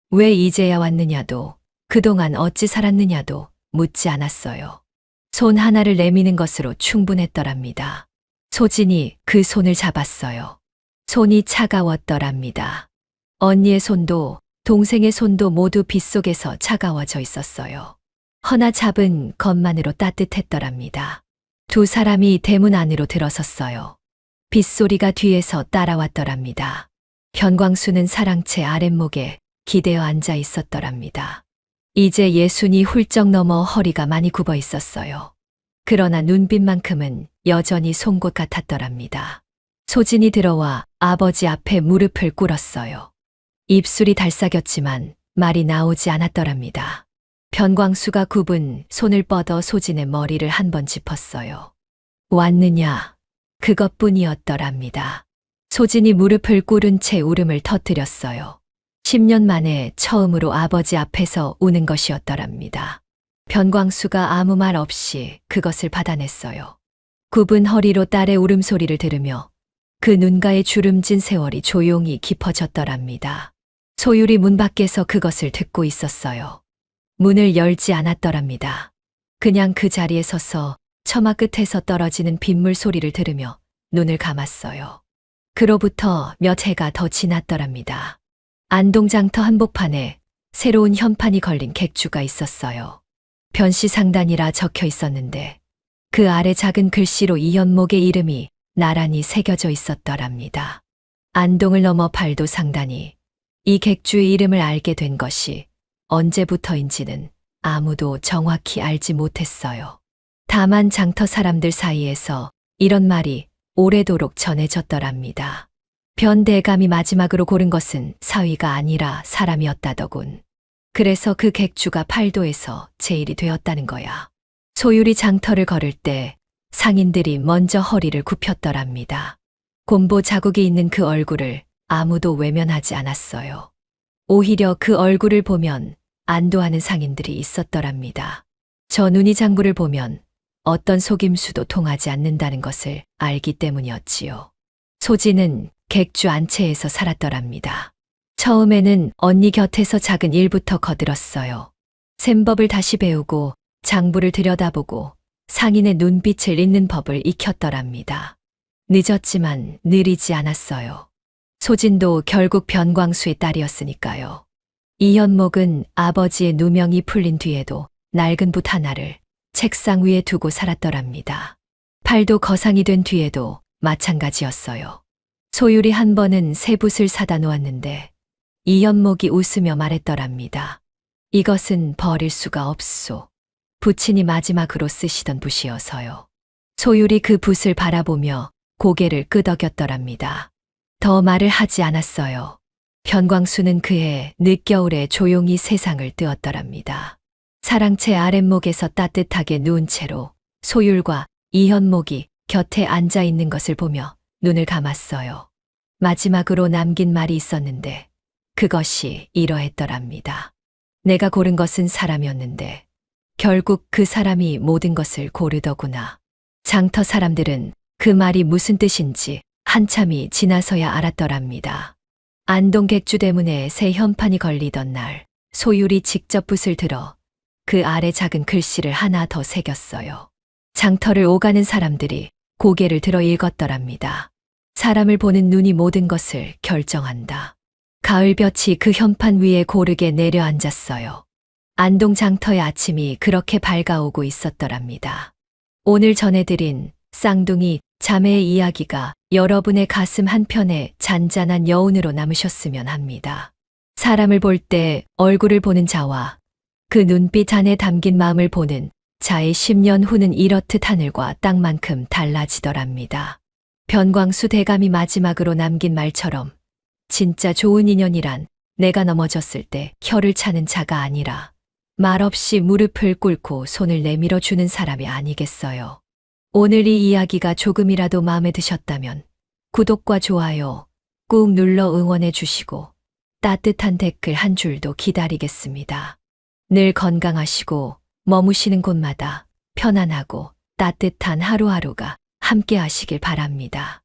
[SPEAKER 2] 왜 이제야 왔느냐도, 그동안 어찌 살았느냐도 묻지 않았어요. 손 하나를 내미는 것으로 충분했더랍니다. 소진이 그 손을 잡았어요. 손이 차가웠더랍니다. 언니의 손도 동생의 손도 모두 빗속에서 차가워져 있었어요. 허나 잡은 것만으로 따뜻했더랍니다. 두 사람이 대문 안으로 들어섰어요. 빗소리가 뒤에서 따라왔더랍니다. 현광수는 사랑채 아랫목에 기대어 앉아 있었더랍니다. 이제 예순이 훌쩍 넘어 허리가 많이 굽어 있었어요. 그러나 눈빛만큼은 여전히 송곳 같았더랍니다. 소진이 들어와 아버지 앞에 무릎을 꿇었어요. 입술이 달싹였지만 말이 나오지 않았더랍니다. 변광수가 굽은 손을 뻗어 소진의 머리를 한 번 짚었어요. 왔느냐? 그것뿐이었더랍니다. 소진이 무릎을 꿇은 채 울음을 터뜨렸어요. 10년 만에 처음으로 아버지 앞에서 우는 것이었더랍니다. 변광수가 아무 말 없이 그것을 받아냈어요. 굽은 허리로 딸의 울음소리를 들으며 그 눈가에 주름진 세월이 조용히 깊어졌더랍니다. 소율이 문 밖에서 그것을 듣고 있었어요. 문을 열지 않았더랍니다. 그냥 그 자리에 서서 처마 끝에서 떨어지는 빗물 소리를 들으며 눈을 감았어요. 그로부터 몇 해가 더 지났더랍니다. 안동장터 한복판에 새로운 현판이 걸린 객주가 있었어요. 변시상단이라 적혀 있었는데 그 아래 작은 글씨로 이현목의 이름이 나란히 새겨져 있었더랍니다. 안동을 넘어 팔도상단이 이 객주의 이름을 알게 된 것이 언제부터인지는 아무도 정확히 알지 못했어요. 다만 장터 사람들 사이에서 이런 말이 오래도록 전해졌더랍니다. 변대감이 마지막으로 고른 것은 사위가 아니라 사람이었다더군. 그래서 그 객주가 팔도에서 제일이 되었다는 거야. 소율이 장터를 걸을 때 상인들이 먼저 허리를 굽혔더랍니다. 곰보 자국이 있는 그 얼굴을 아무도 외면하지 않았어요. 오히려 그 얼굴을 보면 안도하는 상인들이 있었더랍니다. 저 눈이 장부를 보면 어떤 속임수도 통하지 않는다는 것을 알기 때문이었지요. 소진은 객주 안채에서 살았더랍니다. 처음에는 언니 곁에서 작은 일부터 거들었어요. 셈법을 다시 배우고 장부를 들여다보고 상인의 눈빛을 읽는 법을 익혔더랍니다. 늦었지만 느리지 않았어요. 소진도 결국 변광수의 딸이었으니까요. 이현목은 아버지의 누명이 풀린 뒤에도 낡은 붓 하나를 책상 위에 두고 살았더랍니다. 팔도 거상이 된 뒤에도 마찬가지였어요. 소율이 한 번은 새 붓을 사다 놓았는데 이현목이 웃으며 말했더랍니다. 이것은 버릴 수가 없소. 부친이 마지막으로 쓰시던 붓이어서요. 소율이 그 붓을 바라보며 고개를 끄덕였더랍니다. 더 말을 하지 않았어요. 변광수는 그해 늦겨울에 조용히 세상을 뜨었더랍니다. 사랑채 아랫목에서 따뜻하게 누운 채로 소율과 이현목이 곁에 앉아 있는 것을 보며 눈을 감았어요. 마지막으로 남긴 말이 있었는데 그것이 이러했더랍니다. 내가 고른 것은 사람이었는데 결국 그 사람이 모든 것을 고르더구나. 장터 사람들은 그 말이 무슨 뜻인지 한참이 지나서야 알았더랍니다. 안동 객주 대문에 새 현판이 걸리던 날 소율이 직접 붓을 들어 그 아래 작은 글씨를 하나 더 새겼어요. 장터를 오가는 사람들이 고개를 들어 읽었더랍니다. 사람을 보는 눈이 모든 것을 결정한다. 가을볕이 그 현판 위에 고르게 내려앉았어요. 안동 장터의 아침이 그렇게 밝아오고 있었더랍니다. 오늘 전해드린 쌍둥이 자매의 이야기가 여러분의 가슴 한편에 잔잔한 여운으로 남으셨으면 합니다. 사람을 볼 때 얼굴을 보는 자와 그 눈빛 안에 담긴 마음을 보는 자의 10년 후는 이렇듯 하늘과 땅만큼 달라지더랍니다. 변광수 대감이 마지막으로 남긴 말처럼 진짜 좋은 인연이란 내가 넘어졌을 때 혀를 차는 자가 아니라 말없이 무릎을 꿇고 손을 내밀어 주는 사람이 아니겠어요. 오늘 이 이야기가 조금이라도 마음에 드셨다면 구독과 좋아요 꾹 눌러 응원해 주시고 따뜻한 댓글 한 줄도 기다리겠습니다. 늘 건강하시고 머무시는 곳마다 편안하고 따뜻한 하루하루가 함께 하시길 바랍니다.